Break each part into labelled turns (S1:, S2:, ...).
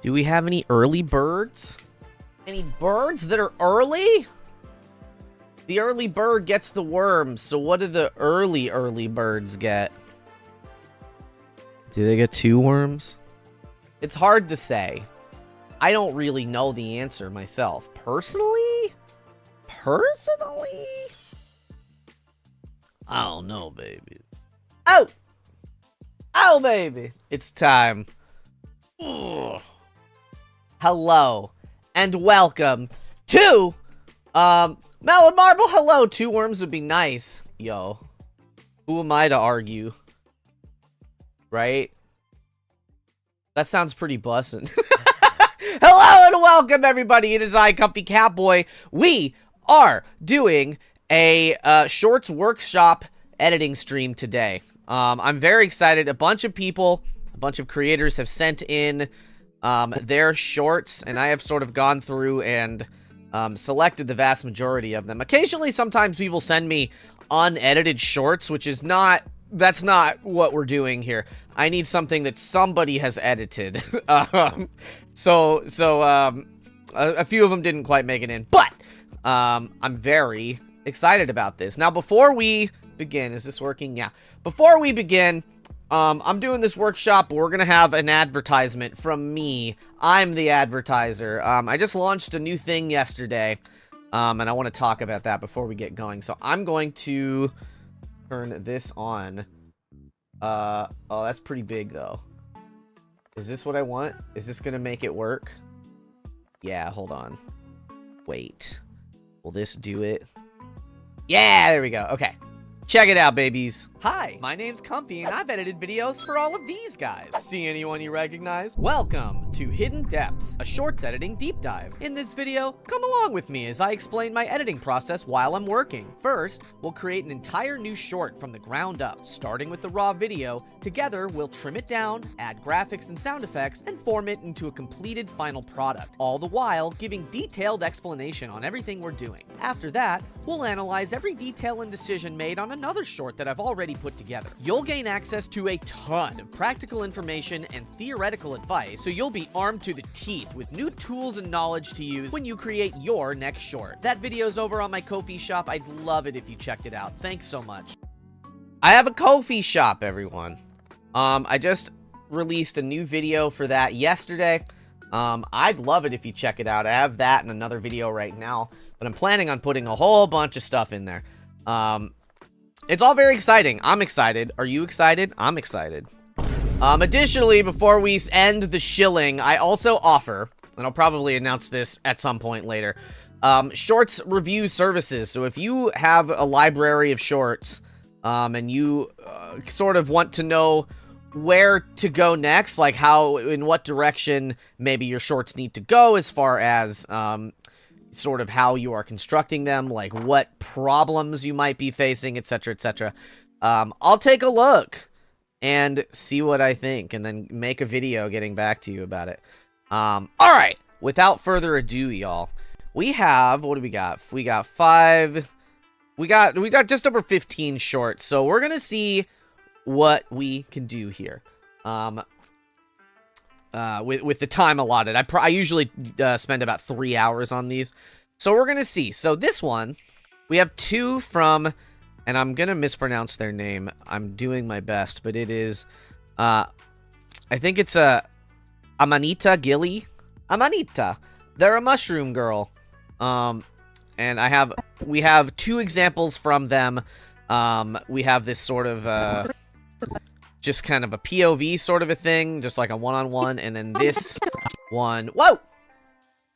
S1: Do we have any early birds? Any birds that are early? The early bird gets the worms, so what do the early birds get? Do they get 2 worms? It's hard to say. I don't really know the answer myself. Personally? I don't know, baby. Oh! Oh, baby! It's time. Ugh. Hello, and welcome to, Melon Marble. Hello, 2 worms would be nice. Yo. Who am I to argue? Right? That sounds pretty bussin'. Hello and welcome, everybody. It is I, Comfy Catboy. We are doing a Shorts Workshop editing stream today. I'm very excited. A bunch of people, a bunch of creators have sent in their shorts, and I have sort of gone through and selected the vast majority of them. Occasionally, sometimes people send me unedited shorts, which is not... That's not what we're doing here. I need something that somebody has edited. A few of them didn't quite make it in, but I'm very excited about this. Now, before we begin, is this working? Yeah. Before we begin, I'm doing this workshop. We're gonna have an advertisement from me. I'm the advertiser. I just launched a new thing yesterday, and I want to talk about that before we get going. So I'm going to turn this on. Oh, that's pretty big, though. Is this what I want? Is this gonna make it work? Yeah, hold on. Wait. Will this do it? Yeah, there we go. Okay. Check it out, babies. Hi, my name's Comfy, and I've edited videos for all of these guys. See anyone you recognize? Welcome to Hidden Depths, a shorts editing deep dive. In this video, come along with me as I explain my editing process while I'm working. First, we'll create an entire new short from the ground up, starting with the raw video. Together, we'll trim it down, add graphics and sound effects, and form it into a completed final product, all the while giving detailed explanation on everything we're doing. After that, we'll analyze every detail and decision made on another short that I've already put together. You'll gain access to a ton of practical information and theoretical advice, so you'll be armed to the teeth with new tools and knowledge to use when you create your next short. That video's over on my Ko-fi shop. I'd love it if you checked it out. Thanks so much. I have a Ko-fi shop, everyone. I just released a new video for that yesterday. I'd love it if you check it out. I have that and another video right now, but I'm planning on putting a whole bunch of stuff in there. It's all very exciting. I'm excited. Are you excited? I'm excited. Additionally, before we end the shilling, I also offer, and I'll probably announce this at some point later, shorts review services. So if you have a library of shorts, and you sort of want to know where to go next, like in what direction maybe your shorts need to go as far as, sort of how you are constructing them, like what problems you might be facing, etc., etc. I'll take a look and see what I think, and then make a video getting back to you about it. All right, without further ado, y'all, we have, what do we got? We got 5, we got just over 15 shorts, so we're gonna see what we can do here. With the time allotted. I usually spend about 3 hours on these. So we're going to see. So this one, we have 2 from, and I'm going to mispronounce their name. I'm doing my best, but it is, I think it's Amanita Gilly. Amanita. They're a mushroom girl. And we have 2 examples from them. We have this sort of, just kind of a POV sort of a thing, just like a one-on-one, and then this one. Whoa!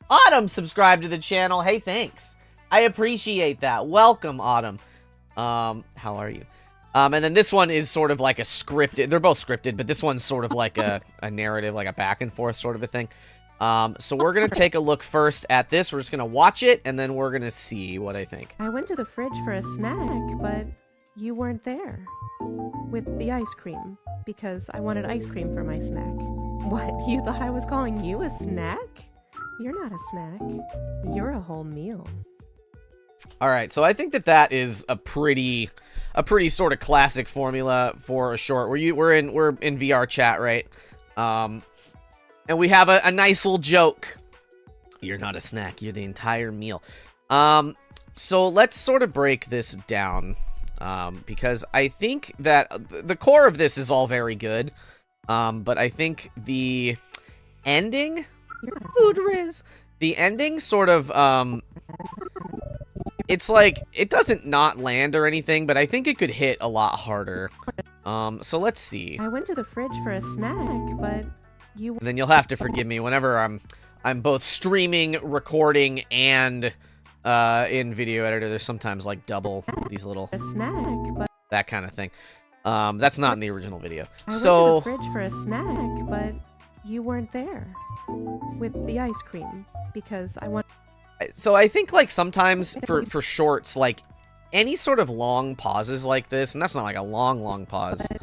S1: Autumn subscribed to the channel. Hey, thanks. I appreciate that. Welcome, Autumn. How are you? And then this one is sort of like a scripted. They're both scripted, but this one's sort of like a narrative, like a back and forth sort of a thing. So we're gonna take a look first at this. We're just gonna watch it, and then we're gonna see what I think.
S2: I went to the fridge for a snack, but you weren't there. With the ice cream, because I wanted ice cream for my snack. What, you thought I was calling you a snack? You're not a snack. You're a whole meal.
S1: Alright, so I think that is a pretty sort of classic formula for a short. We're in VR chat, right? And we have a nice little joke. You're not a snack. You're the entire meal. So let's sort of break this down. Because I think that the core of this is all very good. But I think the ending... Food Riz! The ending sort of, it's like, it doesn't not land or anything, but I think it could hit a lot harder. So let's see.
S2: I went to the fridge for a snack, but you...
S1: And then you'll have to forgive me whenever I'm both streaming, recording, and in video editor. There's sometimes like double these little
S2: a snack, but
S1: that kind of thing. That's not in the original video.
S2: I went
S1: So
S2: to the fridge for a snack, but you weren't there with the ice cream because I want.
S1: so I think like sometimes for shorts, like any sort of long pauses like this, and that's not like a long pause.
S2: You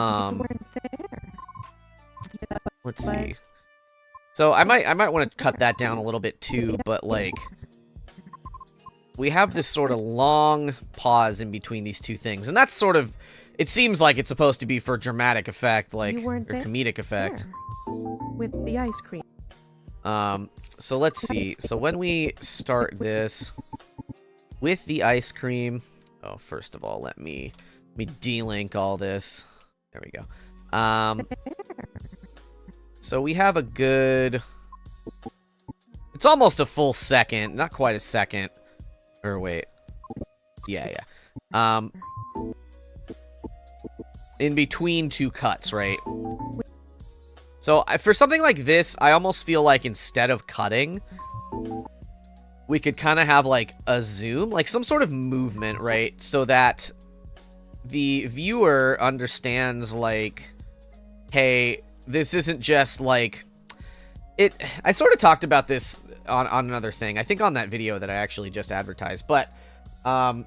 S2: weren't there. Yeah,
S1: Let's see. So I might want to cut that down a little bit too, but like we have this sort of long pause in between these two things, and that's sort of, it seems like it's supposed to be for dramatic effect, like, or comedic effect.
S2: With the ice cream.
S1: So let's see. So when we start this with the ice cream, oh, first of all, let me delink all this. There we go. So we have a good, it's almost a full second, not quite a second. Or wait. Yeah. In between two cuts, right? So for something like this, I almost feel like instead of cutting, we could kind of have like a zoom, like some sort of movement, right? So that the viewer understands like, hey, this isn't just like it. I sort of talked about this on another thing. I think on that video that I actually just advertised, but I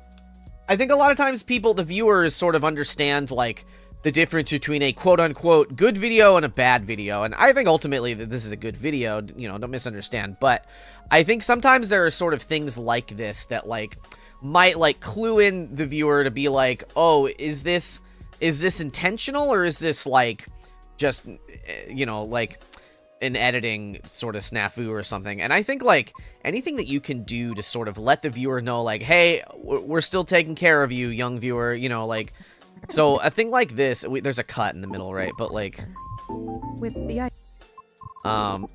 S1: think a lot of times the viewers sort of understand like the difference between a quote-unquote good video and a bad video. And I think ultimately that this is a good video, you know, don't misunderstand. But I think sometimes there are sort of things like this that, like, might, like, clue in the viewer to be like, oh, is this intentional? Or is this, like, just, you know, like, an editing sort of snafu or something? And I think, like, anything that you can do to sort of let the viewer know, like, hey, we're still taking care of you, young viewer, you know, like... So, a thing like this, there's a cut in the middle, right? But, like...
S2: With the ice.
S1: And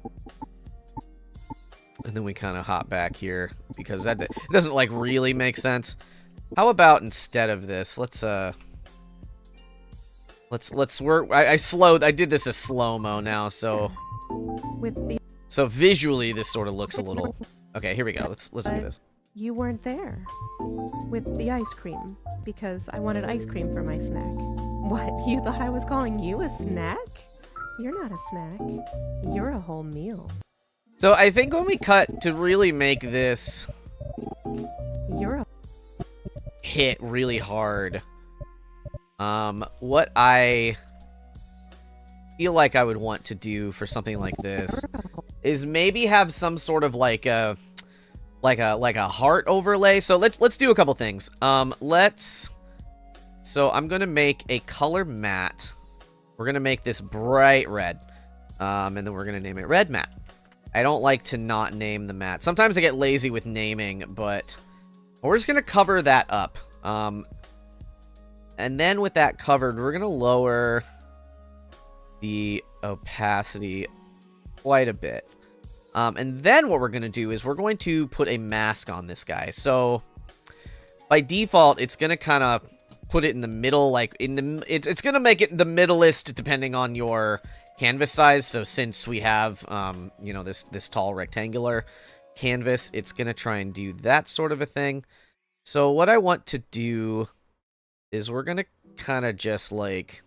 S1: then we kind of hop back here, because it doesn't, like, really make sense. How about instead of this, let's work... I did this as slow-mo now, so...
S2: With the...
S1: So, visually, this sort of looks a little... Okay, here we go. Let's look at this.
S2: You weren't there with the ice cream because I wanted ice cream for my snack. What? You thought I was calling you a snack? You're not a snack. You're a whole meal.
S1: So I think when we cut to really make this hit really hard, what I feel like I would want to do for something like this is maybe have some sort of like a heart overlay. So let's do a couple things. So I'm gonna make a color matte. We're gonna make this bright red. And then we're gonna name it red matte. I don't like to not name the matte. Sometimes I get lazy with naming, but we're just gonna cover that up. And then with that covered, we're gonna lower the opacity quite a bit. And then what we're going to do is we're going to put a mask on this guy. So by default, it's going to kind of put it in the middle, like it's going to make it the middleist depending on your canvas size. So since we have, you know, this tall rectangular canvas, it's going to try and do that sort of a thing. So what I want to do is we're going to kind of just like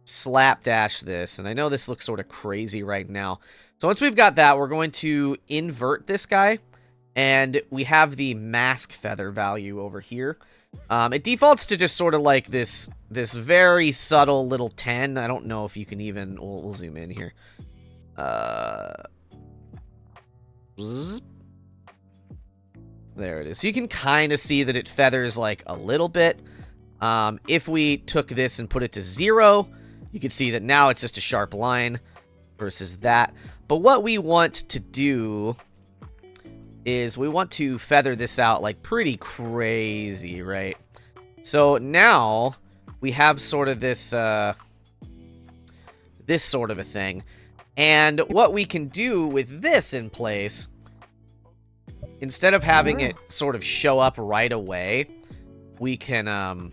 S1: slapdash this. And I know this looks sort of crazy right now. So once we've got that, we're going to invert this guy, and we have the mask feather value over here. It defaults to just sort of like this very subtle little 10. I don't know if you can even... We'll zoom in here. There it is. So you can kind of see that it feathers like a little bit. If we took this and put it to 0, you can see that now it's just a sharp line versus that. But what we want to do is we want to feather this out like pretty crazy, right? So now we have sort of this this sort of a thing. And what we can do with this in place, instead of having it sort of show up right away, we can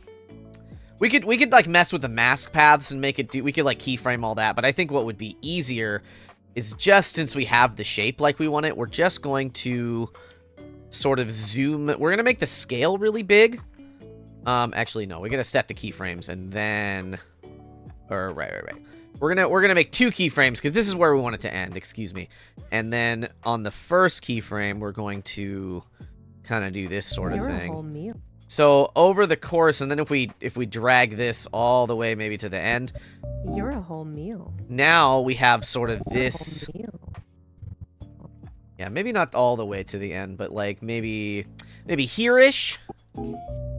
S1: we could like mess with the mask paths and make it do, we could like keyframe all that, but I think what would be easier is just since we have the shape like we want it, we're just going to sort of zoom. We're going to make the scale really big. Actually, no, we're going to set the keyframes and then, or right. We're going to make 2 keyframes because this is where we want it to end, excuse me. And then on the first keyframe, we're going to kind of do this sort of thing.
S2: A whole meal.
S1: So over the course, and then if we drag this all the way maybe to the end,
S2: you're a whole meal.
S1: Now we have sort of this. Yeah, maybe not all the way to the end, but like maybe here-ish.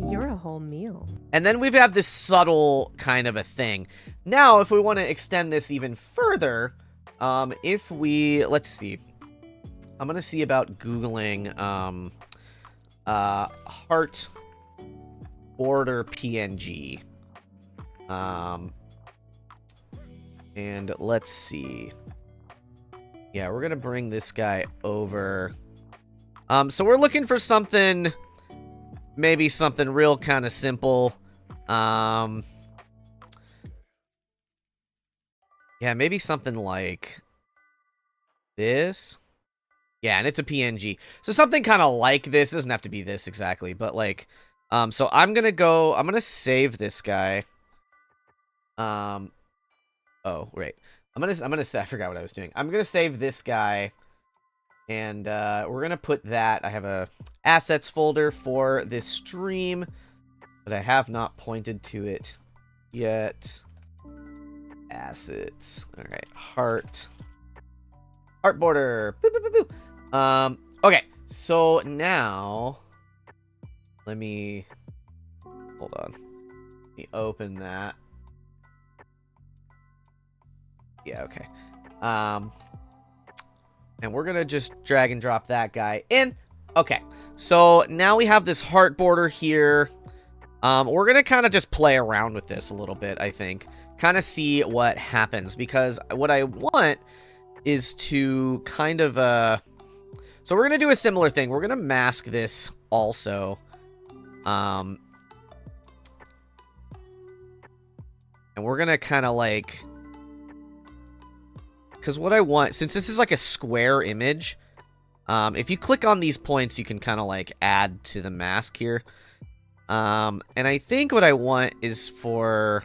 S2: You're a whole meal.
S1: And then we have this subtle kind of a thing. Now, if we want to extend this even further, if we, let's see. I'm going to see about Googling heart border PNG. And let's see. Yeah, we're going to bring this guy over. So we're looking for something, maybe something real kind of simple. Yeah, maybe something like this. Yeah, and it's a PNG. So something kind of like this. It doesn't have to be this exactly, but like, so I'm going to save this guy. Oh, right. I forgot what I was doing. I'm going to save this guy. And we're going to put that. I have a assets folder for this stream, but I have not pointed to it yet. Assets. All right. Heart border. Boop, boop, boop, boop. Okay. So now let me hold on. Let me open that. Yeah, okay. And we're gonna just drag and drop that guy in. Okay, so now we have this heart border here. We're gonna kind of just play around with this a little bit, I think. Kind of see what happens, because what I want is to kind of, so we're gonna do a similar thing. We're gonna mask this also. And we're gonna kind of like, because what I want, since this is like a square image, if you click on these points, you can kind of like add to the mask here. And I think what I want is for,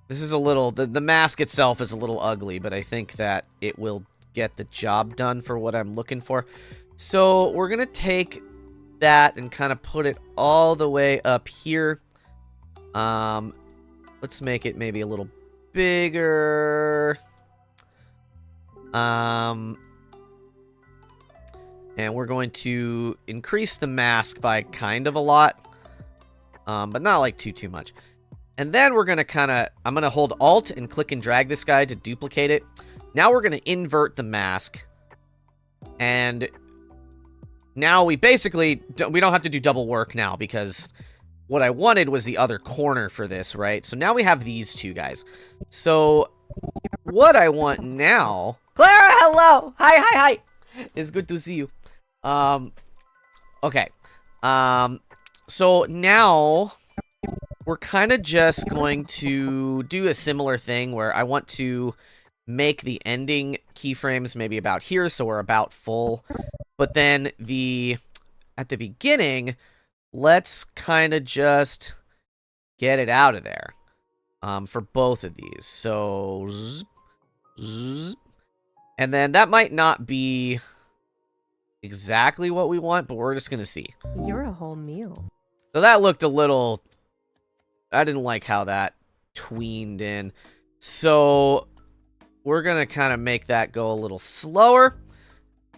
S1: this is a little, the mask itself is a little ugly, but I think that it will get the job done for what I'm looking for. So we're going to take that and kind of put it all the way up here. Let's make it maybe a little bigger. And we're going to increase the mask by kind of a lot. But not like too much. And then we're going to kind of, I'm going to hold Alt and click and drag this guy to duplicate it. Now we're going to invert the mask. And now we basically, we don't have to do double work now, because what I wanted was the other corner for this, right? So now we have these two guys. So what I want now, Clara, hello. Hi. It's good to see you. Okay. So now we're kind of just going to do a similar thing where I want to make the ending keyframes maybe about here, so we're about full. But then at the beginning, let's kind of just get it out of there for both of these. So, and then that might not be exactly what we want, but we're just going to see.
S2: You're a whole meal.
S1: So that looked a little, I didn't like how that tweened in. So we're going to kind of make that go a little slower.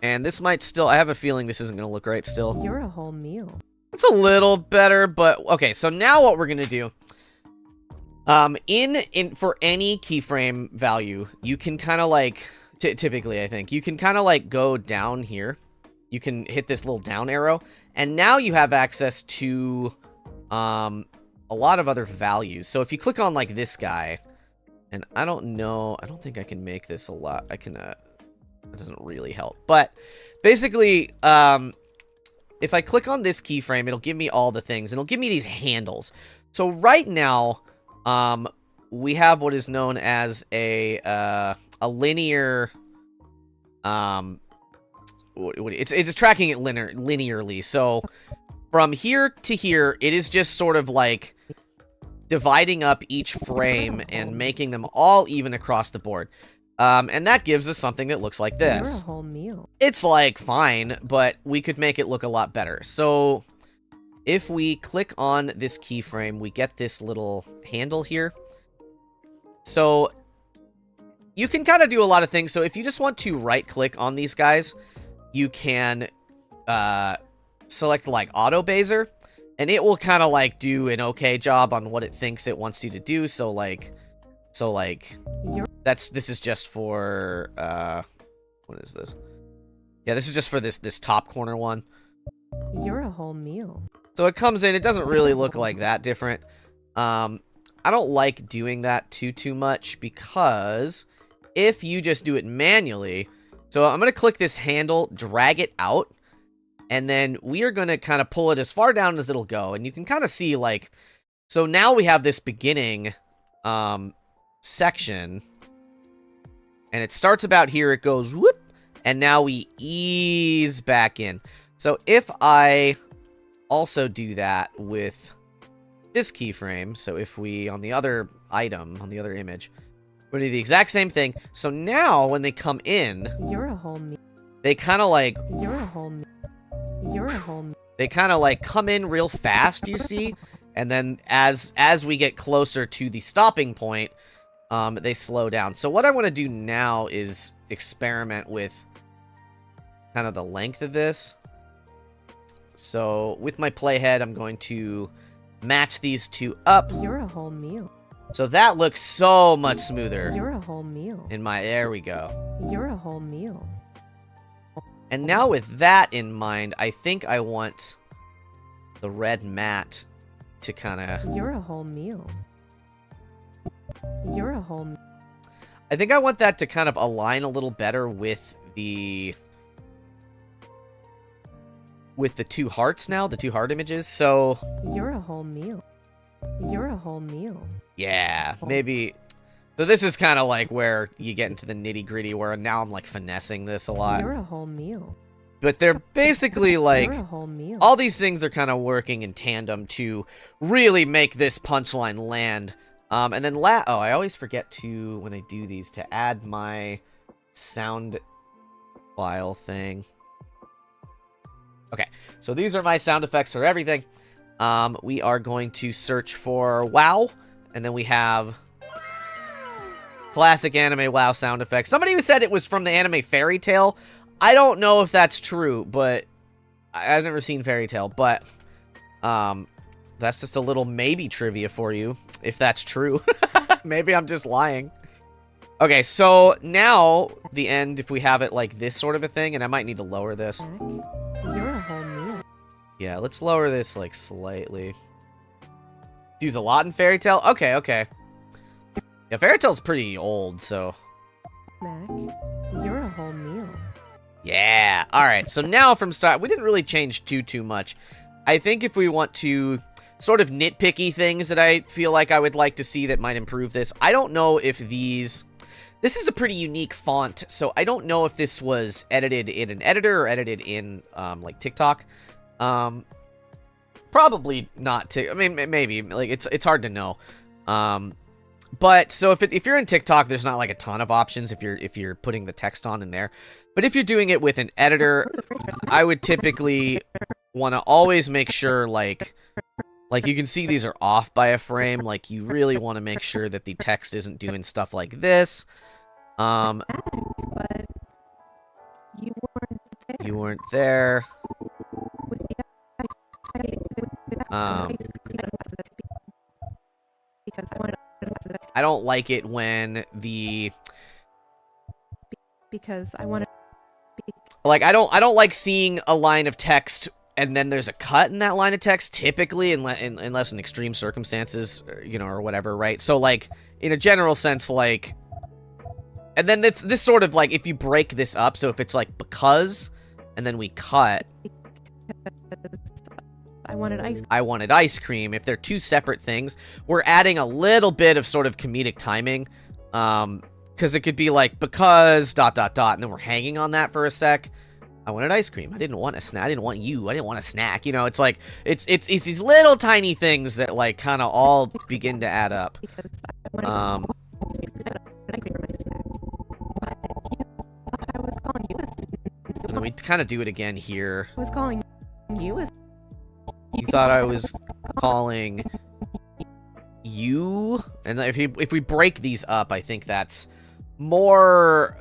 S1: And this might still, I have a feeling this isn't going to look right still.
S2: You're a whole meal.
S1: It's a little better, but okay, so now what we're going to do In for any keyframe value, you can kind of like typically, I think you can kind of like go down here. You can hit this little down arrow, and now you have access to a lot of other values. So if you click on like this guy, and I don't know, I don't think I can make this a lot. I can that doesn't really help, but basically, if I click on this keyframe, it'll give me all the things, and it'll give me these handles. So right now, we have what is known as a linear, it's tracking it linearly. So from here to here, it is just sort of like dividing up each frame and making them all even across the board. And that gives us something that looks like this.
S2: You're a whole meal.
S1: It's like fine, but we could make it look a lot better. So if we click on this keyframe, we get this little handle here. So you can kind of do a lot of things. So if you just want to right click on these guys, you can select like auto baser, and it will kind of like do an okay job on what it thinks it wants you to do. So like this is just for what is this? Yeah, this is just for this top corner one.
S2: You're a whole meal.
S1: So it comes in, it doesn't really look like that different. I don't like doing that too much, because if you just do it manually, so I'm going to click this handle, drag it out, and then we are going to kind of pull it as far down as it'll go. And you can kind of see like, so now we have this beginning section, and it starts about here, it goes whoop, and now we ease back in. So if I also do that with this keyframe, so if we, on the other item, on the other image, we're gonna do the exact same thing. So now when they come in,
S2: you're a whole meal.
S1: They kind of like,
S2: You're a whole meal. You're a whole meal.
S1: They kind of like come in real fast, you see, and then as we get closer to the stopping point, they slow down. So what I want to do now is experiment with kind of the length of this. So with my playhead, I'm going to match these two up.
S2: You're a whole meal.
S1: So that looks so much smoother.
S2: You're a whole meal.
S1: There we go.
S2: You're a whole meal.
S1: And now with that in mind, I think I want the red matte to kind of...
S2: You're a whole meal. You're a whole meal.
S1: I think I want that to kind of align a little better with the two hearts now, the two heart images. So
S2: you're a whole meal. You're a whole meal.
S1: Yeah, maybe. So this is kind of like where you get into the nitty gritty, where now I'm like finessing this a lot.
S2: You're a whole meal.
S1: But they're basically like,
S2: you're a whole meal.
S1: All these things are kind of working in tandem to really make this punchline land. And then I always forget to, when I do these, to add my sound file thing. Okay, so these are my sound effects for everything. We are going to search for WoW, and then we have classic anime WoW sound effects. Somebody said it was from the anime Fairy Tail. I don't know if that's true, but I've never seen Fairy Tail, but that's just a little maybe trivia for you, if that's true. Maybe I'm just lying. Okay, so now the end, if we have it like this sort of a thing, and I might need to lower this.
S2: You're a whole meal.
S1: Yeah, let's lower this like slightly. Use a lot in Fairy Tail? Okay, okay. Yeah, Fairy Tail's pretty old, so...
S2: Snack. You're a whole meal.
S1: Yeah, alright, so now from start, we didn't really change too much. I think if we want to sort of nitpicky things that I feel like I would like to see that might improve this, I don't know if these... This is a pretty unique font, so I don't know if this was edited in an editor or edited in, like, TikTok. Probably not, I mean, maybe, like, it's hard to know. But, so if you're in TikTok, there's not, like, a ton of options if you're putting the text on in there. But if you're doing it with an editor, I would typically want to always make sure, like, you can see these are off by a frame. Like, you really want to make sure that the text isn't doing stuff like this.
S2: But you weren't there.
S1: You weren't there.
S2: Because I wanted
S1: I don't like it when the
S2: Because I wanted.
S1: like I don't like seeing a line of text and then there's a cut in that line of text typically unless in extreme circumstances, you know, or whatever, right? So like in a general sense, like, and then this sort of like if you break this up, so if it's like because and then we cut
S2: I wanted
S1: ice cream. If they're two separate things, we're adding a little bit of sort of comedic timing. Because it could be like, because, ... and then we're hanging on that for a sec. I wanted ice cream. I didn't want a snack. I didn't want you. I didn't want a snack. You know, it's like, it's these little tiny things that, like, kind of all begin to add up. And then we kind of do it again here.
S2: I was calling you a.
S1: You thought I was calling you? And if we break these up, I think that's more,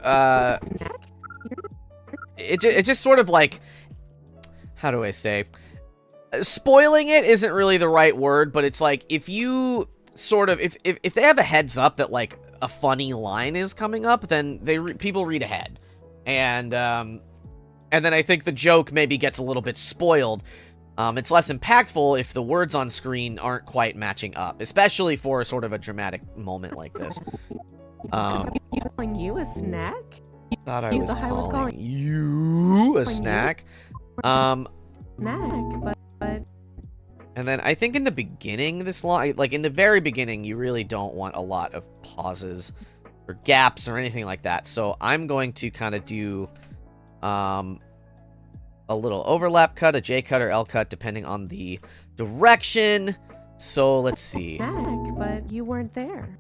S1: it just sort of like, how do I say? Spoiling it isn't really the right word, but it's like, if you sort of, if they have a heads up that, like, a funny line is coming up, then people read ahead. And then I think the joke maybe gets a little bit spoiled. It's less impactful if the words on screen aren't quite matching up, especially for sort of a dramatic moment like this.
S2: Calling you a snack?
S1: Thought I was calling you a snack.
S2: Snack, but.
S1: And then I think in the beginning, like in the very beginning, you really don't want a lot of pauses or gaps or anything like that. So I'm going to kind of do, a little overlap cut, a J cut or L cut, depending on the direction. So let's see.
S2: Snack, but you weren't there.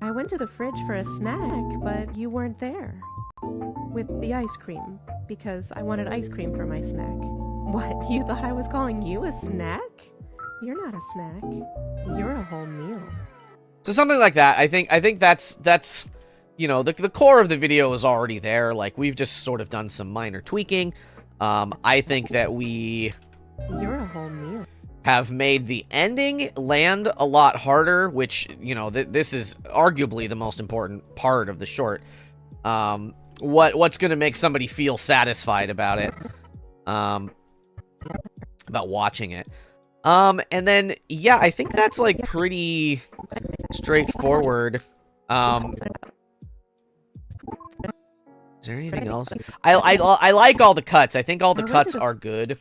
S2: I went to the fridge for a snack, but you weren't there. With the ice cream, because I wanted ice cream for my snack. What? You thought I was calling you a snack? You're not a snack. You're a whole meal.
S1: So something like that. I think that's you know, the core of the video is already there. Like, we've just sort of done some minor tweaking. I think that we
S2: You're a whole meal.
S1: Have made the ending land a lot harder, which, you know, this is arguably the most important part of the short. What's going to make somebody feel satisfied about it, about watching it. And then, yeah, I think that's, like, pretty straightforward. Is there anything else? I like all the cuts. I think all the cuts are good.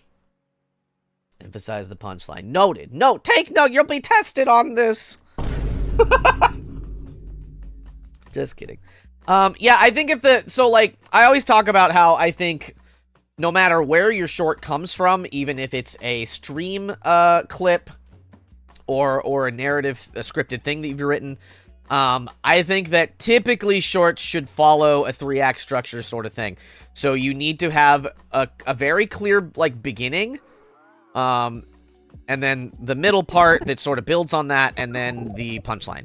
S1: Emphasize the punchline. Noted. Note. Take note. You'll be tested on this. Just kidding. Yeah, I think so, like, I always talk about how I think no matter where your short comes from, even if it's a stream clip or a narrative, a scripted thing that you've written, I think that typically shorts should follow a 3-act structure sort of thing. So you need to have a very clear, like, beginning, and then the middle part that sort of builds on that, and then the punchline,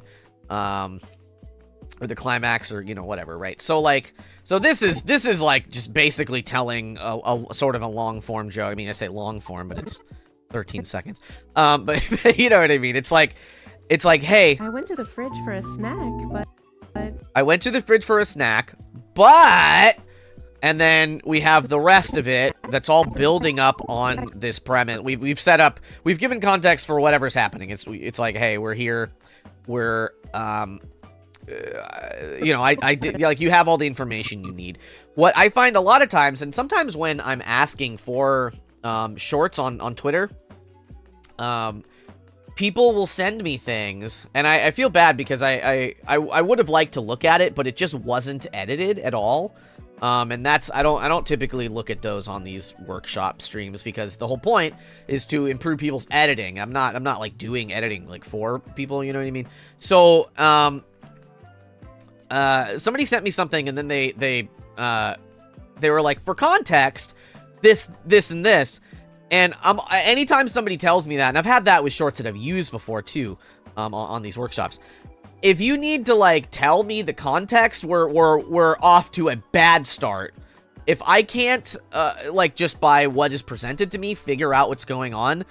S1: or the climax, or, you know, whatever, right? So, like, so this is like just basically telling a sort of a long form joke. I mean, I say long form, but it's 13 seconds. But you know what I mean? It's like, hey,
S2: I went to the fridge for a snack, but
S1: I went to the fridge for a snack, but, and then we have the rest of it that's all building up on this premise. We've set up, we've given context for whatever's happening. It's like, hey, we're here, we're, you know, I did, like, you have all the information you need. What I find a lot of times, and sometimes when I'm asking for, shorts on Twitter, people will send me things, and I feel bad because I would have liked to look at it, but it just wasn't edited at all. And that's, I don't typically look at those on these workshop streams, because the whole point is to improve people's editing. I'm not like doing editing like for people, you know what I mean? So, somebody sent me something, and then they were like, for context, this, and this. And anytime somebody tells me that, and I've had that with shorts that I've used before too, on these workshops. If you need to, like, tell me the context, we're off to a bad start. If I can't, like, just by what is presented to me, figure out what's going on,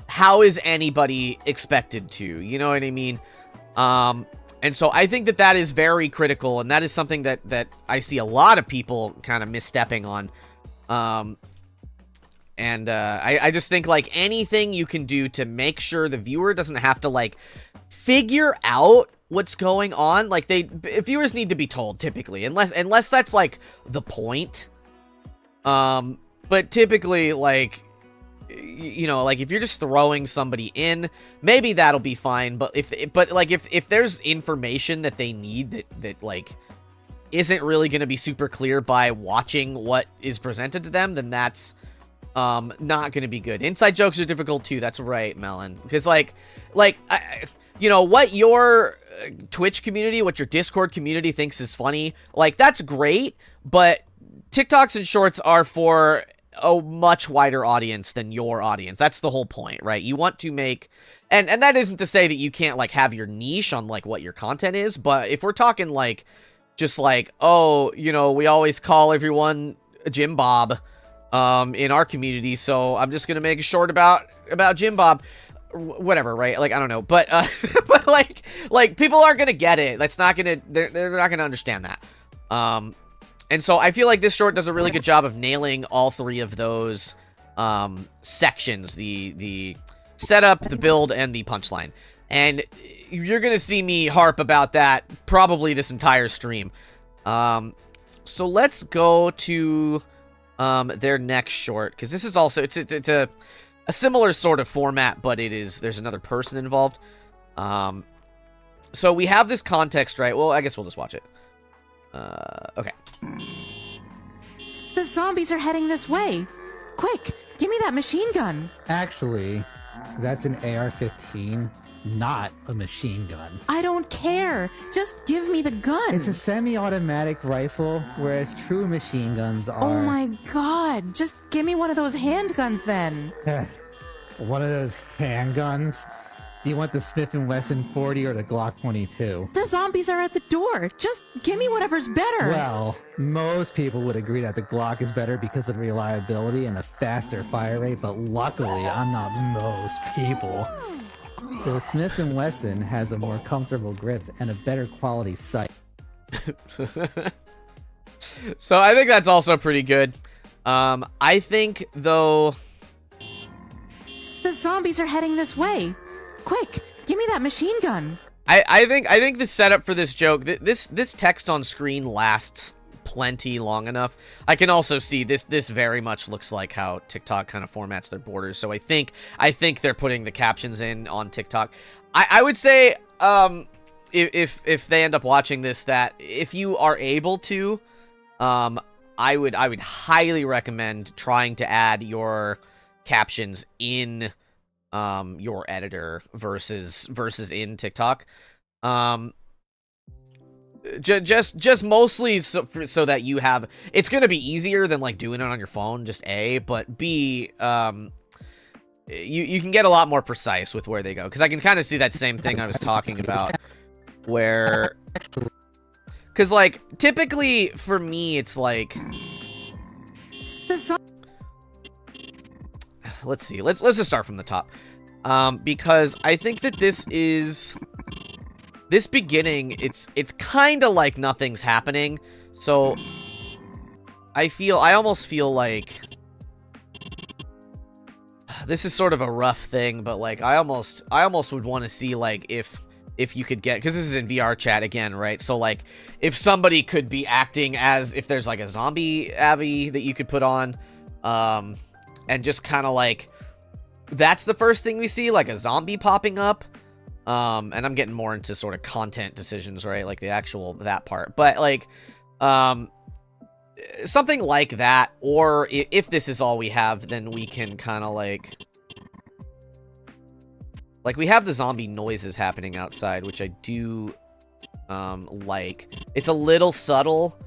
S1: how is anybody expected to? You know what I mean? And so I think that that is very critical, and that is something that I see a lot of people kind of misstepping on. I just think, like, anything you can do to make sure the viewer doesn't have to, like, figure out what's going on. Like, viewers need to be told, typically, unless that's, like, the point. But typically, like, you know, like, if you're just throwing somebody in, maybe that'll be fine. But if there's information that they need that like isn't really going to be super clear by watching what is presented to them, then that's not going to be good. Inside jokes are difficult too. That's right, Melon. Because you know, what your Twitch community, what your Discord community thinks is funny, like, that's great, but TikToks and Shorts are for a much wider audience than your audience. That's the whole point, right? You want to make, and that isn't to say that you can't, like, have your niche on, like, what your content is, but if we're talking, like, just like, oh, you know, we always call everyone Jim Bob in our community, so I'm just gonna make a short about Jim Bob, whatever, right? Like, I don't know, but but like people aren't gonna get it. That's not gonna, they're not gonna understand that. And so I feel like this short does a really good job of nailing all three of those sections, the setup, the build, and the punchline. And you're going to see me harp about that probably this entire stream. So let's go to their next short, because this is also, it's a similar sort of format, but there's another person involved. So we have this context, right? Well, I guess we'll just watch it. Okay.
S2: The zombies are heading this way. Quick, give me that machine gun.
S3: Actually, that's an AR-15, not a machine gun.
S2: I don't care. Just give me the gun.
S3: It's a semi-automatic rifle, whereas true machine guns are...
S2: Oh my god. Just give me one of those handguns then.
S3: One of those handguns? Do you want the Smith & Wesson 40 or the Glock 22?
S2: The zombies are at the door. Just give me whatever's better.
S3: Well, most people would agree that the Glock is better because of the reliability and the faster fire rate, but luckily, I'm not most people. The Smith & Wesson has a more comfortable grip and a better quality sight.
S1: So I think that's also pretty good. I think, though...
S2: The zombies are heading this way. Quick, give me that machine gun.
S1: I think the setup for this joke, this text on screen lasts plenty long enough. I can also see this very much looks like how TikTok kind of formats their borders. So I think they're putting the captions in on TikTok. I would say if they end up watching this, that if you are able to, I would highly recommend trying to add your captions in your editor versus in TikTok. Just mostly so that you have, it's gonna be easier than, like, doing it on your phone, just A, but B, you can get a lot more precise with where they go, because I can kind of see that same thing I was talking about, where, because, like, typically for me it's like, let's see, let's just start from the top, because I think that this beginning, it's kind of like nothing's happening. So I almost feel like this is sort of a rough thing, but, like, I almost would want to see, like, if you could get, because this is in VR chat again, right? So, like, if somebody could be acting as if there's, like, a zombie Abby that you could put on, and just kind of, like, that's the first thing we see, like a zombie popping up. And I'm getting more into sort of content decisions, right? Like the actual, that part. But, like, something like that. Or if this is all we have, then we can kind of, like, we have the zombie noises happening outside, which I do, like. It's a little subtle.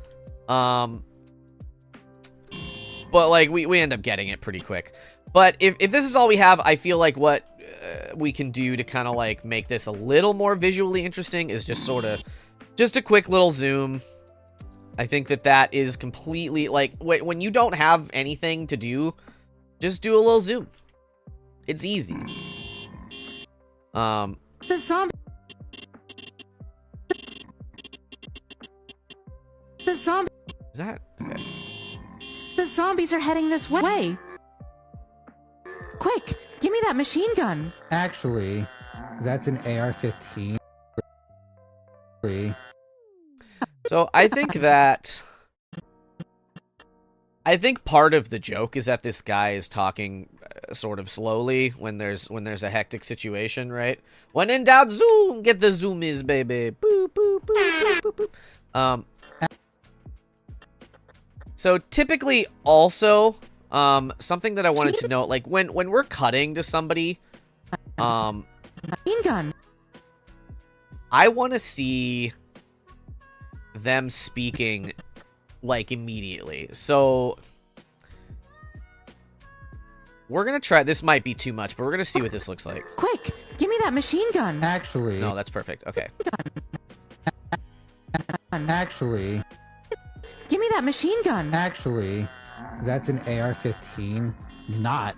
S1: But, like, we end up getting it pretty quick. But if this is all we have, I feel like what we can do to kind of, like, make this a little more visually interesting is just sort of, just a quick little zoom. I think that is completely, like, when you don't have anything to do, just do a little zoom. It's easy.
S2: The zombie.
S1: Is that okay?
S2: The zombies are heading this way. Quick, give me that machine gun.
S3: Actually, that's an AR-15.
S1: So I think part of the joke is that this guy is talking sort of slowly when there's a hectic situation, right? When in doubt, zoom, get the zoomies, baby. Boop, boop, boop, boop, boop. So typically also, something that I wanted to note, like when we're cutting to somebody,
S2: Machine gun.
S1: I want to see them speaking like immediately. So we're gonna try. This might be too much, but we're gonna see what this looks like.
S2: Quick, give me that machine gun.
S3: Actually,
S1: No, that's perfect. Okay.
S3: actually,
S2: Give me that machine gun.
S3: actually, that's an AR-15, not.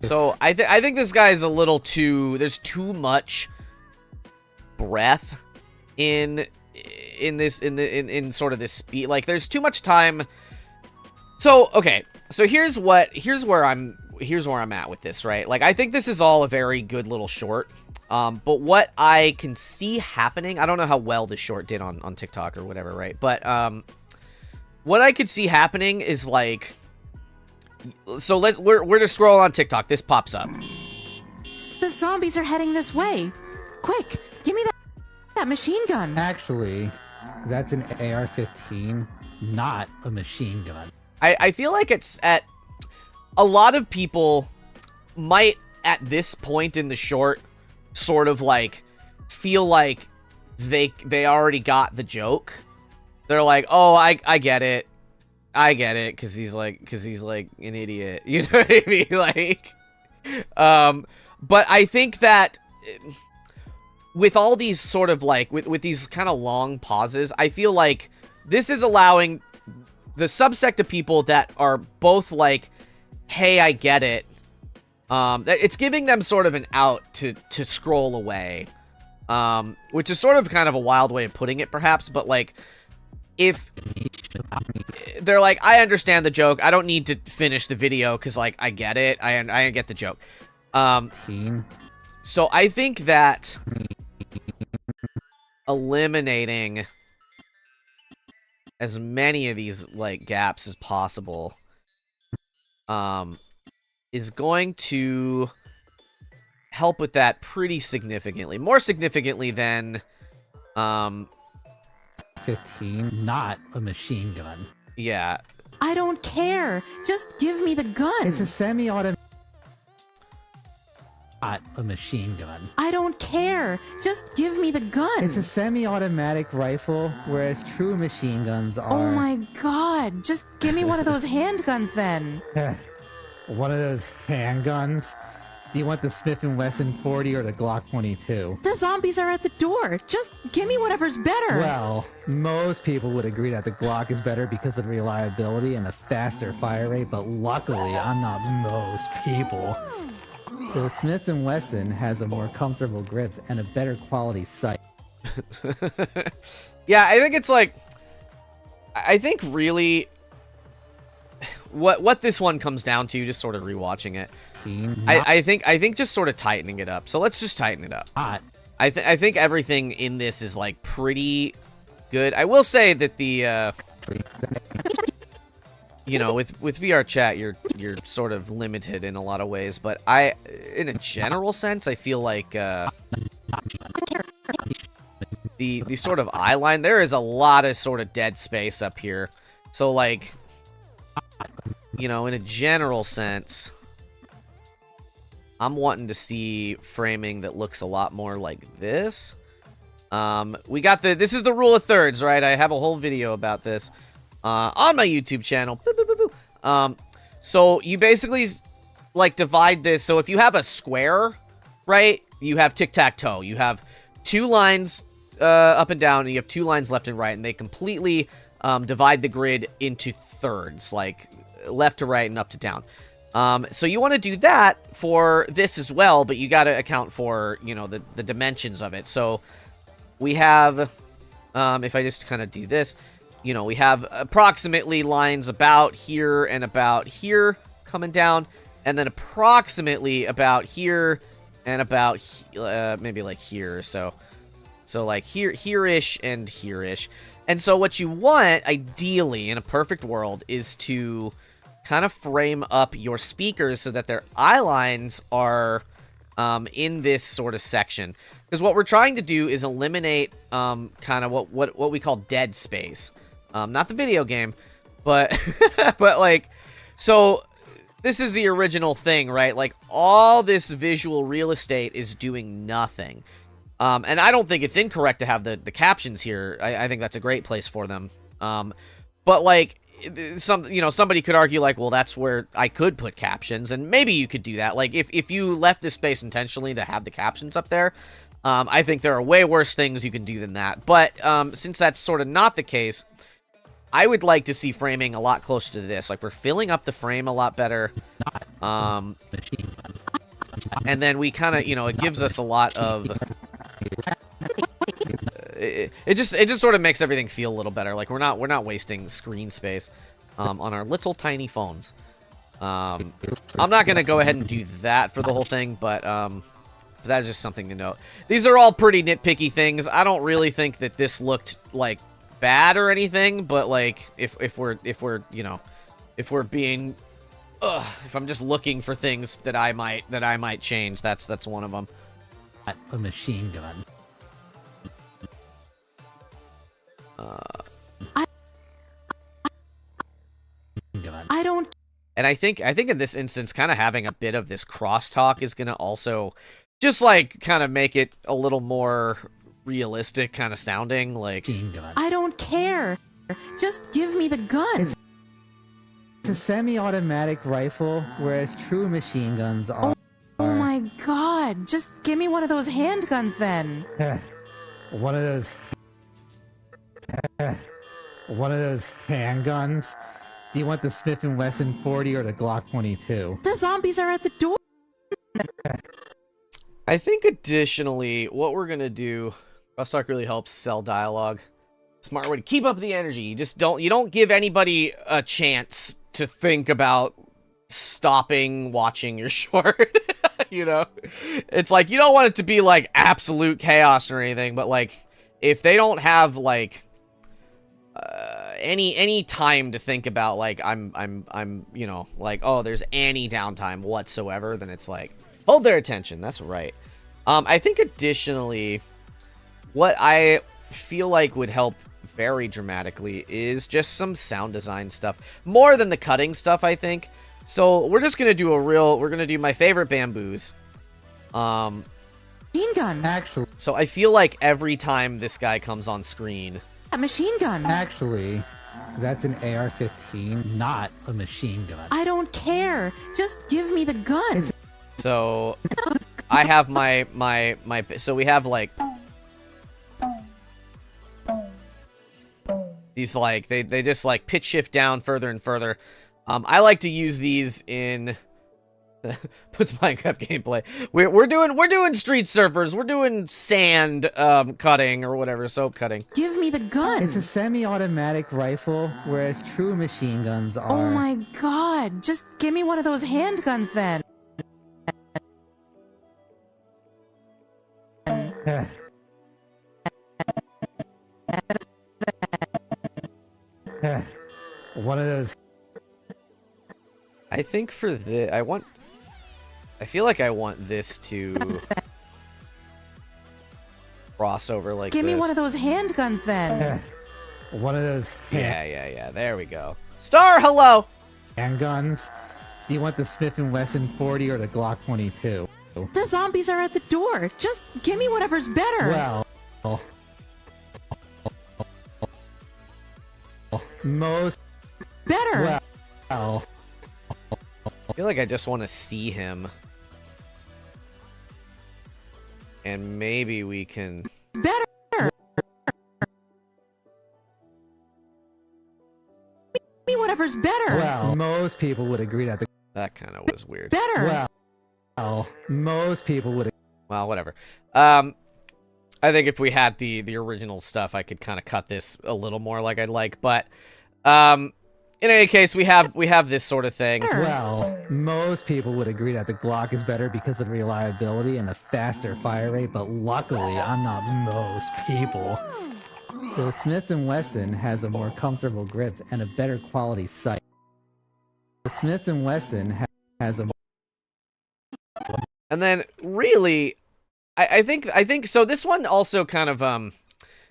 S1: So I think this guy is a little too. There's too much breath in sort of this speed. Like there's too much time. So okay. So here's where I'm at with this, right? Like I think this is all a very good little short. But what I can see happening, I don't know how well this short did on TikTok or whatever, right? But what I could see happening is like, so we're to scroll on TikTok. This pops up.
S2: The zombies are heading this way. Quick, give me that machine gun.
S3: Actually, that's an AR-15, not a machine gun.
S1: I feel like it's at a lot of people might at this point in the short sort of like feel like they already got the joke. They're like, oh, I get it. I get it, because he's like an idiot. You know what I mean? Like, but I think that with all these sort of like, with these kind of long pauses, I feel like this is allowing the subsect of people that are both like, hey, I get it. It's giving them sort of an out to scroll away, which is sort of kind of a wild way of putting it, perhaps, but like, if they're like, I understand the joke, I don't need to finish the video because like I get it, I get the joke. So I think that eliminating as many of these like gaps as possible is going to help with that pretty significantly, more significantly than
S3: 15, not a machine gun.
S1: Yeah.
S2: I don't care. Just give me the gun.
S3: It's a semi-automatic, not a machine gun.
S2: I don't care. Just give me the gun.
S3: It's a semi-automatic rifle, whereas true machine guns are...
S2: Oh my god. Just give me one of those handguns then.
S3: One of those handguns? Do you want the Smith & Wesson 40 or the Glock 22?
S2: The zombies are at the door. Just give me whatever's better.
S3: Well, most people would agree that the Glock is better because of the reliability and the faster fire rate, but luckily, I'm not most people. The Smith & Wesson has a more comfortable grip and a better quality sight.
S1: Yeah, I think it's like, I think really what this one comes down to, just sort of rewatching it, I think just sort of tightening it up. So let's just tighten it up. I think everything in this is like pretty good. I will say that the you know, with VR chat, you're sort of limited in a lot of ways, but in a general sense, I feel like the sort of eye line, there is a lot of sort of dead space up here. So like, you know, in a general sense, I'm wanting to see framing that looks a lot more like this. We got this is the rule of thirds, right? I have a whole video about this on my YouTube channel. Boop, boop, boop, boop. So you basically like divide this. So if you have a square, right, you have tic-tac-toe. You have two lines up and down, and you have two lines left and right, and they completely divide the grid into thirds, like left to right and up to down. So you want to do that for this as well, but you got to account for, you know, the dimensions of it. So we have if I just kind of do this, you know, we have approximately lines about here and about here coming down, and then approximately about here and about maybe like here or so. So like here-ish and here-ish. And so what you want, ideally, in a perfect world, is to kind of frame up your speakers so that their eye lines are in this sort of section. Because what we're trying to do is eliminate kind of what we call dead space. Not the video game, but but like, so this is the original thing, right? Like, all this visual real estate is doing nothing. And I don't think it's incorrect to have the captions here. I think that's a great place for them. But like, somebody could argue like, well, that's where I could put captions, and maybe you could do that. Like, if you left this space intentionally to have the captions up there, I think there are way worse things you can do than that. But since that's sort of not the case, I would like to see framing a lot closer to this. Like, we're filling up the frame a lot better. And then we kind of, it gives us a lot of... It just sort of makes everything feel a little better. Like, we're not wasting screen space on our little tiny phones. I'm not gonna go ahead and do that for the whole thing, but that is just something to note. These are all pretty nitpicky things. I don't really think that this looked like bad or anything, but like, if we're being, if I'm just looking for things that I might change, that's one of them.
S3: A machine gun.
S2: I don't.
S1: And I think in this instance, kind of having a bit of this crosstalk is going to also just like kind of make it a little more realistic kind of sounding. Like,
S2: I don't care. Just give me the gun.
S3: It's a semi-automatic rifle, whereas true machine guns are.
S2: Oh my god. Just give me one of those handguns then.
S3: One of those handguns. Do you want the Smith & Wesson 40 or the Glock 22?
S2: The zombies are at the door.
S1: I think additionally, what we're gonna do, crosstalk really helps sell dialogue. Smart way to keep up the energy. You don't give anybody a chance to think about stopping watching your short. It's like, you don't want it to be like absolute chaos or anything, but like, if they don't have like any time to think about like I'm like, oh, there's any downtime whatsoever, then it's like, hold their attention. That's right. I think additionally, what I feel like would help very dramatically is just some sound design stuff, more than the cutting stuff, I think. So we're just gonna do we're gonna do my favorite bamboos.
S2: Machine gun.
S3: Actually,
S1: so I feel like every time this guy comes on screen,
S2: A machine gun.
S3: actually, that's an AR-15, not a machine gun.
S2: I don't care. Just give me the gun.
S1: so I have my so we have like these, like they just like pitch shift down further and further. I like to use these in puts Minecraft gameplay. We're doing Street Surfers. We're doing sand cutting or whatever, soap cutting.
S2: Give me the gun.
S3: It's a semi-automatic rifle, whereas true machine guns are.
S2: Oh my god. Just give me one of those handguns then.
S3: One of those.
S1: I think for the I feel like I want this to cross over like
S2: Give
S1: this.
S2: me one of those handguns then.
S3: One of those
S1: Yeah. There we go. Star, hello.
S3: handguns. Do you want the Smith & Wesson 40 or the Glock 22?
S2: The zombies are at the door. Just give me whatever's better.
S3: Well, most
S2: Better.
S3: well.
S1: I feel like I just want to see him. And maybe we can...
S2: Better. Give me whatever's better.
S3: Well, most people would agree that the
S1: That kind of was weird.
S2: Better.
S3: well, most people would.
S1: Well, whatever. I think if we had the original stuff, I could kind of cut this a little more like I'd like. But in any case, we have this sort of thing.
S3: Well, most people would agree that the Glock is better because of the reliability and the faster fire rate, but luckily, I'm not most people. The Smith & Wesson has a more comfortable grip and a better quality sight. The Smith & Wesson has a...
S1: And then, really, I think so. This one also kind of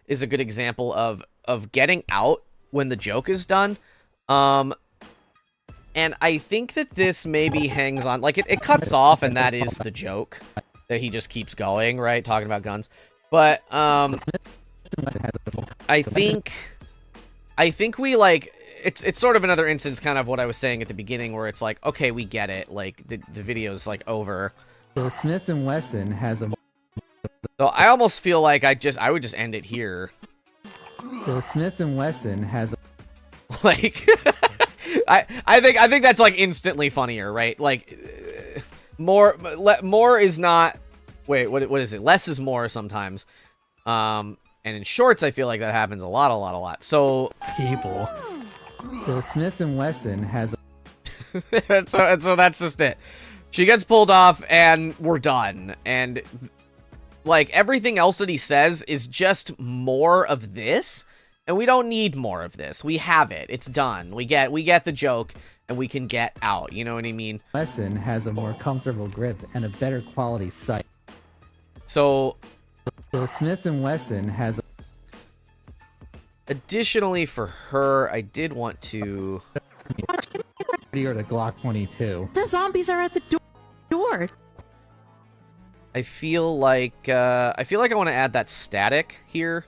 S1: is a good example of getting out when the joke is done. And I think that this maybe hangs on, like it cuts off, and that is the joke that he just keeps going, right, talking about guns. But I think we like it's sort of another instance, kind of what I was saying at the beginning, where it's like, okay, we get it, like the video's like over.
S3: The Smith & Wesson has a...
S1: So I almost feel like I would just end it here.
S3: The Smith & Wesson has a...
S1: Like, I think that's like instantly funnier, right? Like, more is not. Wait, what is it? Less is more sometimes. And in shorts, I feel like that happens a lot. So
S3: people. The Smith & Wesson has a...
S1: and so that's just it. She gets pulled off, and we're done. And like everything else that he says is just more of this. And we don't need more of this. We have it. It's done. We get the joke, and we can get out. You know what I mean?
S3: Wesson has a more comfortable grip and a better quality sight.
S1: So,
S3: the Smith & Wesson has...
S1: Additionally, for her, I did want to...
S3: Or the Glock 22.
S2: The zombies are at the door.
S1: I feel like I want to add that static here.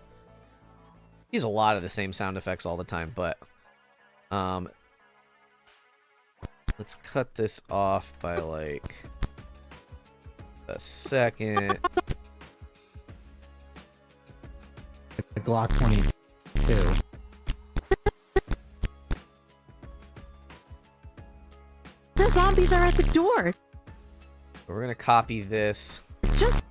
S1: Use a lot of the same sound effects all the time, but let's cut this off by like a second.
S3: The Glock 22.
S2: The zombies are at the door.
S1: We're gonna copy this.
S2: Just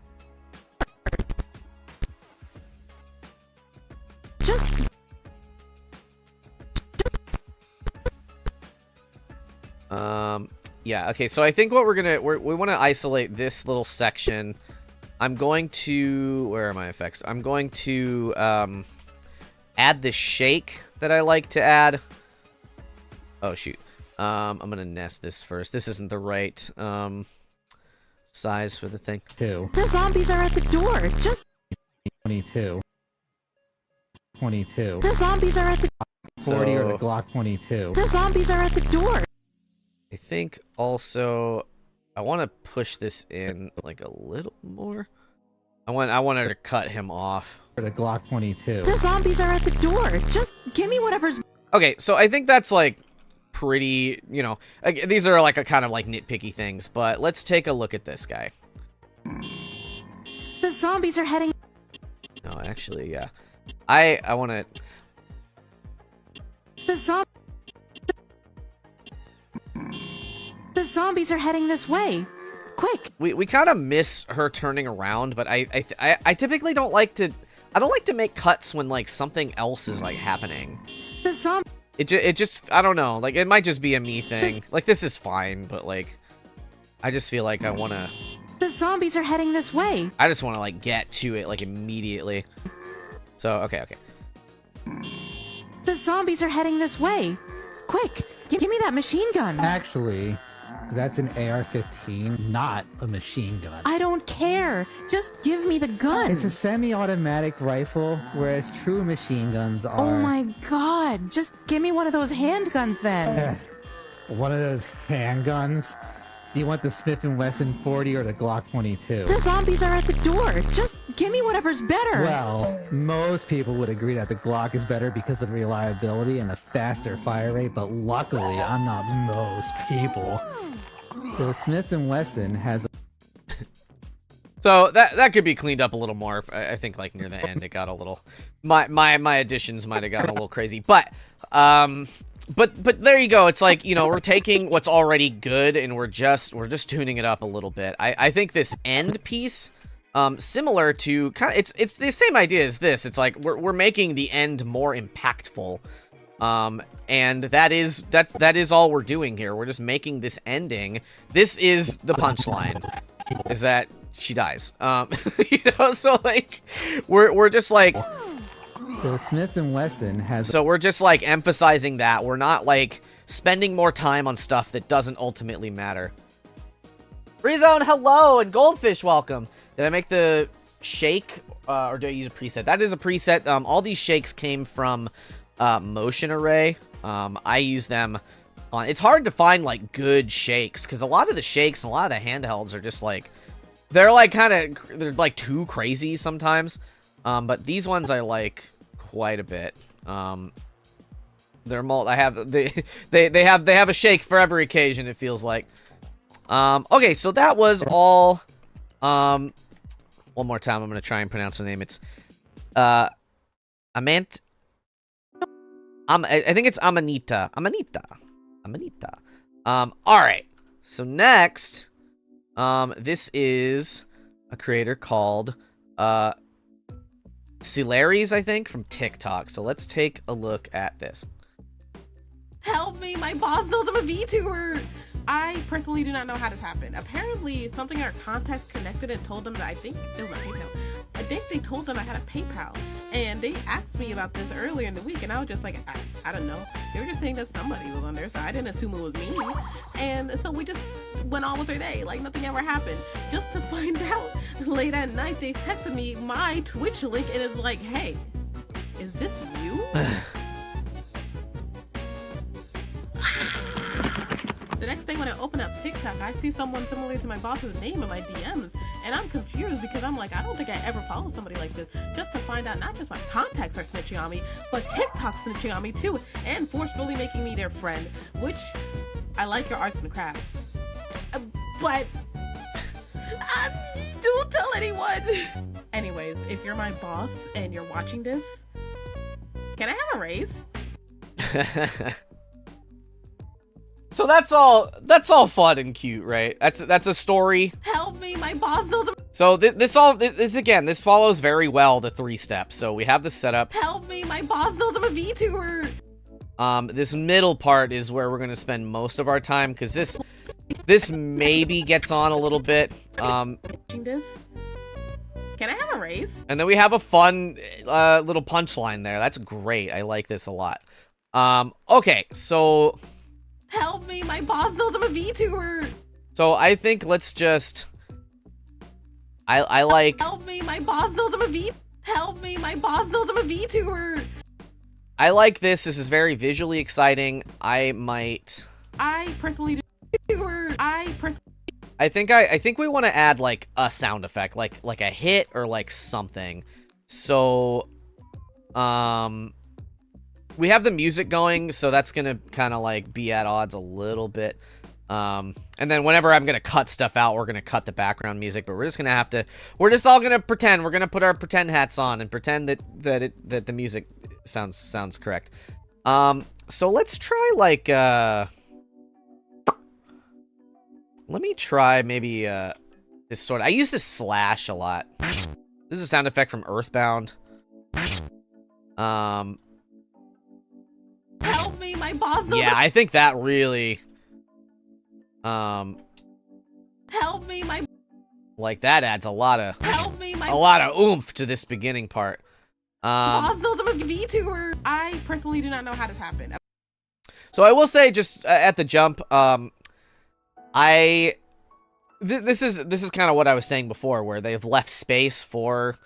S1: yeah, okay, so I think what we want to isolate this little section. I'm going to, where are my effects? I'm going to add the shake that I like to add. Oh shoot. I'm gonna nest this first. This isn't the right size for the thing.
S2: The zombies are at the door. Just
S3: 22.
S2: The zombies are at the
S3: 40 or the Glock 22.
S2: The zombies are at the door.
S1: I think also I want to push this in like a little more. I want her to cut him off.
S3: For the Glock 22.
S2: The zombies are at the door. Just give me whatever's...
S1: Okay, so I think that's like pretty, you know, like, these are like a kind of like nitpicky things, but let's take a look at this guy.
S2: The zombies are heading...
S1: No, actually, yeah. I want to...
S2: The zombies are heading this way. Quick.
S1: We kind of miss her turning around, but I typically don't like to... I don't like to make cuts when like something else is like happening.
S2: The zombie...
S1: It just, I don't know, like it might just be a me thing. Like this is fine, but like I just feel like I want to...
S2: The zombies are heading this way.
S1: I just want to like get to it like immediately. So, okay.
S2: The zombies are heading this way. Quick, give me that machine gun.
S3: Actually, that's an AR-15, not a machine gun.
S2: I don't care. Just give me the gun.
S3: It's a semi-automatic rifle, whereas true machine guns are...
S2: Oh my god. Just give me one of those handguns then.
S3: One of those handguns? Do you want the Smith & Wesson 40 or the Glock 22?
S2: The zombies are at the door. Just give me whatever's better.
S3: Well, most people would agree that the Glock is better because of the reliability and the faster fire rate, but luckily, I'm not most people. The Smith & Wesson has a...
S1: So that could be cleaned up a little more. I think like near the end it got a little... My additions might have gotten a little crazy, but there you go. It's like, you know, we're taking what's already good and we're just tuning it up a little bit. I think this end piece similar to it's the same idea as this. It's like we're making the end more impactful. And that is all we're doing here. We're just making this ending. This is the punchline, is that she dies. You know, so like we're just like,
S3: The Smith & Wesson has
S1: so we're just like emphasizing that we're not like spending more time on stuff that doesn't ultimately matter. Freezone, hello, and Goldfish, welcome. Did I make the shake, or do I use a preset? That is a preset. All these shakes came from Motion Array. I use them on. It's hard to find like good shakes because a lot of the shakes and a lot of the handhelds are just like they're like too crazy sometimes. But these ones I like quite a bit. They have a shake for every occasion, it feels like. Okay, so that was all. One more time, I'm gonna try and pronounce the name. It's I think it's Amanita. Alright. So next, this is a creator called Cilaries, I think, from TikTok. So let's take a look at this.
S4: Help me, my boss knows I'm a VTuber! I personally do not know how this happened. Apparently, something in our contacts connected and told them that I think it was a PayPal. I think they told them I had a PayPal. And they asked me about this earlier in the week, and I was just like, I don't know. They were just saying that somebody was on there, so I didn't assume it was me. And so we just went on with our day, like nothing ever happened. Just to find out late at night, they texted me my Twitch link, and it's like, hey, is this you? The next day when I open up TikTok, I see someone similar to my boss's name in my DMs, and I'm confused because I'm like, I don't think I ever followed somebody like this, just to find out not just my contacts are snitching on me, but TikTok's snitching on me too, and forcefully making me their friend, which, I like your arts and crafts. But, don't tell anyone! Anyways, if you're my boss and you're watching this, can I have a raise?
S1: So that's all fun and cute, right? That's a story.
S4: Help me, my boss knows I'm—
S1: So this follows very well the 3 steps. So we have the setup.
S4: Help me, my boss knows I'm a VTuber!
S1: This middle part is where we're gonna spend most of our time, because this maybe gets on a little bit.
S4: This? Can I have a raise?
S1: And then we have a fun little punchline there. That's great. I like this a lot. Okay, so
S4: Help me, my boss knows I'm a VTuber!
S1: So I think let's just I like
S4: Help me, my boss knows I'm a V— Help me, my boss knows I'm a VTuber!
S1: I like this. This is very visually exciting. I
S4: personally do—
S1: I think we want to add like a sound effect, like a hit or like something. So we have the music going, so that's gonna kind of like be at odds a little bit. And then whenever I'm gonna cut stuff out, we're gonna cut the background music, but we're just all gonna pretend. We're gonna put our pretend hats on and pretend that the music sounds correct. So let's try like let me try maybe this sort of— I use this slash a lot. This is a sound effect from Earthbound.
S4: Help me, my boss knows—
S1: Yeah, I think that really
S4: Help me, my—
S1: like that adds a lot of oomph to this beginning part.
S4: boss knows I'm a VTuber! I personally do not know how this happened.
S1: So I will say, just at the jump, this is kind of what I was saying before, where they've left space for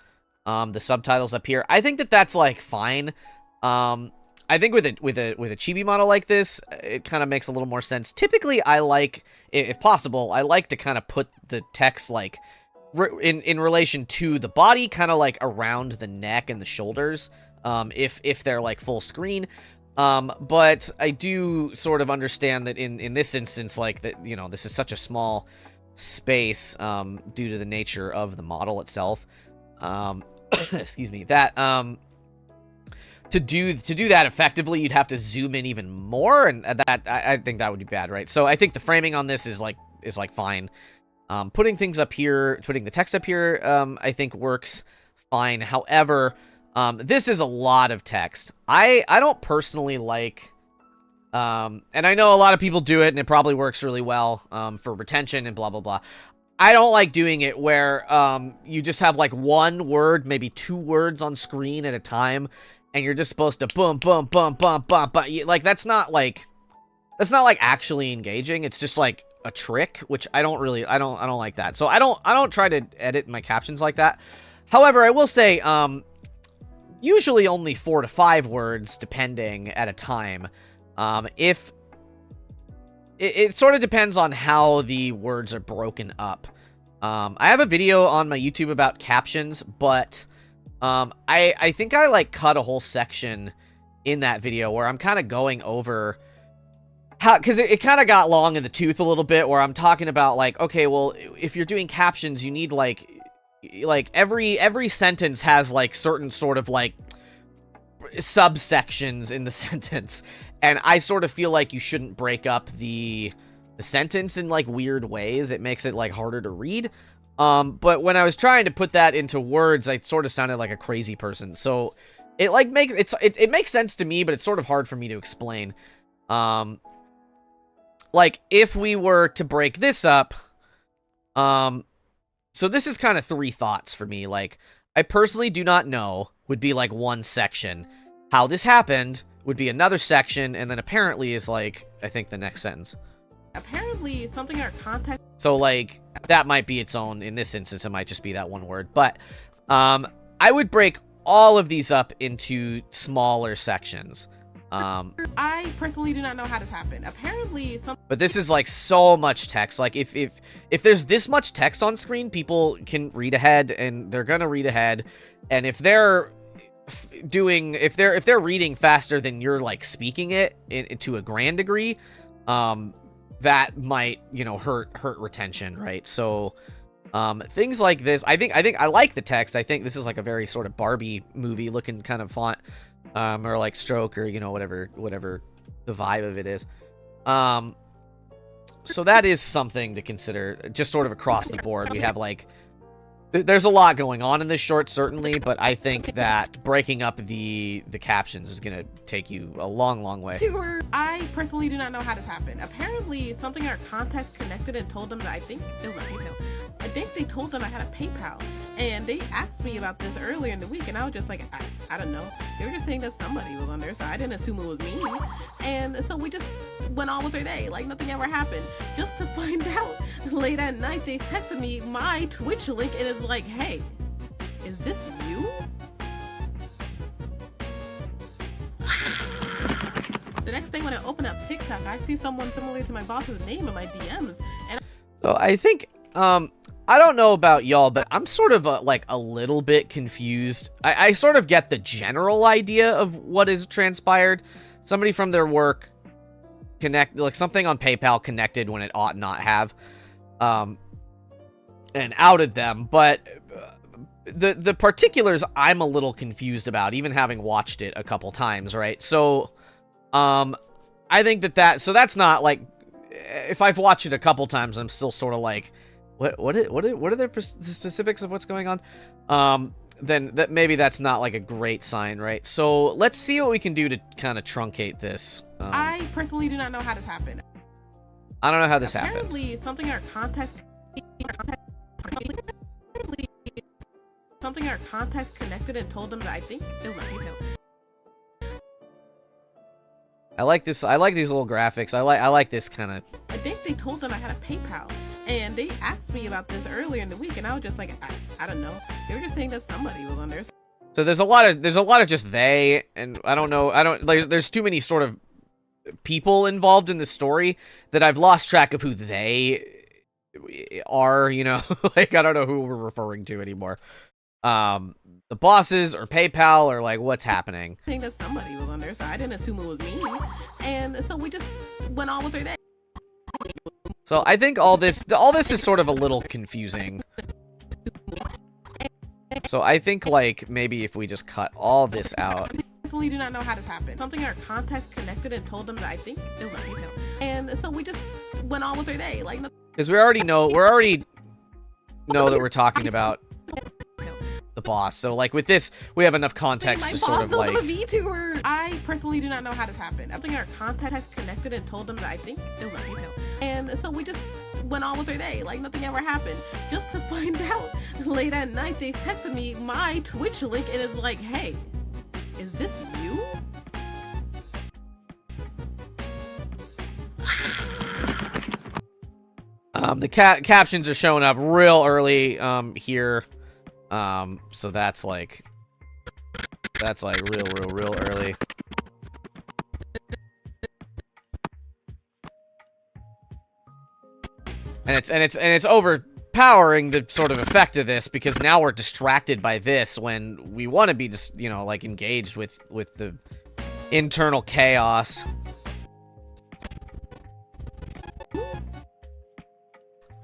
S1: the subtitles up here. I think that's like fine. I think with a chibi model like this, it kind of makes a little more sense. Typically, I like, if possible, I like to kind of put the text like in relation to the body, kind of like around the neck and the shoulders, if they're like full screen. But I do sort of understand that in this instance, like that, you know, this is such a small space due to the nature of the model itself. Excuse me. That to do that effectively, you'd have to zoom in even more, and that I think that would be bad, right? So I think the framing on this is like fine. Putting things up here, putting the text up here, I think works fine. However, this is a lot of text. I don't personally like, and I know a lot of people do it, and it probably works really well for retention and blah, blah, blah. I don't like doing it where you just have like one word, maybe 2 words on screen at a time, and you're just supposed to boom, boom, boom, boom, boom, boom. Like, that's not like actually engaging. It's just like a trick, which I don't like that. So I don't try to edit my captions like that. However, I will say, usually only 4 to 5 words, depending at a time. If it sort of depends on how the words are broken up. I have a video on my YouTube about captions, but I think I like cut a whole section in that video where I'm kind of going over how, because it kind of got long in the tooth a little bit, where I'm talking about like, okay, well, if you're doing captions, you need like every sentence has like certain sort of like subsections in the sentence, and I sort of feel like you shouldn't break up the sentence in like weird ways. It makes it like harder to read. But when I was trying to put that into words, I sort of sounded like a crazy person. So it like it makes sense to me, but it's sort of hard for me to explain. Like if we were to break this up, so this is kind of 3 thoughts for me. Like, I personally do not know would be like one section. How this happened would be another section, and then apparently is like, I think the next sentence.
S4: Apparently, something our context.
S1: So like that might be its own. In this instance, it might just be that one word. But I would break all of these up into smaller sections.
S4: I personally do not know how this happened. Apparently,
S1: but this is like so much text. Like if there's this much text on screen, people can read ahead, and they're gonna read ahead. And if they're if they're reading faster than you're like speaking it to a grand degree, that might, you know, hurt retention, right? So things like this, I think I like the text. I think this is like a very sort of Barbie movie looking kind of font, or like stroke, or, you know, whatever the vibe of it is. So that is something to consider, just sort of across the board. We have like, there's a lot going on in this short, certainly, but I think that breaking up the captions is gonna take you a long way.
S4: I personally do not know how this happened. Apparently, something our contacts connected and told them that I think it was a PayPal. I think they told them I had a PayPal, and they asked me about this earlier in the week, and I was just like, I don't know. They were just saying that somebody was on there, so I didn't assume it was me. And so we just went on with our day like nothing ever happened. Just to find out late at night, they texted me my Twitch link, and it's like, hey, is this you? The next day when I open up TikTok, I see someone similar to my boss's name in my DMs, and
S1: so I think, I don't know about y'all, but I'm sort of like a little bit confused. I sort of get the general idea of what has transpired. Somebody from their work like something on PayPal connected when it ought not have, and outed them. But the particulars I'm a little confused about, even having watched it a couple times, right? So, I think so that's not like, if I've watched it a couple times, I'm still sort of like, what are the specifics of what's going on? Then maybe that's not like a great sign, right? So let's see what we can do to kind of truncate this.
S4: I personally do not know how this happened.
S1: I don't know how this happened.
S4: Apparently, something our contacts connected and told them that I think it was a PayPal.
S1: I like this. I like these little graphics. I like this kind of.
S4: I think they told them I had a PayPal, and they asked me about this earlier in the week, and I was just like, I don't know. They were just saying that somebody was on there.
S1: So there's a lot of just they, and I don't know. There's too many sort of people involved in the story that I've lost track of who they are. You know, like I don't know who we're referring to anymore. The bosses or PayPal or like what's happening.
S4: I think that somebody was on there, so I didn't assume it was me, and so we just went on with our day.
S1: So I think all this is sort of a little confusing. So I think like maybe if we just cut all this out.
S4: I personally do not know how this happened. Something our contacts connected and told them that I think it was a PayPal, and so we just went on with our day like.
S1: Because we already know, we're already know that we're talking about the boss. So like with this, we have enough context to sort of like.
S4: VTuber. I personally do not know how this happened. I think our contact connected and told them that I think it was a female, and so we just went on with our day like nothing ever happened. Just to find out late at night, they texted me my Twitch link and it's like, hey, is this you?
S1: The captions are showing up real early here. So that's like real early. And it's overpowering the sort of effect of this, because now we're distracted by this when we want to be just, you know, like engaged with the internal chaos.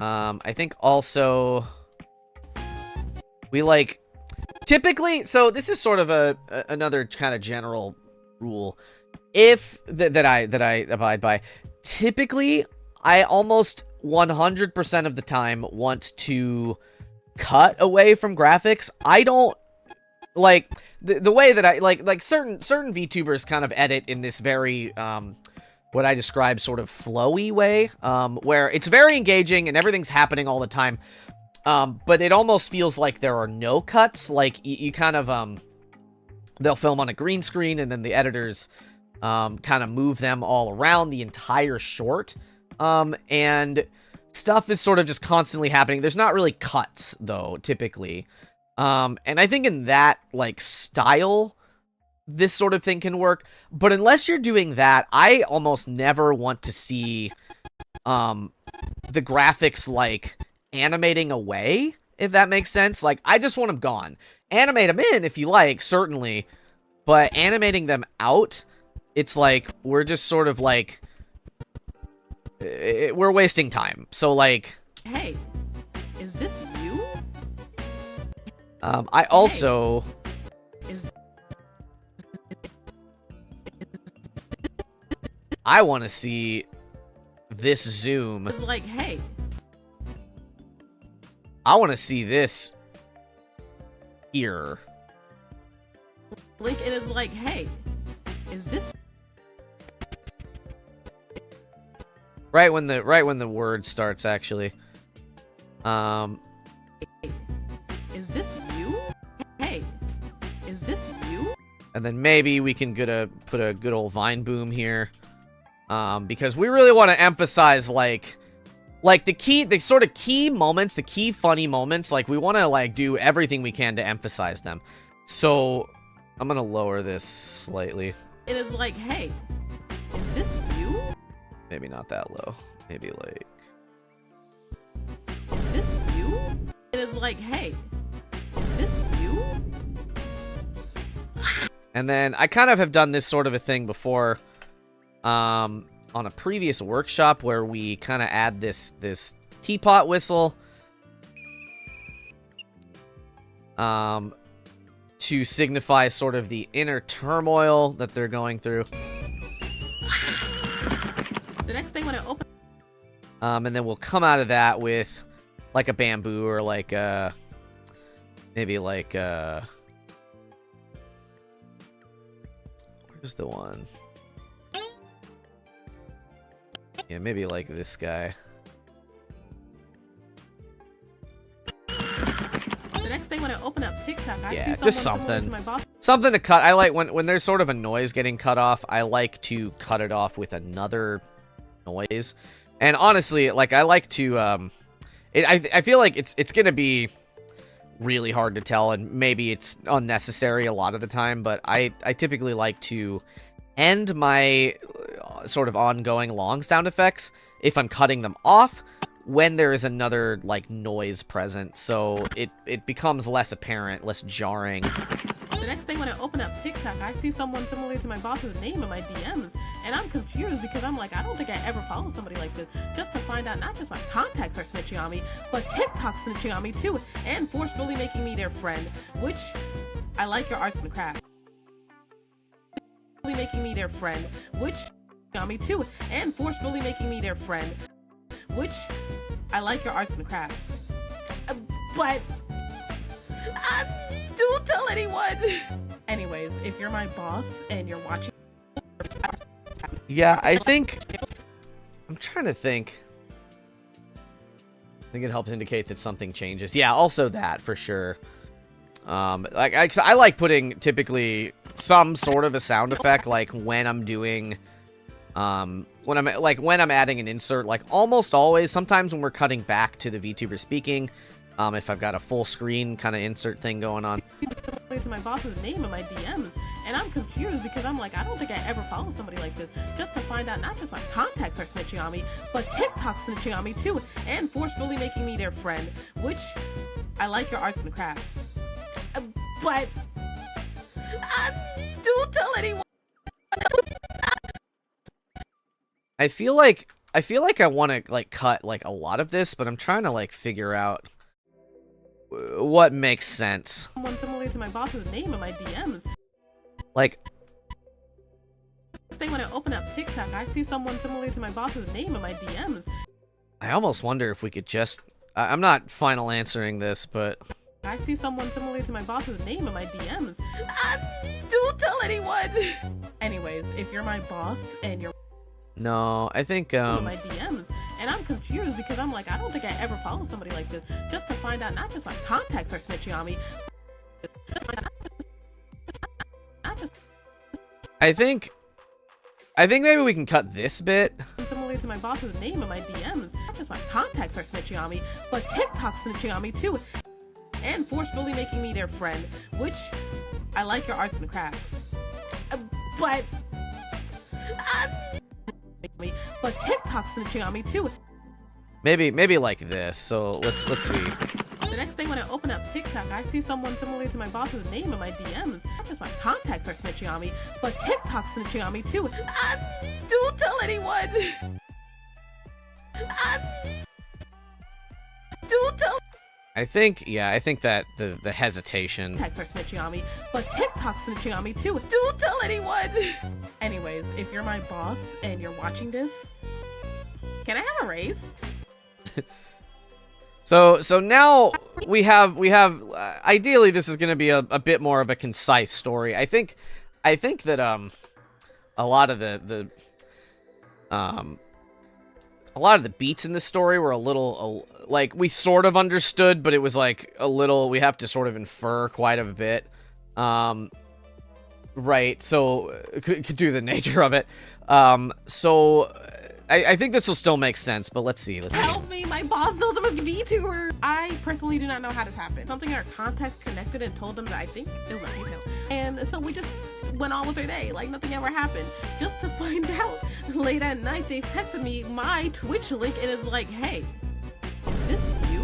S1: I think also we like typically, so this is sort of another kind of general rule if that I abide by. Typically, I almost 100% of the time want to cut away from graphics. I don't like the way that I like certain VTubers kind of edit in this very what I describe sort of flowy way, where it's very engaging and everything's happening all the time. But it almost feels like there are no cuts. Like you kind of, they'll film on a green screen and then the editors, kind of move them all around the entire short. And stuff is sort of just constantly happening. There's not really cuts though, typically. And I think in that like style, this sort of thing can work. But unless you're doing that, I almost never want to see, the graphics like animating away, if that makes sense. Like, I just want them gone. Animate them in if you like, certainly, but animating them out, it's like we're just sort of like we're wasting time. So like,
S4: hey, is this you?
S1: I also I want to see this zoom.
S4: It's like, hey,
S1: I want to see this here.
S4: Link, it is like, hey, is this
S1: right when the word starts, actually.
S4: Is this you? Hey, is this you?
S1: And then maybe we can put a good old Vine Boom here, because we really want to emphasize like the sort of key moments, the key funny moments. Like, we want to like do everything we can to emphasize them. So I'm gonna lower this slightly.
S4: It is like, hey, is this you?
S1: Maybe not that low. Maybe like,
S4: is this you? It is like, hey, is this you?
S1: and then I kind of have done this sort of a thing before, on a previous workshop where we kind of add this teapot whistle, to signify sort of the inner turmoil that they're going through.
S4: The next thing when I open,
S1: And then we'll come out of that with like a bamboo or like maybe like where's the one? Yeah, maybe like this guy.
S4: the next thing when I open up TikTok, I
S1: Yeah,
S4: see
S1: just
S4: someone similar
S1: something.
S4: to my boss.
S1: Something to cut. I like when there's sort of a noise getting cut off, I like to cut it off with another noise. And honestly, like, I like to I feel like it's gonna be really hard to tell, and maybe it's unnecessary a lot of the time, but I typically like to end my sort of ongoing long sound effects, if I'm cutting them off, when there is another like noise present, so it becomes less apparent, less jarring.
S4: The next day when I open up TikTok, I see someone similar to my boss's name in my DMs, and I'm confused because I'm like, I don't think I ever followed somebody like this, just to find out not just my contacts are snitching on me, but TikTok's snitching on me too, and forcefully making me their friend, which I like your arts and crafts. Making me their friend, which on me too, and forcefully making me their friend, which I like your arts and crafts. but don't tell anyone. Anyways, if you're my boss and you're watching,
S1: Yeah, I think... I'm trying to think. I think it helps indicate that something changes. Yeah, also that, for sure. I like putting, typically, some sort of a sound effect, like, when I'm doing... when I'm adding an insert, like, almost always, sometimes when we're cutting back to the VTuber speaking, if I've got a full screen kind of insert thing going on.
S4: to my boss's name in my DMs, and I'm confused because I'm like, I don't think I ever followed somebody like this, just to find out not just my contacts are snitching on me, but TikTok's snitching on me too, and forcefully making me their friend, which, I like your arts and crafts. But, don't tell anyone.
S1: I feel like I want to, like, cut, like, a lot of this, but I'm trying to, like, figure out what makes sense.
S4: Someone similar to my boss's name in my DMs.
S1: Like,
S4: Say when I open up TikTok, I see someone similar to my boss's name in my DMs.
S1: I almost wonder if we could just... I'm not final answering this, but...
S4: I see someone similar to my boss's name in my DMs. Don't tell anyone. Anyways, if you're my boss and you're
S1: No, I think,
S4: in my DMs, and I'm confused because I'm like, I don't think I ever followed somebody like this, just to find out not just my contacts are snitching on me.
S1: I think maybe we can cut this bit.
S4: Similar to my boss's name in my DMs, not just my contacts are snitching on me, but TikTok's snitching on me too, and forcefully making me their friend, which, I like your arts and crafts. But TikTok's snitching on me too.
S1: Maybe like this. So let's see.
S4: The next day when I open up TikTok, I see someone similar to my boss's name in my DMs. Not just my contacts are snitching on me, but TikTok's snitching on me too. Don't tell anyone. Don't tell.
S1: I think that the hesitation.
S4: Contacts are snitching on me, but TikTok's snitching on me too. Don't tell anyone. Anyways, if you're my boss and you're watching this, can I have a raise?
S1: So now we have ideally this is going to be a bit more of a concise story. I think that a lot of the beats in this story were a little like we sort of understood, but it was like a little, we have to sort of infer quite a bit. Right, so could do the nature of it. So I think this will still make sense, but let's see.
S4: Help me, my boss knows I'm a VTuber. I personally do not know how this happened. Something in our contacts connected and told them that I think it was a PayPal. And so we just went on with our day, like nothing ever happened. Just to find out late at night, they texted me my Twitch link and it's like, hey, is this you?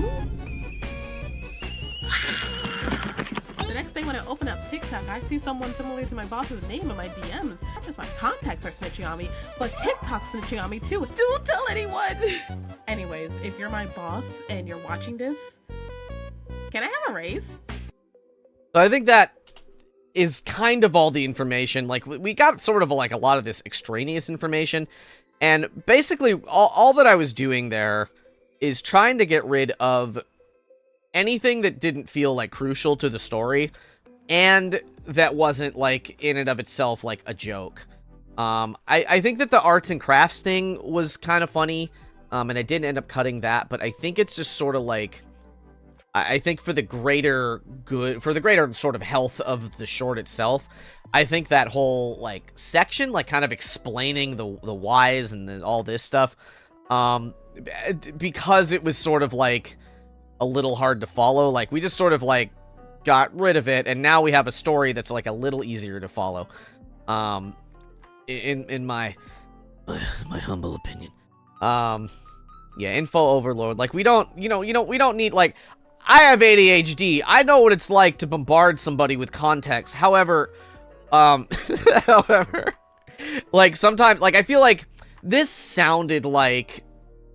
S4: The next day when I open up TikTok, I see someone similar to my boss's name in my DMs. Not just my contacts are snitching on me, but TikTok's snitching on me too. Don't tell anyone. Anyways, if you're my boss and you're watching this, can I have a raise?
S1: So I think that is kind of all the information. Like, we got sort of like a lot of this extraneous information, and basically all that I was doing there is trying to get rid of anything that didn't feel like crucial to the story, and that wasn't like in and of itself like a joke. I think that the arts and crafts thing was kind of funny, and I didn't end up cutting that, but I think it's just sort of like, I think for the greater good, for the greater sort of health of the short itself, I think that whole like section, like kind of explaining the whys and all this stuff, because it was sort of like a little hard to follow, like we just sort of like got rid of it, and now we have a story that's like a little easier to follow, in my humble opinion. Yeah, info overload. Like, we don't, we don't need, like, I have ADHD. I know what it's like to bombard somebody with context. However, like, sometimes, like, I feel like this sounded like,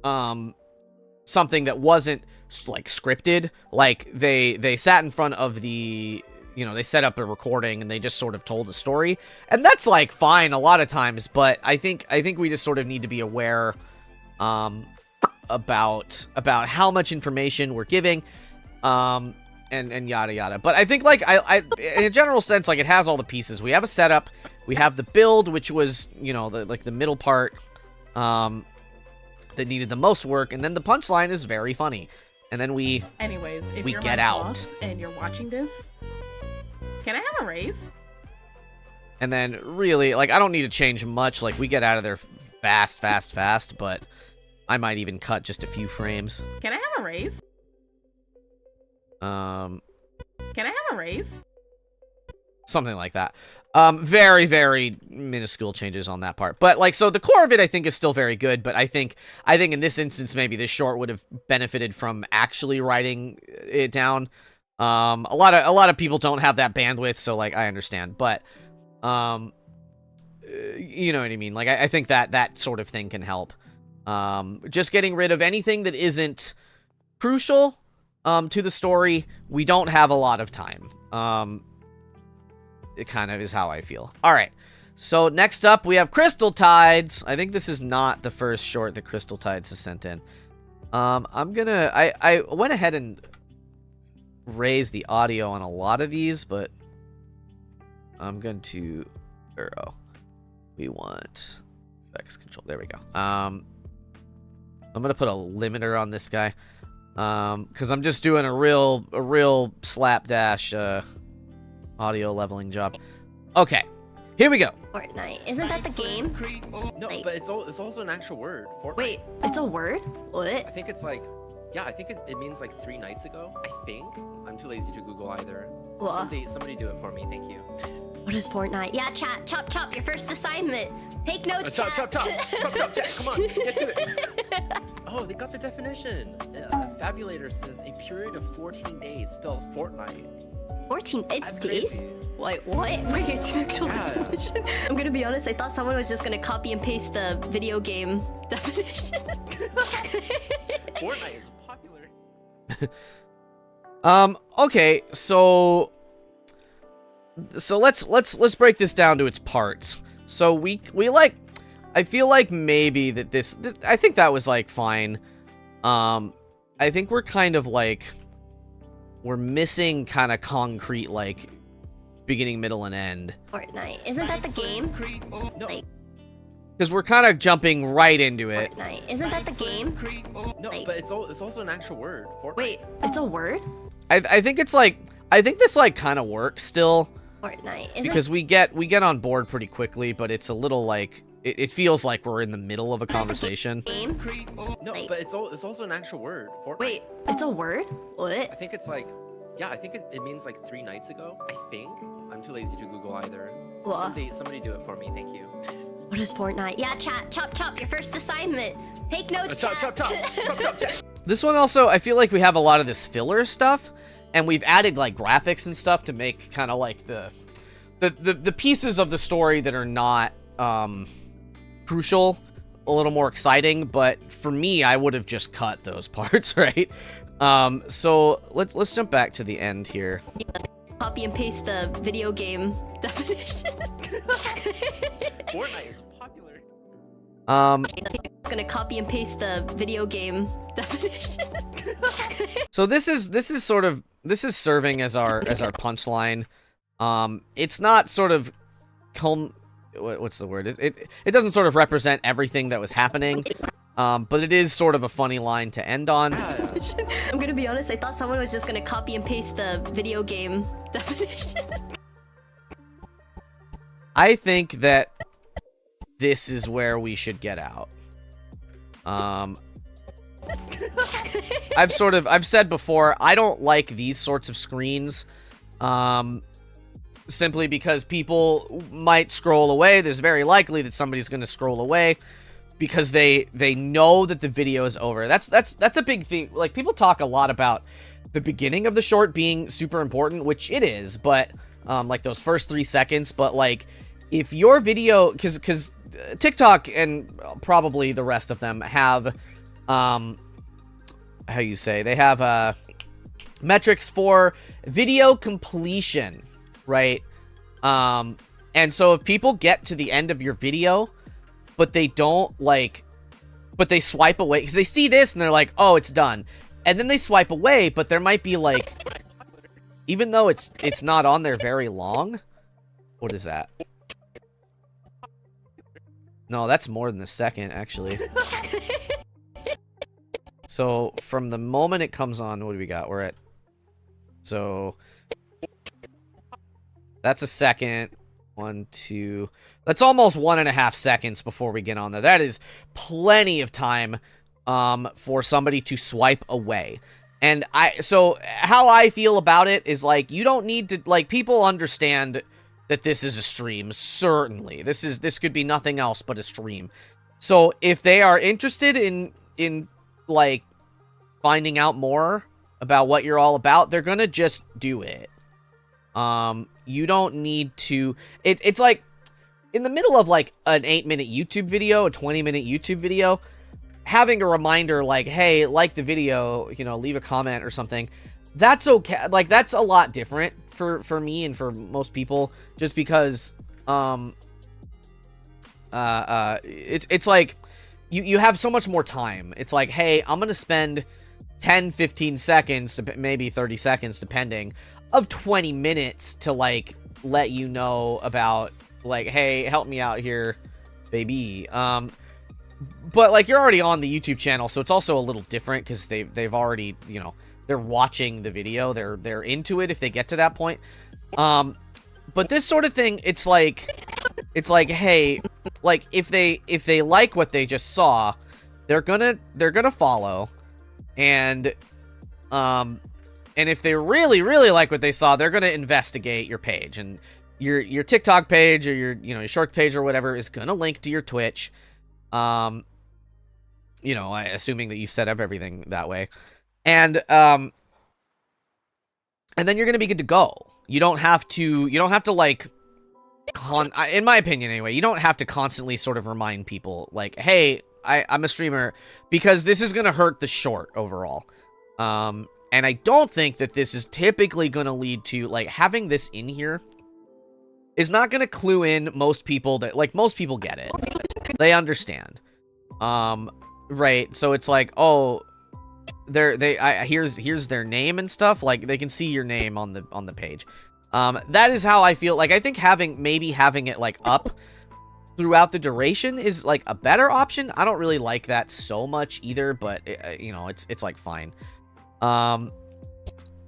S1: something that wasn't, like, scripted. Like, they sat in front of the, they set up a recording and they just sort of told a story. And that's, like, fine a lot of times, but I think we just sort of need to be aware, about how much information we're giving, and yada yada. But I think like I in a general sense, like it has all the pieces. We have a setup, we have the build, which was, you know, the middle part that needed the most work, and then the punchline is very funny. And then
S4: Anyways, if
S1: we
S4: you're
S1: get
S4: my
S1: out.
S4: boss and you're watching this, can I have a raise?
S1: And then really, like, I don't need to change much. Like, we get out of there fast, but I might even cut just a few frames.
S4: Can I have a raise? Can I have a raise?
S1: Something like that. Very, very minuscule changes on that part. But, like, so the core of it, I think, is still very good. But I think in this instance, maybe this short would have benefited from actually writing it down. A lot of people don't have that bandwidth, so, like, I understand. But, you know what I mean? Like, I think that sort of thing can help. Just getting rid of anything that isn't crucial, to the story. We don't have a lot of time. It kind of is how I feel. All right. So next up, we have Crystal Tides. I think this is not the first short that Crystal Tides has sent in. I went ahead and raised the audio on a lot of these, but I'm going to, we want effects control. There we go. I'm going to put a limiter on this guy. Because I'm just doing a real slapdash, audio leveling job. Okay, here we go.
S5: Fortnite. Isn't that the game?
S6: No,
S5: Like-
S6: but it's also an actual word. Fortnite.
S5: Wait, it's a word? What?
S6: I think it's like, yeah, I think it means like 3 nights ago. I think. I'm too lazy to Google either.
S5: What?
S6: Somebody do it for me. Thank you.
S5: What is Fortnite? Yeah, chat. Chop, chop. Your first assignment. Take notes,
S6: Chop,
S5: chat.
S6: chop, chat. Come on, get to it. Oh, they got the definition. Fabulator says a period of 14 days spelled fortnight.
S5: 14. It's
S6: That's
S5: days?
S6: crazy.
S5: Wait, what? Wait, it's an actual
S6: Yeah.
S5: definition. I'm gonna be honest, I thought someone was just gonna copy and paste the video game definition.
S6: Fortnite is popular.
S1: Okay, so let's break this down to its parts. So we like, I feel like maybe that this I think that was like fine. I think we're kind of like, we're missing kind of concrete, like, beginning, middle, and end.
S5: Fortnite. Isn't that the game?
S6: No,
S5: Like,
S1: Because we're kind of jumping right into it.
S5: Fortnite. Isn't that the game?
S6: no,
S5: Like-
S6: but it's also an actual word. Fortnite.
S5: Wait, it's a word?
S1: I think it's like, I think this like kind of works still,
S5: Fortnite. Isn't
S1: because we get on board pretty quickly, but it's a little like, it feels like we're in the middle of a conversation.
S5: game?
S6: No,
S5: Like-
S6: but it's also an actual word. Fortnite.
S5: Wait, it's a word? What?
S6: I think it's like, yeah, I think it means like 3 nights ago. I think. I'm too lazy to Google either.
S5: What?
S6: Somebody do it for me. Thank you.
S5: What is Fortnite? Yeah, chat. Chop, chop. Your first assignment. Take notes,
S6: Chop,
S5: chat.
S6: chat.
S1: This one also, I feel like we have a lot of this filler stuff, and we've added like graphics and stuff to make kind of like the pieces of the story that are not crucial a little more exciting. But for me, I would have just cut those parts, right? So let's jump back to the end here.
S5: Copy and paste the video game definition.
S6: Fortnite is popular.
S5: It's gonna copy and paste the video game definition.
S1: So this is serving as our punchline. It's not sort of what's the word? It doesn't sort of represent everything that was happening. But it is sort of a funny line to end on.
S5: I'm gonna be honest, I thought someone was just gonna copy and paste the video game definition.
S1: I think that this is where we should get out. I've said before, I don't like these sorts of screens. Simply because people might scroll away. There's very likely that somebody's going to scroll away because they know that the video is over. That's a big thing. Like, people talk a lot about the beginning of the short being super important, which it is, but like those first 3 seconds. But like, if your video, because TikTok and probably the rest of them have how you say, they have metrics for video completion, right? And so if people get to the end of your video, but they don't like, but they swipe away because they see this and they're like, oh, it's done. and then they swipe away, but there might be like, even though it's not on there very long. What is that? No, that's more than a second, actually. So, from the moment it comes on, what do we got? We're at... So... That's a second. 1, 2... That's almost 1.5 seconds before we get on there. That is plenty of time for somebody to swipe away. And so, how I feel about it is, like, you don't need to... Like, people understand that this is a stream, certainly. This could be nothing else but a stream. So, if they are interested in like, finding out more about what you're all about, they're gonna just do it. You don't need to... It's like, in the middle of, like, an 8-minute YouTube video, a 20-minute YouTube video, having a reminder like, hey, like the video, you know, leave a comment or something, that's okay. Like, that's a lot different for me and for most people, just because, it's like, you have so much more time. It's like, hey, I'm gonna spend 10, 15 seconds, to maybe 30 seconds, depending, of 20 minutes to, like, let you know about, like, hey, help me out here, baby. But, like, you're already on the YouTube channel, so it's also a little different, because they've already, you know, they're watching the video, they're into it if they get to that point. But this sort of thing, it's like, hey, like, if they like what they just saw, they're gonna follow, and if they really, really like what they saw, they're gonna investigate your page, and your TikTok page or your short page or whatever is gonna link to your Twitch. You know, assuming that you've set up everything that way, and then you're gonna be good to go. You don't have to like, in my opinion anyway, you don't have to constantly sort of remind people like, hey, I'm a streamer, because this is gonna hurt the short overall. And I don't think that this is typically gonna lead to, like, having this in here is not gonna clue in most people that, like, most people get it. They understand. Right, so it's like, oh, here's their name and stuff, like, they can see your name on the page. That is how I feel. Like, I think maybe having it, like, up throughout the duration is, like, a better option. I don't really like that so much either, but you know, it's like fine.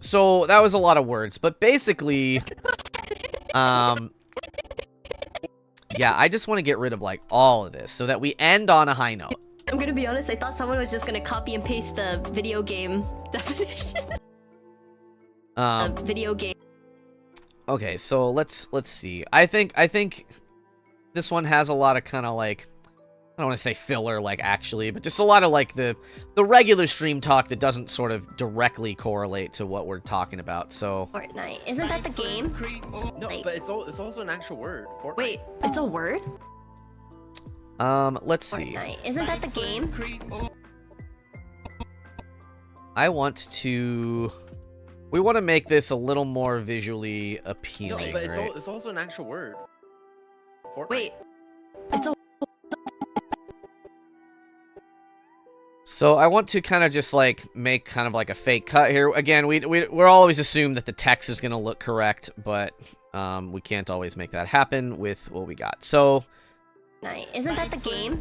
S1: So that was a lot of words, but basically, yeah, I just want to get rid of, like, all of this so that we end on a high note.
S5: I'm gonna be honest, I thought someone was just gonna copy and paste the video game definition. Video game.
S1: Okay, so let's see. I think this one has a lot of kind of, like, I don't want to say filler, like, actually, but just a lot of, like, the regular stream talk that doesn't sort of directly correlate to what we're talking about. So
S5: Fortnite. Isn't that the game?
S6: No, but it's also an actual word. Fortnite.
S5: Wait, it's a word?
S1: let's see.
S5: Fortnite. Isn't that the game?
S1: We want to make this a little more visually appealing,
S6: No, but
S1: right?
S6: it's also an actual word. Fortnite.
S5: Wait, it's a...
S1: So I want to kind of just, like, make kind of like a fake cut here. Again, we're always assume that the text is going to look correct, but we can't always make that happen with what we got. So
S5: Isn't that the game?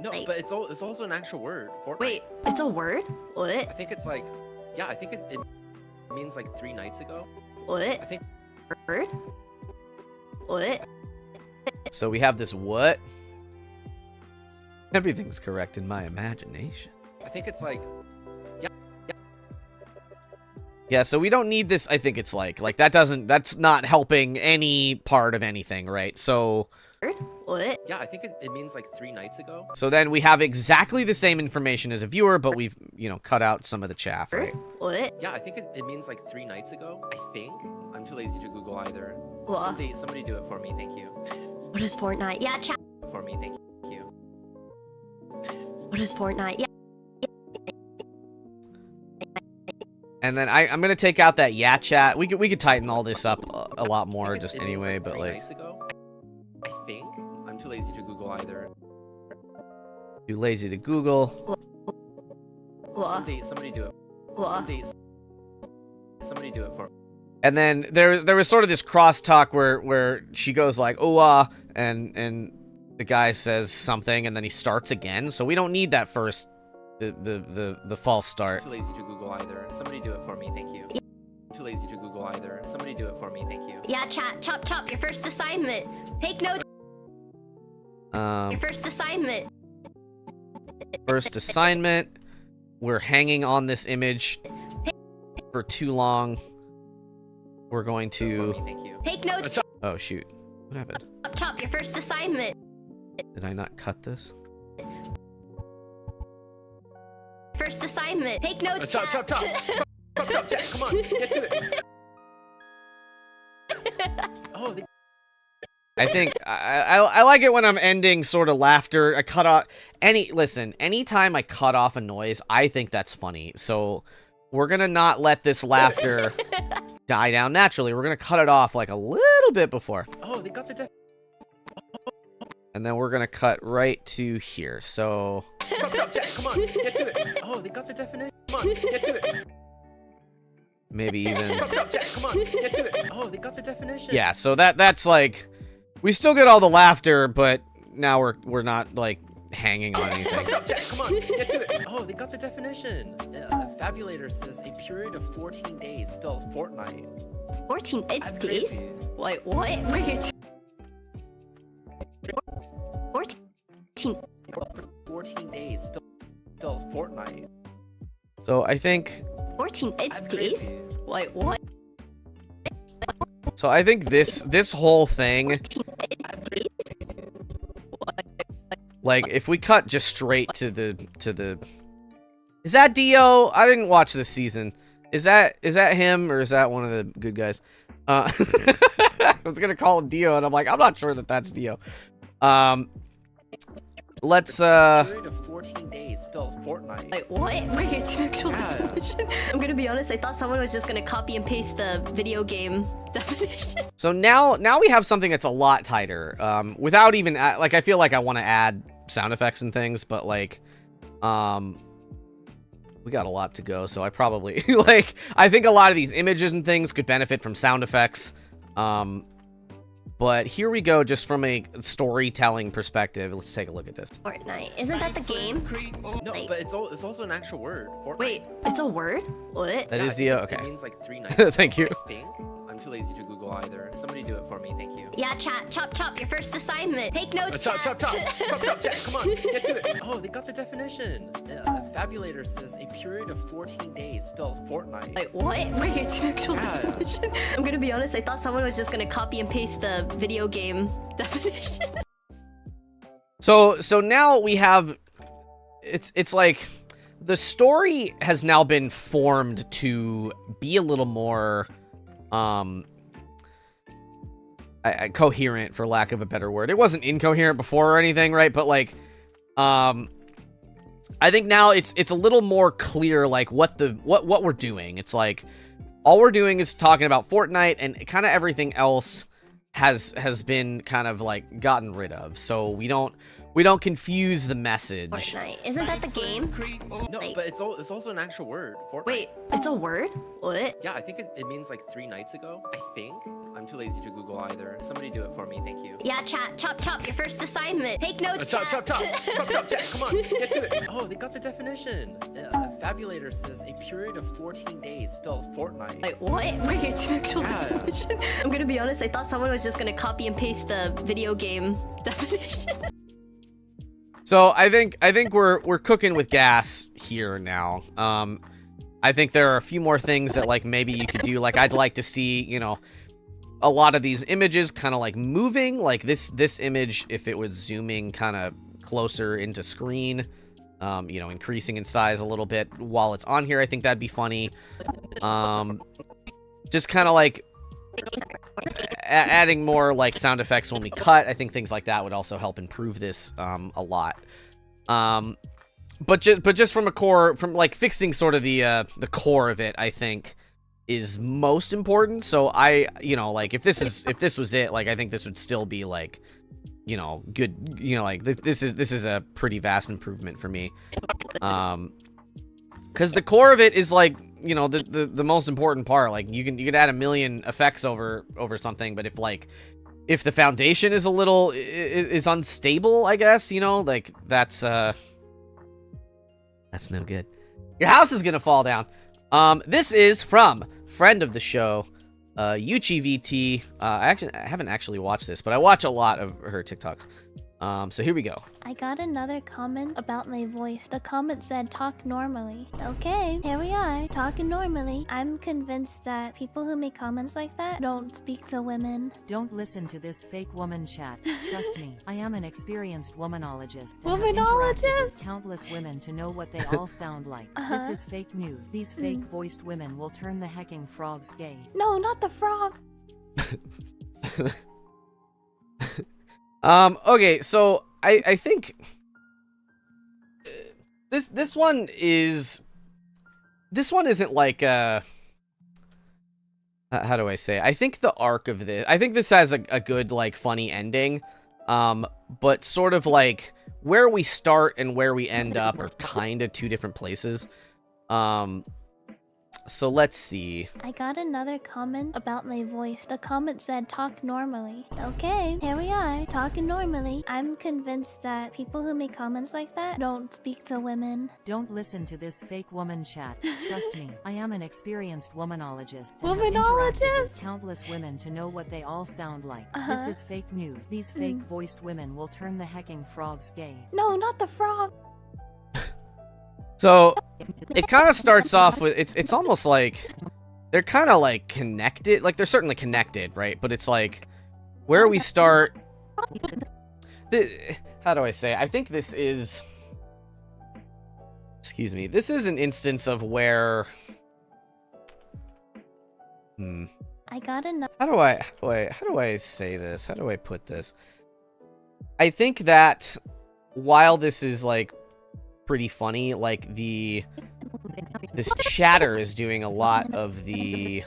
S6: No, but it's also an actual word. Fortnite.
S5: Wait, it's a word? What?
S6: I think it's like, yeah, I think it means like 3 nights ago.
S5: What?
S6: I think.
S5: Word? What?
S1: So we have this what? Everything's correct in my imagination.
S6: I think it's like.
S1: Yeah, so we don't need this. I think it's like that's not helping any part of anything, right? So
S5: Word? What?
S6: Yeah, I think it means like 3 nights ago.
S1: so then we have exactly the same information as a viewer, but we've, cut out some of the chaff,
S5: Word?
S1: right?
S5: What?
S6: Yeah, I think it means like 3 nights ago. I think. I'm too lazy to Google either.
S5: What?
S6: Somebody do it for me, thank you.
S5: What is Fortnite? Yeah, chat.
S6: For me, thank you.
S5: What is Fortnite? Yeah.
S1: And then I'm gonna take out that yeah chat. We could tighten all this up a lot more
S6: I think
S1: just
S6: it means,
S1: anyway, but
S6: 3
S1: like
S6: nights ago. I think. I'm too lazy to Google either.
S1: too lazy to Google.
S5: What?
S6: Somebody do it.
S5: What?
S6: Somebody do it for me.
S1: And then there was sort of this crosstalk where she goes like, "Oh, and the guy says something, and then he starts again. So we don't need that first, the false start.
S6: I'm too lazy to Google either. Somebody do it for me, thank you. I'm too lazy to Google either. Somebody do it for me, thank you.
S5: Yeah, chat. Chop, chop. Your first assignment. Take notes. Your first assignment.
S1: First assignment. We're hanging on this image for too long. We're going
S6: Do it for
S1: to.
S6: me, thank you.
S5: Take notes.
S1: Oh shoot! What happened?
S5: Chop, chop. Your first assignment.
S1: Did I not cut this?
S5: First assignment. Take notes.
S6: Chop,
S5: chat.
S6: chop, chop. Chop, chop, Jack, come on, get to it. Oh, they
S1: I think I like it when I'm ending sort of laughter. I cut off anytime I cut off a noise, I think that's funny. So we're gonna not let this laughter die down naturally. We're gonna cut it off like a little bit before.
S6: Oh, they got the
S1: And then we're gonna cut right to here. So
S6: Chop, chop, Jack, come on, get to it. Oh, they got the definition. Come on, get to it.
S1: maybe even
S6: Chop, chop, Jack, come on, get to it. Oh, they got the definition.
S1: yeah. So that's like we still get all the laughter, but now we're not like hanging on anything.
S6: Chop, chop, Jack, come on, get to it. Oh, they got the definition. Fabulator says a period of 14 days spelled fortnight.
S5: 14. It's
S6: That's
S5: days?
S6: crazy.
S5: Wait, what? Wait. 14.
S6: 14 days spelled fortnight.
S1: So I think
S5: 14. It's
S6: That's
S5: days?
S6: crazy.
S5: Wait, what?
S1: this whole thing,
S5: 14. It's days?
S1: like if we cut just straight to the is that Dio? I didn't watch this season. Is that him or is that one of the good guys? I was gonna call him Dio and I'm like, I'm not sure that that's Dio. Let's
S6: Period of 14 days spelled fortnight.
S5: Wait, what? Wait, it's an actual
S6: Yeah.
S5: definition. I'm gonna be honest, I thought someone was just gonna copy and paste the video game definition.
S1: so now we have something that's a lot tighter. Without even like I feel like I want to add sound effects and things, but like we got a lot to go, so I probably like I think a lot of these images and things could benefit from sound effects. But here we go, just from a storytelling perspective. Let's take a look at this.
S5: Fortnite. Isn't that the game?
S6: No,
S5: Wait.
S6: but it's also an actual word. Fortnite.
S5: Wait, it's a word? What?
S1: That
S6: Yeah,
S1: is
S6: I
S1: Dio.
S6: think
S1: Okay.
S6: It means like 3 nights.
S1: Thank you.
S6: I think. I'm too lazy to Google either. Somebody do it for me, thank you.
S5: Yeah, chat. Chop, chop. Your first assignment. Take notes,
S6: Chop,
S5: chat.
S6: chop, chop. Chop, chop, Jack, come on, get to it. Oh, they got the definition. Fabulator says a period of 14 days spelled fortnight.
S5: Wait, what? Wait, it's an actual
S6: Yeah.
S5: definition. I'm gonna be honest, I thought someone was just gonna copy and paste the video game definition.
S1: So now we have it's like the story has now been formed to be a little more coherent, for lack of a better word. It wasn't incoherent before or anything, right? But like I think now it's a little more clear like what we're doing. It's like all we're doing is talking about Fortnite, and kind of everything else has been kind of like gotten rid of. So we don't confuse the message.
S5: Fortnite. Isn't that the game?
S6: No, but it's also an actual word. Fortnite.
S5: Wait, it's a word? What?
S6: Yeah, I think it means like 3 nights ago. I think. I'm too lazy to Google either. Somebody do it for me, thank you.
S5: Yeah, chat. Chop, chop. Your first assignment. Take notes,
S6: Chop,
S5: chat.
S6: chop, chop. Chop, chop, Jack, come on, get to it. Oh, they got the definition. Fabulator says a period of 14 days spelled fortnight.
S5: Wait, what? Wait, it's an actual
S6: Yeah.
S5: definition. I'm gonna be honest, I thought someone was just gonna copy and paste the video game definition.
S1: So I think we're cooking with gas here now. I think there are a few more things that like maybe you could do. Like I'd like to see, you know, a lot of these images kind of like moving, like this image, if it was zooming kind of closer into screen, you know, increasing in size a little bit while it's on here. I think that'd be funny. Just kind of like adding more like sound effects when we cut. I think things like that would also help improve this a lot. But just from like fixing sort of the core of it, I think is most important. So I, you know, like if this was it, like I think this would still be like, you know, good, you know, like this is a pretty vast improvement for me. Because the core of it is like you know, the most important part. Like, you could add a million effects over something, but if the foundation is a little is unstable, I guess, you know, like that's no good. Your house is gonna fall down. This is from friend of the show, UchiVT. I haven't actually watched this, but I watch a lot of her TikToks. So here we go.
S7: I got another comment about my voice. The comment said, talk normally. Okay, here we are, talking normally. I'm convinced that people who make comments like that don't speak to women.
S8: Don't listen to this fake woman chat. Trust me, I am an experienced womanologist. And have interacted
S7: Womanologist?
S8: with countless women to know what they all sound like. This is fake news. These fake voiced women will turn the hecking frogs gay.
S7: No, not the frog.
S1: Okay, so I think this one isn't like how do I say? I think the arc of this, I think this has a good, like, funny ending, but sort of like where we start and where we end up are kind of two different places. So let's see.
S7: I got another comment about my voice. The comment said, talk normally. Okay, here we are, talking normally. I'm convinced that people who make comments like that don't speak to women.
S8: Don't listen to this fake woman chat. Trust me, I am an experienced womanologist. And have interacted
S7: Womanologist?
S8: with countless women to know what they all sound like. This is fake news. These fake voiced women will turn the hecking frogs gay.
S7: No, not the frog.
S1: So it kind of starts off with it's almost like they're kind of like connected, like they're certainly connected, right? But it's like where we start. How do I say? I think this is. Excuse me. This is an instance of where.
S7: I got another.
S1: How do I say this? How do I put this? I think that while this is like pretty funny, like this chatter is doing a lot of the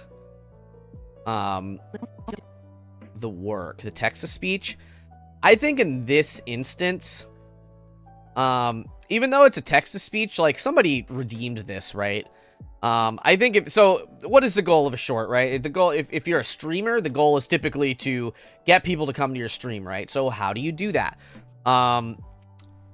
S1: work, the text-to-speech. I think in this instance, even though it's a text-to-speech, like somebody redeemed this, right? I think so what is the goal of a short, right? The goal, if you're a streamer, the goal is typically to get people to come to your stream, right? So how do you do that?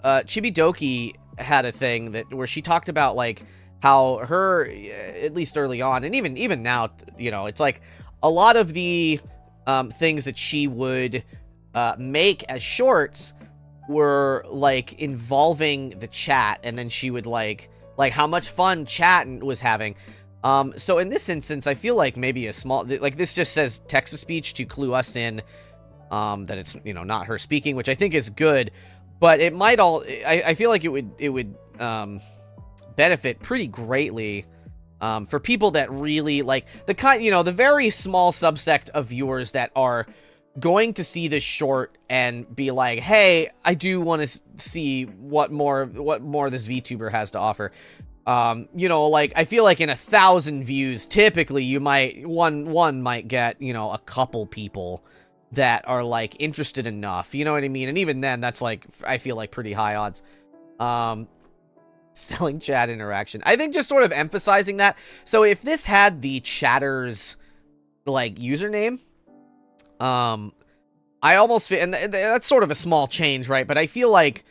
S1: Chibidoki had a thing where she talked about like how her, at least early on, and even now, you know, it's like a lot of the things that she would make as shorts were like involving the chat, and then she would like how much fun chat was having. So in this instance, I feel like maybe a small, like this just says text-to-speech to clue us in that it's, you know, not her speaking, which I think is good. But it might I feel like it would benefit pretty greatly for people that really like the very small subsect of viewers that are going to see this short and be like, hey, I do want to see what more this VTuber has to offer. You know, like I feel like in 1,000 views, typically you might one might get, you know, a couple people that are like interested enough, you know what I mean? And even then, that's like, I feel like pretty high odds. Selling chat interaction, I think, just sort of emphasizing that. So if this had the chatter's like username, I almost feel, and that's sort of a small change, right? But I feel like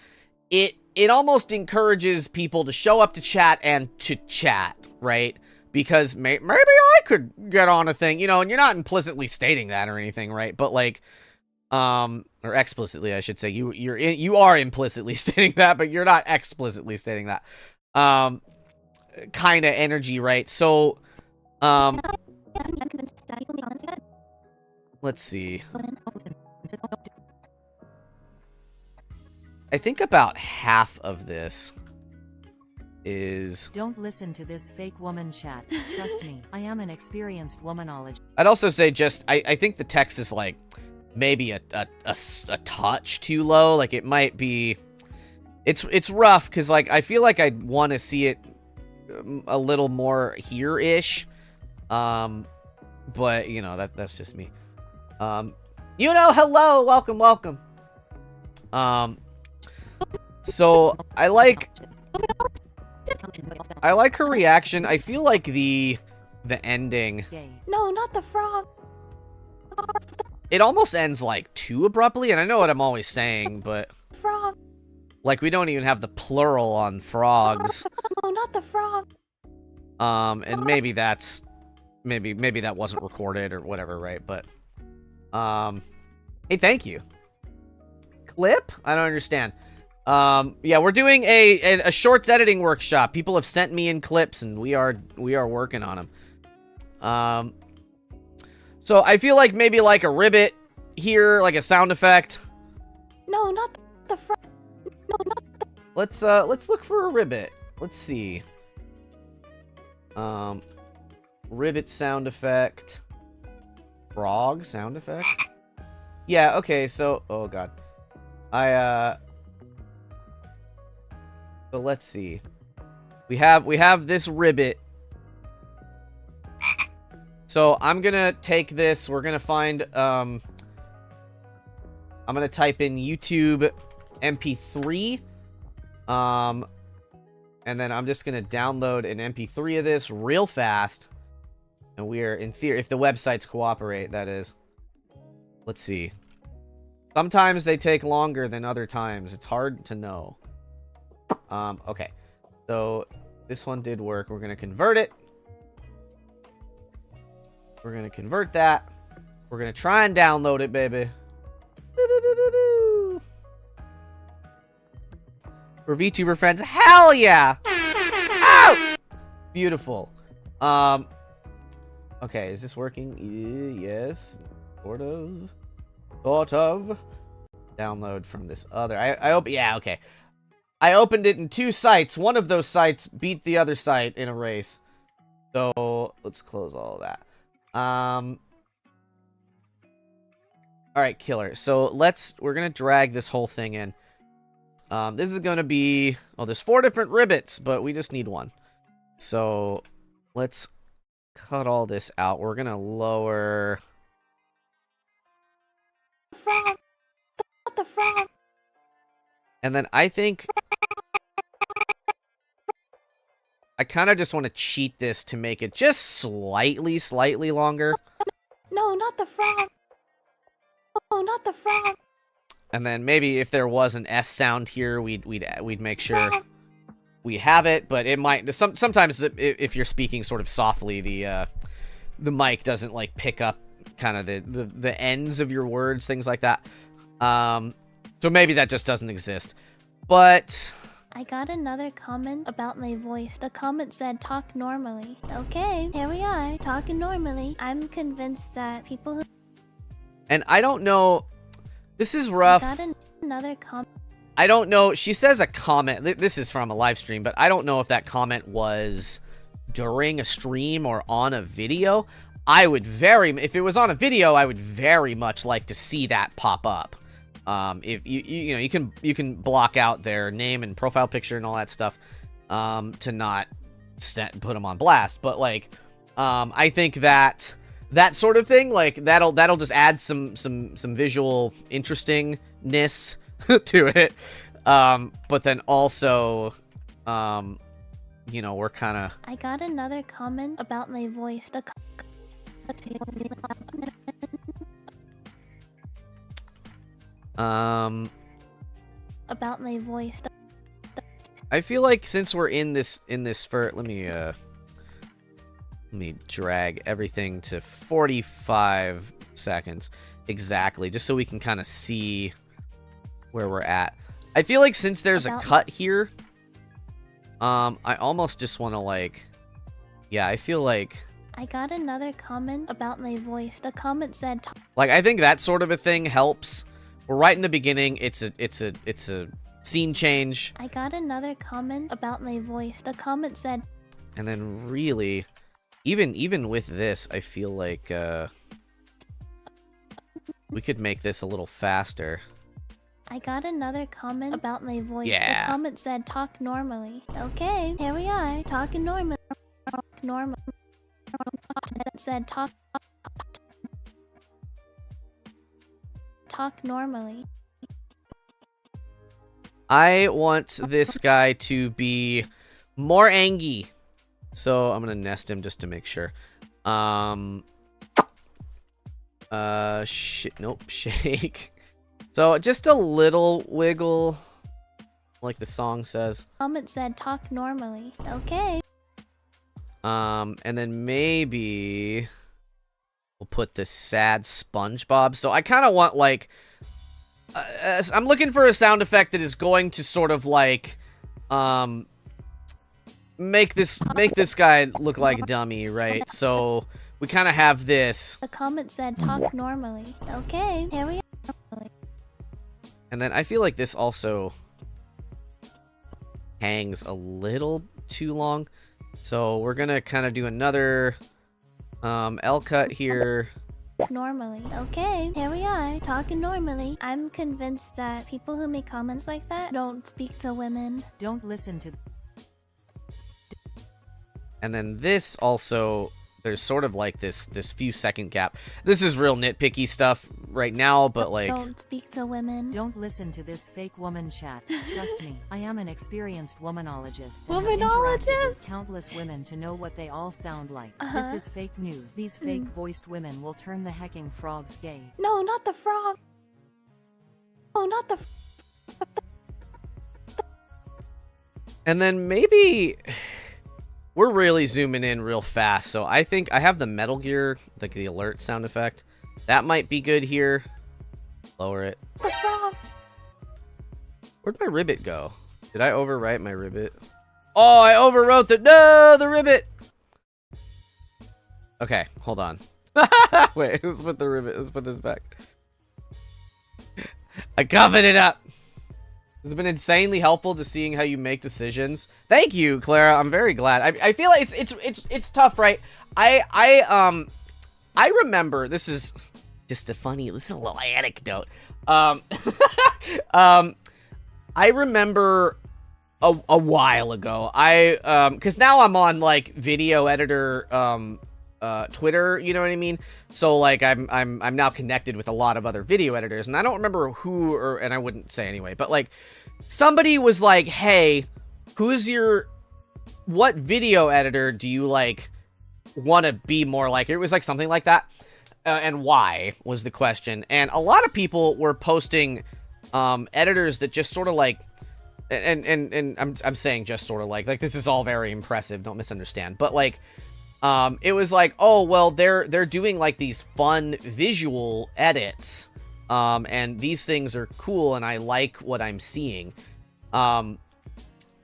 S1: it almost encourages people to show up to chat and to chat, right? Because maybe I could get on a thing, you know, and you're not implicitly stating that or anything, right? But like, or explicitly, I should say. You are implicitly stating that, but you're not explicitly stating that. Kind of energy, right? So, let's see. I think about half of this is...
S8: Don't listen to this fake woman chat. Trust me, I am an experienced womanologist.
S1: I'd also say just, I think the text is like maybe a touch too low. Like it might be, it's rough because like I feel like I'd want to see it a little more here-ish. But you know, that's just me. You know, hello, welcome. So I like I like her reaction. I feel like the ending,
S8: Gay.
S7: No, not the frog.
S1: it almost ends like too abruptly, and I know what I'm always saying, but
S7: Frog.
S1: like we don't even have the plural on frogs.
S7: No, not the frog.
S1: And maybe that's maybe that wasn't recorded or whatever, right? But hey, thank you. Clip? I don't understand. Yeah, we're doing a shorts editing workshop. People have sent me in clips, and we are working on them. So I feel like maybe like a ribbit here, like a sound effect.
S7: No, not the frog. No, not the
S1: Let's look for a ribbit. Let's see. Ribbit sound effect. Frog sound effect. Yeah, okay, so oh god. So let's see. We have this ribbit. So I'm gonna take this, we're gonna find I'm gonna type in YouTube MP3. And then I'm just gonna download an MP3 of this real fast. And we are in theory, if the websites cooperate, that is. Let's see. Sometimes they take longer than other times. It's hard to know. Okay. So this one did work. We're gonna convert it. We're gonna convert that. We're gonna try and download it, baby. Boo, boo, boo, boo, boo. For VTuber friends, hell yeah! Ow! Beautiful. Okay, is this working? Yes, sort of. Download from this other. I open. Yeah, okay. I opened it in 2 sites. One of those sites beat the other site in a race. So let's close all of that. All right, killer. So we're gonna drag this whole thing in. This is gonna be, oh, there's 4 different ribbits, but we just need one. So let's cut all this out. We're gonna lower.
S7: frog. Not the frog.
S1: And then I think I kind of just want to cheat this to make it just slightly longer.
S7: No, not the frog. Oh, not the frog.
S1: And then maybe if there was an S sound here, we'd make sure we have it. But it might sometimes if you're speaking sort of softly, the mic doesn't like pick up kind of the ends of your words, things like that. So maybe that just doesn't exist. But
S7: I got another comment about my voice. The comment said, talk normally. Okay, here we are, talking normally. I'm convinced that people who...
S1: And I don't know. This is rough.
S7: I got another comment.
S1: I don't know. She says a comment. This is from a live stream, but I don't know if that comment was during a stream or on a video. If it was on a video, I would very much like to see that pop up. If you can block out their name and profile picture and all that stuff, to not put them on blast. But like, I think that sort of thing, like that'll just add some visual interestingness to it. But then also, we're kind of.
S7: I got another comment about my voice. About my voice.
S1: I feel like since we're in this for let me drag everything to 45 seconds exactly, just so we can kind of see where we're at. I feel like since there's a cut here, I almost just want to I feel like
S7: I got another comment about my voice. The comment said,
S1: like, I think that sort of a thing helps. We're right in the beginning. It's a scene change.
S7: I got another comment about my voice. The comment said,
S1: and then really, even with this, I feel like we could make this a little faster.
S7: I got another comment about my voice.
S1: Yeah.
S7: The comment said, talk normally. Okay, here we are, talking normal. It said, talk normally.
S1: I want this guy to be More Angie. So I'm gonna nest him just to make sure. Nope, shake. So just a little wiggle, like the song says.
S7: Comment said talk normally. Okay.
S1: And then maybe we'll put this sad SpongeBob. So I kind of want like, I'm looking for a sound effect that is going to sort of like, make this guy look like a dummy, right? So we kind of have this.
S7: The comment said talk normally. Okay, here we are.
S1: And then I feel like this also hangs a little too long. So we're gonna kind of do another L cut here.
S7: Normally. Okay, here we are, talking normally. I'm convinced that people who make comments like that don't speak to women.
S8: Don't listen to.
S1: And then this also, there's sort of like this few second gap. This is real nitpicky stuff right now, but like,
S7: Don't speak to women.
S8: Don't listen to this fake woman chat. Trust me, I am an experienced womanologist. and have
S7: Womanologist?
S8: interacted with countless women to know what they all sound like. This is fake news. These fake-voiced women will turn the hecking frogs gay.
S7: No, not the frog. Oh, not the.
S1: and then maybe we're really zooming in real fast. So I think I have the Metal Gear, like the alert sound effect. That might be good here. Lower it.
S7: The frog.
S1: Where'd my ribbit go? Did I overwrite my ribbit? Oh, I overwrote the ribbit. Okay, hold on. Wait, let's put the ribbit. Let's put this back. I covered it up. This has been insanely helpful to seeing how you make decisions. Thank you, Clara. I'm very glad. I feel like it's tough, right? I remember, this is just this is a little anecdote. I remember a while ago. Cause now I'm on like video editor Twitter, you know what I mean? So like I'm now connected with a lot of other video editors, and I don't remember who, and I wouldn't say anyway, but like somebody was like, hey, what video editor do you like want to be more like? It was like something like that. And why was the question. And a lot of people were posting editors that just sort of like, and I'm saying just sort of like this is all very impressive, don't misunderstand, but like it was like, oh well, they're doing like these fun visual edits, and these things are cool and I like what I'm seeing. And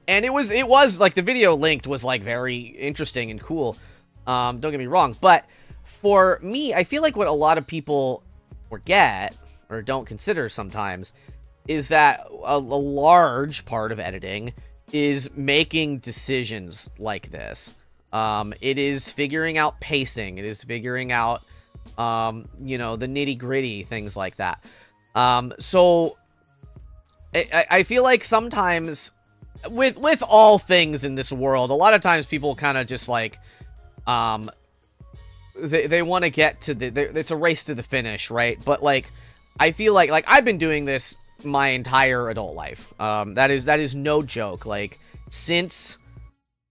S1: it was like the video linked was like very interesting and cool. Don't get me wrong, but for me, I feel like what a lot of people forget or don't consider sometimes is that a large part of editing is making decisions like this. It is figuring out pacing. It is figuring out, you know, the nitty gritty, things like that. So I feel like sometimes with all things in this world, a lot of times people kind of just like, they want to get to it's a race to the finish, right? But like, I feel like I've been doing this my entire adult life. That is no joke. Like since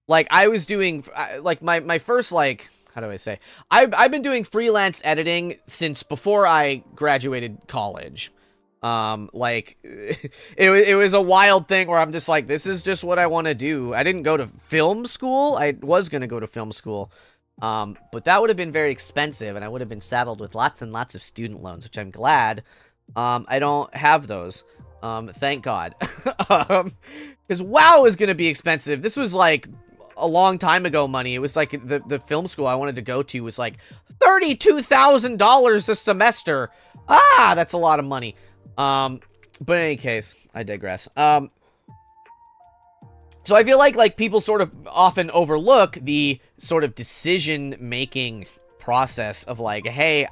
S1: like I was doing like my first, like, how do I say? I've been doing freelance editing since before I graduated college. Like it was a wild thing where I'm just like, this is just what I want to do. I didn't go to film school. I was going to go to film school. But that would have been very expensive and I would have been saddled with lots and lots of student loans, which I'm glad, I don't have those. Thank God. Cause WoW is going to be expensive. This was like a long time ago money. It was like the film school I wanted to go to was like $32,000 a semester. Ah, that's a lot of money. But in any case, I digress. So I feel like people sort of often overlook the sort of decision-making process of like, hey,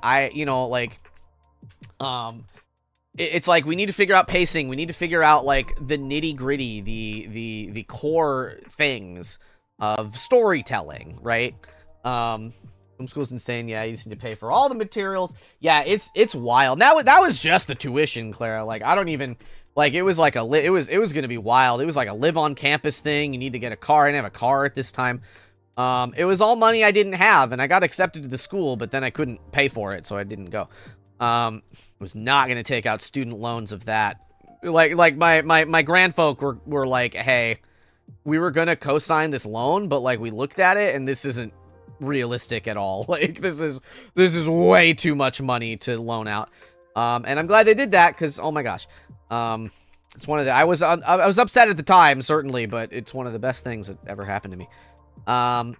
S1: it's like we need to figure out pacing. We need to figure out like the nitty-gritty, the core things of storytelling, right? Homeschool's insane. Yeah, you just need to pay for all the materials. Yeah, it's wild. Now that was just the tuition, Clara. Like, I don't even like, it was like it was gonna be wild. It was like a live on campus thing. You need to get a car. I didn't have a car at this time. It was all money I didn't have, and I got accepted to the school, but then I couldn't pay for it, so I didn't go. Was not gonna take out student loans of that. Like my grandfolk were like, hey, we were gonna co-sign this loan, but like we looked at it and this isn't realistic at all. Like this is way too much money to loan out. And I'm glad they did that because oh my gosh, it's one of the I was upset at the time certainly, but it's one of the best things that ever happened to me. In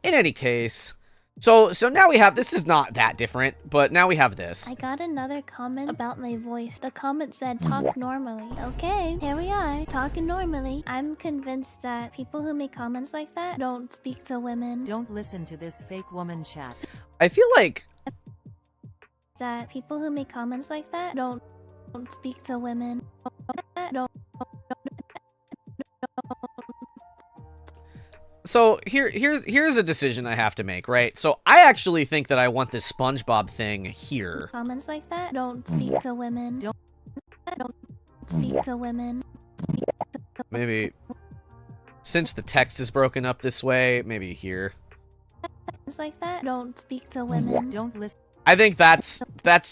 S1: any case. So now we have, this is not that different, but now we have this.
S7: I got another comment about my voice. The comment said, talk normally. Okay, here we are, talking normally. I'm convinced that people who make comments like that don't speak to women.
S8: Don't listen to this fake woman chat.
S1: I feel like...
S7: That people who make comments like that don't speak to women.
S1: So here's a decision I have to make, right? So I actually think that I want this SpongeBob thing here.
S7: Comments like that don't speak to women. Don't speak to women.
S1: Maybe since the text is broken up this way, maybe here.
S7: Comments like that don't speak to women.
S8: Don't listen.
S1: I think that's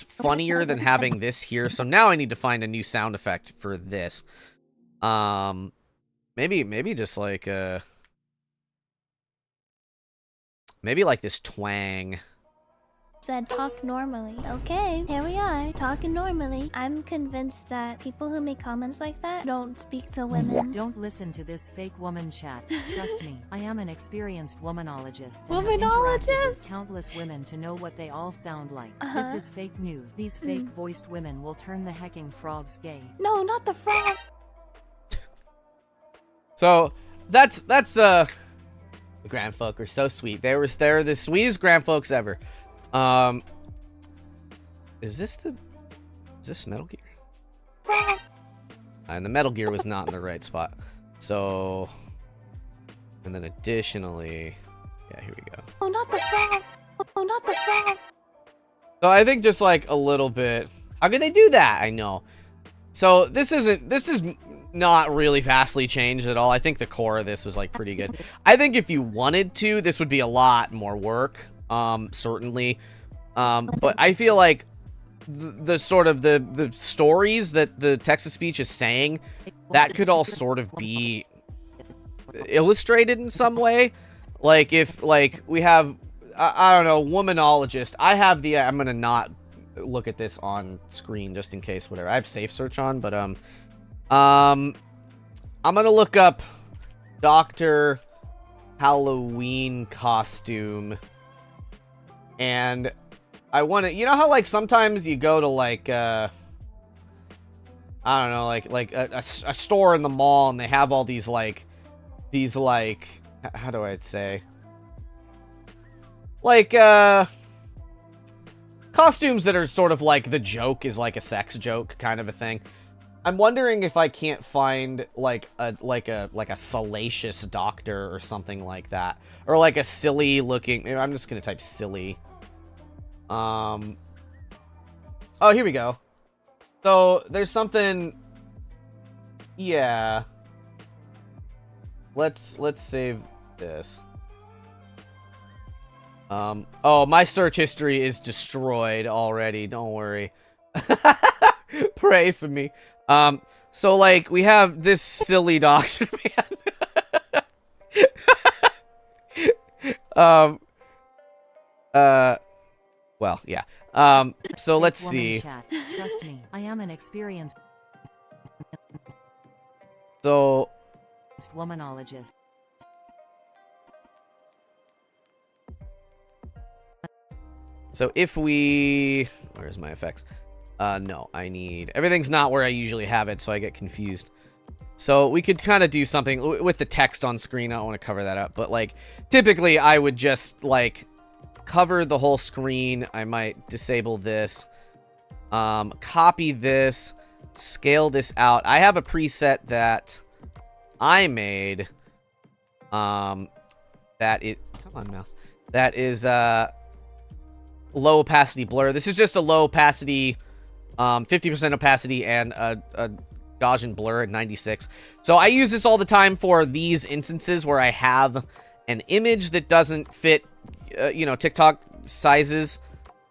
S1: funnier than having this here. So now I need to find a new sound effect for this. Maybe just like maybe like this twang.
S7: Said talk normally. Okay, here we are, talking normally. I'm convinced that people who make comments like that don't speak to women.
S8: Don't listen to this fake woman chat. Trust me, I am an experienced womanologist. And have
S7: Womanologist?
S8: interacted with countless women to know what they all sound like. This is fake news. These fake voiced women will turn the hecking frogs gay.
S7: No, not the frog.
S1: So that's the grandfolk are so sweet. They're the sweetest grandfolks ever. Is this Metal Gear? And the Metal Gear was not in the right spot. So, and then additionally, yeah, here we go.
S7: Oh, not the frog. Oh, not the frog.
S1: So I think just like a little bit. How could they do that? I know. So this is not really vastly changed at all. I think the core of this was like pretty good. I think if you wanted to, this would be a lot more work. Certainly. But I feel like the sort of the stories that the text-to-speech is saying, that could all sort of be illustrated in some way. Like if like we have I don't know, womanologist. I have the I'm gonna not look at this on screen just in case whatever. I have safe search on, but I'm gonna look up Dr. Halloween costume, and I want to, you know how like sometimes you go to like I don't know, like a store in the mall and they have all these like how do I say, like costumes that are sort of like the joke is like a sex joke kind of a thing. I'm wondering if I can't find like a salacious doctor or something like that, or like a silly looking. I'm just gonna type silly. Oh, here we go. So there's something. Yeah. Let's save this. Oh, my search history is destroyed already. Don't worry. Pray for me. So like we have this silly doctor man. Well, yeah. So let's see.
S8: Chat. Trust me, I am an experienced
S1: So
S8: womanologist.
S1: So if we, where's my effects? No, I need, everything's not where I usually have it, so I get confused. So we could kind of do something with the text on screen. I don't want to cover that up, but like typically I would just like cover the whole screen. I might disable this, copy this, scale this out. I have a preset that I made, that it, come on mouse, that is low opacity blur. This is just a low opacity, 50% opacity and a Gaussian blur at 96. So I use this all the time for these instances where I have an image that doesn't fit, you know, TikTok sizes.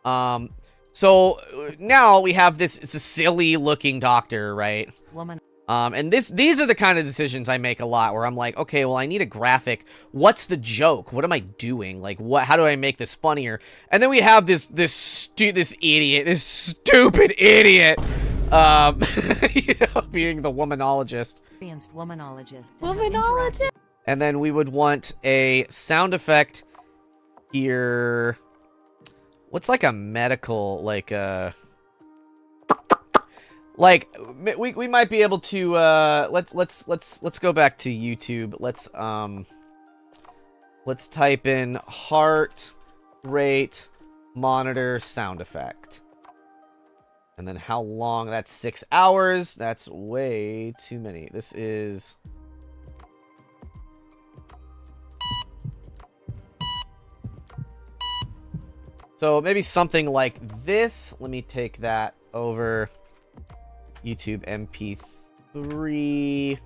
S1: So now we have this, it's a silly looking doctor, right?
S8: Woman.
S1: And these are the kind of decisions I make a lot where I'm like, okay, well, I need a graphic. What's the joke? What am I doing? Like, how do I make this funnier? And then we have this stupid idiot, you know, being the womanologist.
S8: Experienced womanologist.
S7: Womanologist.
S1: And then we would want a sound effect here. What's like a medical, like we might be able to let's go back to YouTube. Let's type in heart rate monitor sound effect. And then how long? That's 6 hours. That's way too many. This is so maybe something like this. Let me take that over YouTube MP3.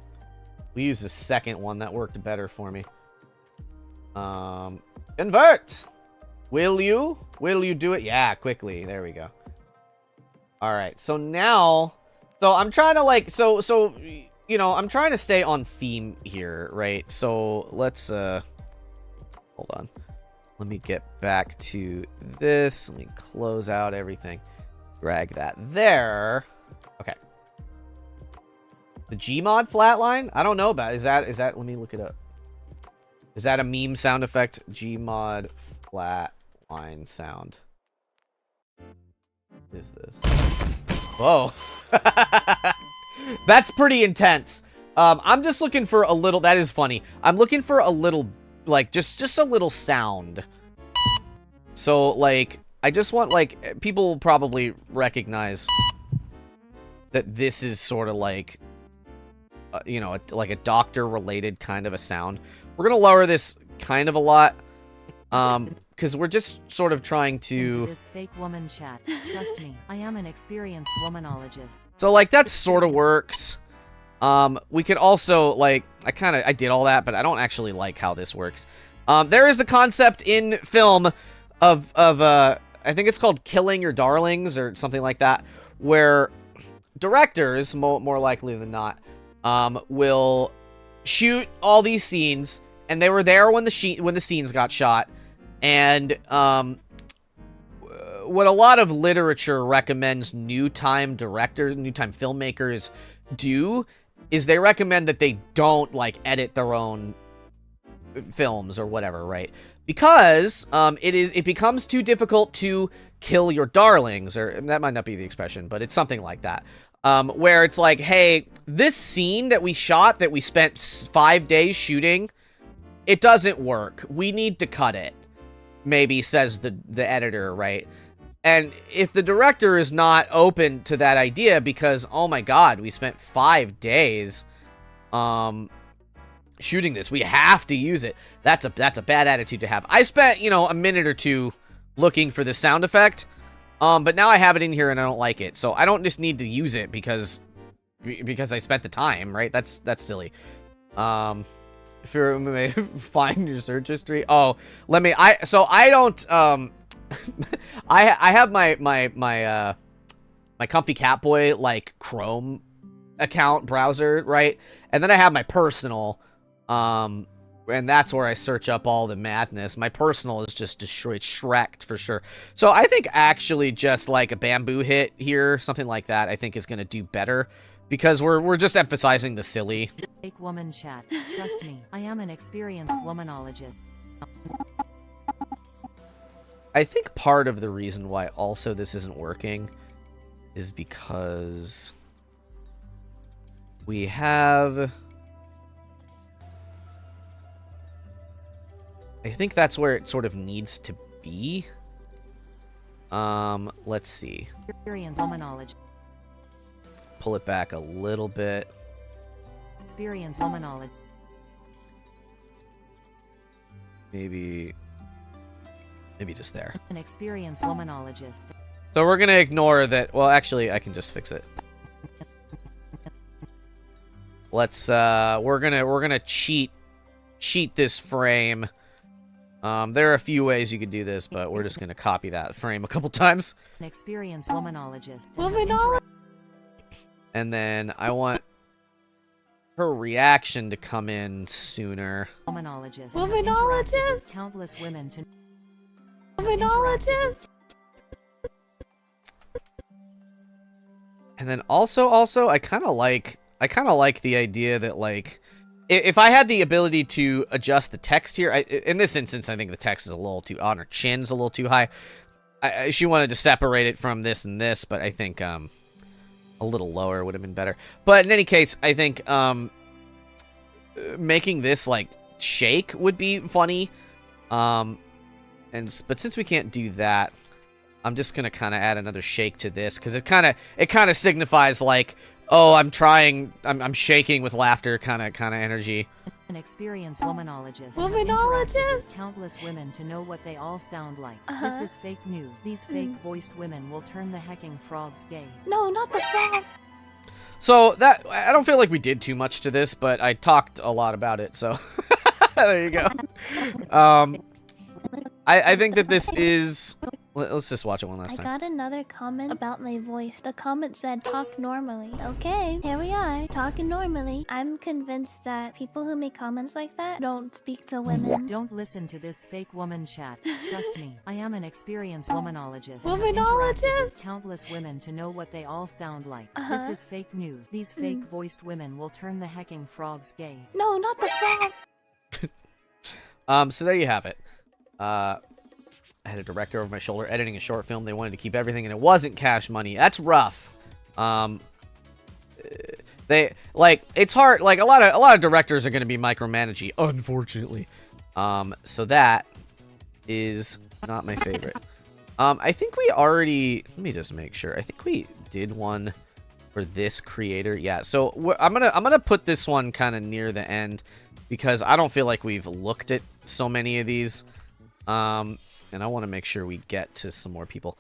S1: We use the second one. That worked better for me. Invert! Will you do it? Yeah, quickly. There we go. Alright, so now... So I'm trying to like... So, you know, I'm trying to stay on theme here, right? So let's, hold on. Let me get back to this. Let me close out everything. Drag that there. Okay. The Gmod flatline? I don't know about it. Is that let me look it up. Is that a meme sound effect? Gmod flatline sound. What is this? Whoa. That's pretty intense. I'm just looking for a little, that is funny. I'm looking for a little, like, just a little sound. So, like, I just want, like, people will probably recognize that this is sort of like, you know, like a doctor-related kind of a sound. We're gonna lower this kind of a lot, because we're just sort of trying
S8: Into
S1: to...
S8: this fake woman chat. Trust me, I am an experienced womanologist.
S1: So, like, that sort of works. We could also, like, I did all that, but I don't actually like how this works. There is a concept in film of I think it's called killing your darlings or something like that, where directors, more likely than not, will shoot all these scenes, and they were there when the scenes got shot, and what a lot of literature recommends new time filmmakers do is they recommend that they don't, like, edit their own films or whatever, right? Because it becomes too difficult to kill your darlings, or that might not be the expression, but it's something like that. Where it's like, hey, this scene that we shot, that we spent 5 days shooting, it doesn't work. We need to cut it, maybe says the editor, right? And if the director is not open to that idea because, oh my god, we spent 5 days shooting this, we have to use it, that's a bad attitude to have. I spent, you know, a minute or two looking for the sound effect, but now I have it in here and I don't like it, so I don't just need to use it because I spent the time, right? That's silly. If you find your search history, oh, I don't, I have my Comfy Catboy, like, Chrome account browser, right? And then I have my personal, and that's where I search up all the madness. My personal is just destroyed, Shrek'd for sure. So I think actually just like a bamboo hit here, something like that, I think is going to do better. Because we're just emphasizing the silly.
S8: Fake woman chat. Trust me, I am an experienced womanologist.
S1: I think part of the reason why also this isn't working is because we have... I think that's where it sort of needs to be. Let's see.
S8: Experienced womanologist.
S1: Pull it back a little bit.
S8: Experienced womanologist.
S1: Maybe Maybe just there.
S8: An experienced womanologist.
S1: So we're gonna ignore that. Well, actually, I can just fix it. Let's we're gonna cheat this frame. There are a few ways you could do this, but we're just gonna copy that frame a couple times.
S8: An experienced womanologist.
S1: And then I want her reaction to come in sooner.
S8: Womanologist.
S7: Womanologist.
S8: With countless women to.
S7: Womanologist.
S1: And then also I kind of like the idea that like if I had the ability to adjust the text here, in this instance I think the text is a little too on her chin's a little too high. She wanted to separate it from this and this, but I think a little lower would have been better. But in any case, I think making this like shake would be funny. But since we can't do that, I'm just gonna kind of add another shake to this because it kind of signifies like, oh, I'm shaking with laughter kind of energy.
S8: An experienced womanologist.
S7: Womanologist.
S8: Countless women to know what they all sound like.
S7: Uh-huh.
S8: This is fake news. These fake voiced women will turn the hecking frogs gay.
S7: No, not the frog.
S1: So that I don't feel like we did too much to this, but I talked a lot about it. So there you go. I think that this is. Let's just watch it one last
S7: I
S1: time.
S7: got another comment about my voice. The comment said, talk normally. Okay, here we are, talking normally. I'm convinced that people who make comments like that don't speak to women.
S8: Don't listen to this fake woman chat. Trust me, I am an experienced womanologist.
S7: Womanologist?
S8: Interacted with countless women to know what they all sound like.
S7: Uh-huh.
S8: This is fake news. These fake voiced women will turn the hecking frogs gay.
S7: No, not the frog.
S1: So there you have it. I had a director over my shoulder editing a short film. They wanted to keep everything, and it wasn't Cash Money. That's rough. They like it's hard. Like a lot of directors are going to be micromanaging, unfortunately. So that is not my favorite. I think we already. Let me just make sure. I think we did one for this creator. Yeah. So I'm gonna put this one kind of near the end because I don't feel like we've looked at so many of these. And I want to make sure we get to some more people.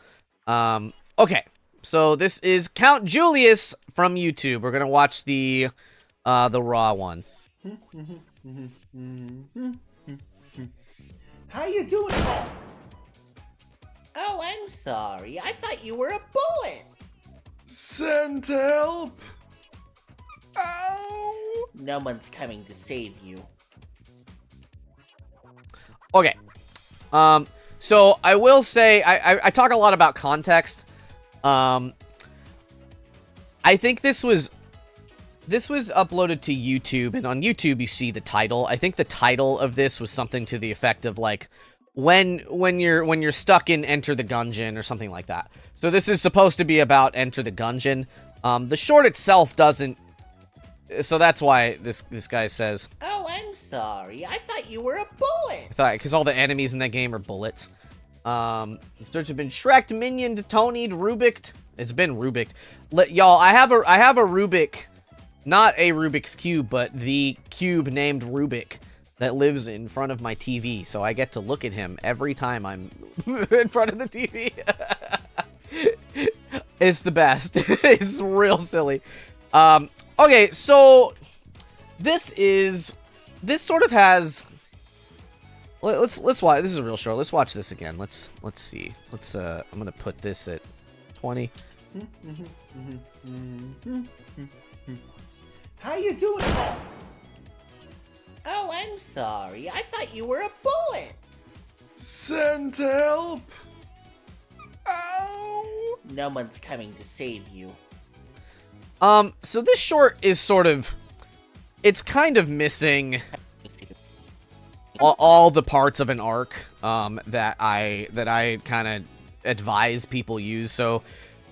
S1: Okay, so this is Count Julius from YouTube. We're gonna watch the raw one.
S9: How you doing? Oh, I'm sorry. I thought you were a bullet.
S10: Send help! Ow!
S9: No one's coming to save you.
S1: Okay. So I will say I talk a lot about context. I think this was uploaded to YouTube, and on YouTube you see the title. I think the title of this was something to the effect of like when you're stuck in Enter the Gungeon or something like that. So this is supposed to be about Enter the Gungeon. The short itself doesn't. So that's why this guy says.
S9: Oh, I'm sorry. I thought you were a bullet.
S1: I thought because all the enemies in that game are bullets. Search have been Shrek'd, Minioned, Tony'd, Rubik'd. It's been Rubik'd. Y'all, I have a Rubik, not a Rubik's Cube, but the cube named Rubik that lives in front of my TV. So I get to look at him every time I'm in front of the TV. It's the best. It's real silly. Okay, so this sort of has. Let's watch. This is real short. Let's watch this again. Let's see. I'm gonna put this at 20.
S9: How you doing? Oh, I'm sorry. I thought you were a bullet.
S10: Send help! Ow!
S9: No one's coming to save you.
S1: So this short is sort of. It's kind of missing all the parts of an arc that I kind of advise people use. So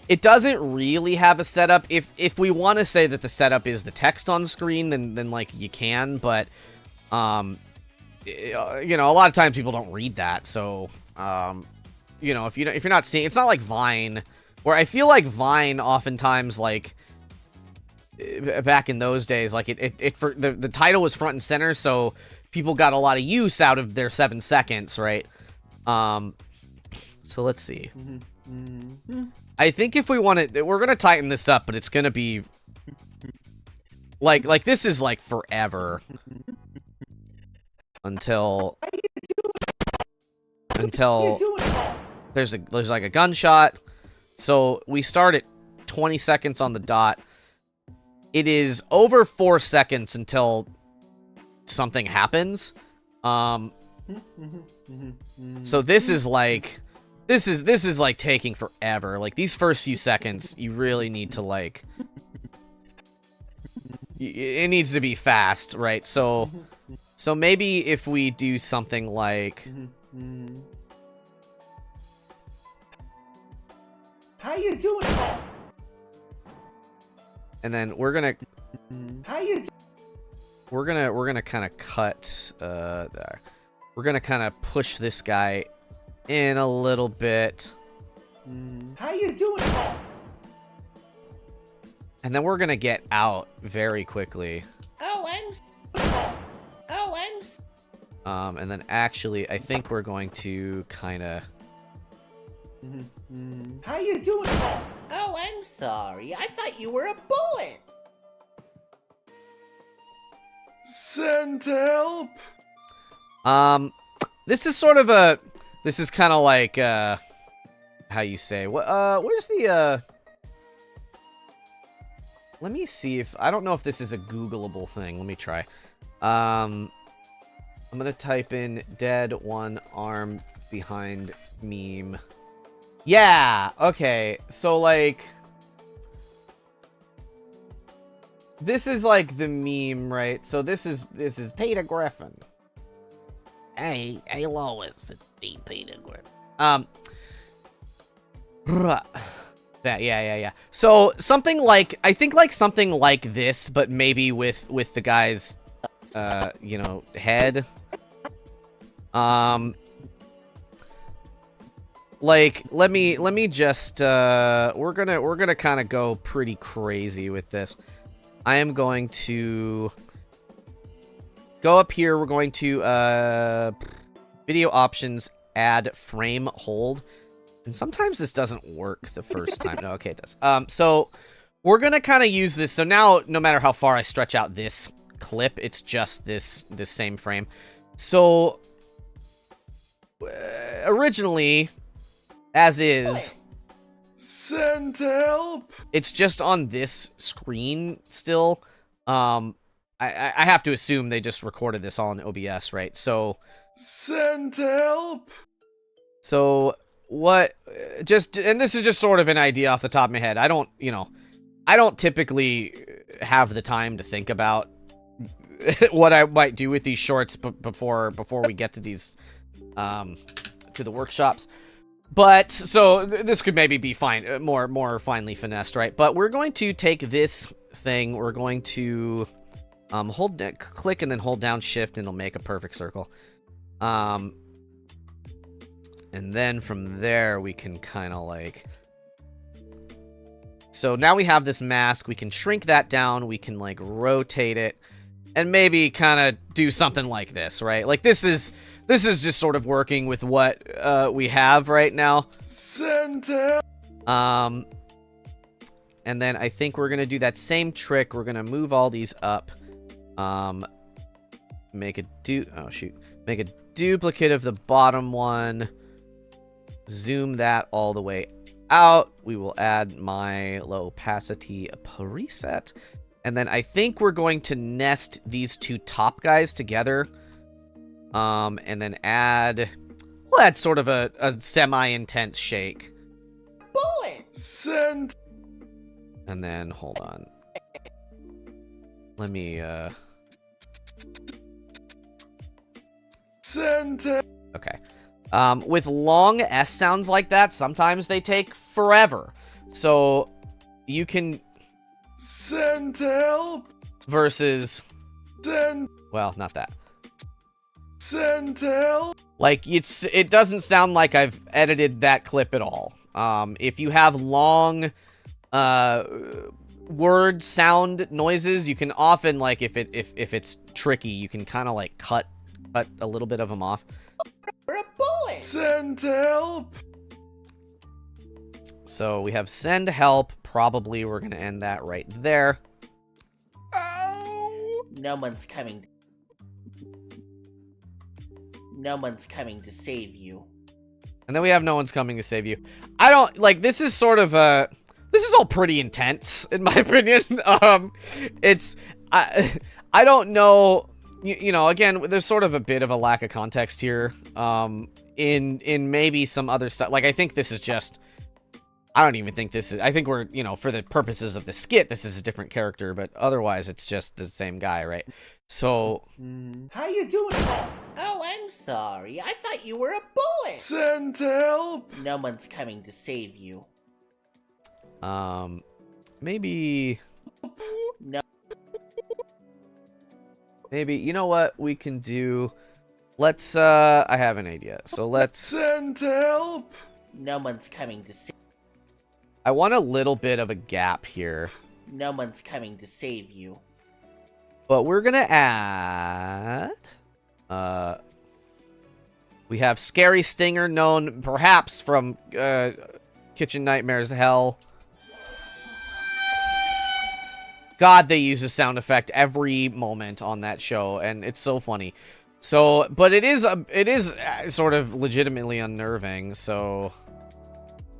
S1: it doesn't really have a setup. If we want to say that the setup is the text on screen, then like you can, but you know, a lot of times people don't read that. So you know, if you're not seeing, it's not like Vine, where I feel like Vine oftentimes like back in those days, like it for the title was front and center, so people got a lot of use out of their 7 seconds, right? So let's see. I think if we want to, we're gonna tighten this up, but it's gonna be like this is like forever until there's like a gunshot. So we start at 20 seconds on the dot. It is over 4 seconds until something happens. So this is like this is like taking forever. Like these first few seconds, you really need to like it needs to be fast, right? So maybe if we do something like
S9: How you doing?
S1: and then we're gonna
S9: How you
S1: we're gonna kind of cut there. We're gonna kind of push this guy in a little bit.
S9: How you doing?
S1: And then we're gonna get out very quickly. And then actually, I think we're going to kind of...
S9: How you doing? Oh, I'm sorry. I thought you were a bullet.
S10: Send help.
S1: This is sort of a... This is kind of like, how you say... where's the, Let me see if... I don't know if this is a Googleable thing. Let me try. I'm gonna type in dead one arm behind meme. Yeah, okay. So, like... This is like the meme, right? So this is Peter Griffin. Hey Lois, it's me, Peter Griffin. Yeah. So something like, I think like something like this, but maybe with the guy's, you know, head. Like, let me just, we're gonna kind of go pretty crazy with this. I am going to go up here. We're going to, video options, add frame hold. And sometimes this doesn't work the first time. No, okay, it does. So we're gonna kind of use this. So now, no matter how far I stretch out this clip, it's just this same frame. So originally, as is,
S10: Send help.
S1: it's just on this screen still. I have to assume they just recorded this all in OBS, right? So
S10: Send help.
S1: So what, just, and this is just sort of an idea off the top of my head. I don't typically have the time to think about what I might do with these shorts before we get to these, to the workshops. But, so, this could maybe be fine, more finely finessed, right? But we're going to take this thing, we're going to, click and then hold down shift and it'll make a perfect circle. And then from there, we can kind of like... So now we have this mask. We can shrink that down. We can like rotate it. And maybe kind of do something like this, right? Like this is just sort of working with what we have right now.
S10: Send help.
S1: And then I think we're going to do that same trick. We're going to move all these up. Make a duplicate of the bottom one. Zoom that all the way out. We will add my low opacity preset. And then I think we're going to nest these two top guys together. And then we'll add sort of a semi-intense shake.
S9: Bullet.
S10: Send.
S1: And then, hold on. Let me,
S10: Send help.
S1: Okay. With long S sounds like that, sometimes they take forever. So, you can...
S10: Send help.
S1: Versus...
S10: Send.
S1: Well, not that.
S10: Send help.
S1: Like, it doesn't sound like I've edited that clip at all. If you have long, word sound noises, you can often, like, if it's tricky, you can kind of, like, cut a little bit of them off.
S9: We're a bullet.
S10: Send help.
S1: So we have send help. Probably we're going to end that right there.
S9: No one's coming. No one's coming to save you.
S1: And then we have no one's coming to save you. I don't, like, this is sort of a... This is all pretty intense, in my opinion. I don't know... You know, again, there's sort of a bit of a lack of context here. In maybe some other stuff. Like, I think this is just... I don't even think this is... I think we're, you know, for the purposes of the skit, this is a different character. But otherwise, it's just the same guy, right? So...
S9: How you doing? Oh, I'm sorry. I thought you were a bullet.
S10: Send help.
S9: No one's coming to save you.
S1: Maybe...
S9: No.
S1: Maybe, you know what we can do? Let's, I have an idea. So let's...
S10: Send help.
S9: No one's coming to save.
S1: I want a little bit of a gap here.
S9: No one's coming to save you.
S1: But we're gonna add... we have Scary Stinger, known perhaps from, Kitchen Nightmares Hell. God, they use a sound effect every moment on that show, and it's so funny. So, but it is sort of legitimately unnerving, so...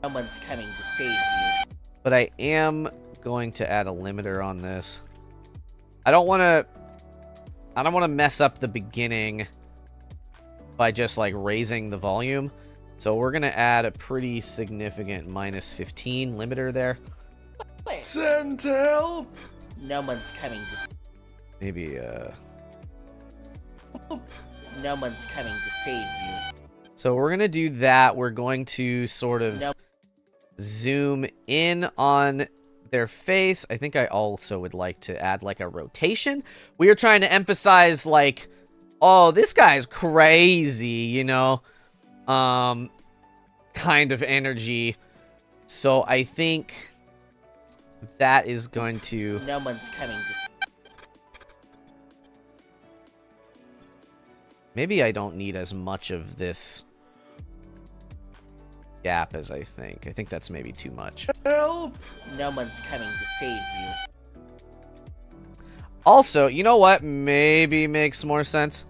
S9: Someone's coming to save you.
S1: But I am going to add a limiter on this. I don't want to mess up the beginning by just, like, raising the volume. So we're going to add a pretty significant -15 limiter there.
S10: Send help.
S9: No one's coming to
S1: Maybe,
S9: No one's coming to save you.
S1: So we're going to do that. We're going to sort of zoom in on their face. I think I also would like to add, like, a rotation. We are trying to emphasize, like, oh, this guy's crazy, you know? Kind of energy. So I think that is going to...
S9: No one's coming to...
S1: Maybe I don't need as much of this gap as I think. I think that's maybe too much.
S10: Help.
S9: No one's coming to save you.
S1: Also, you know what maybe makes more sense?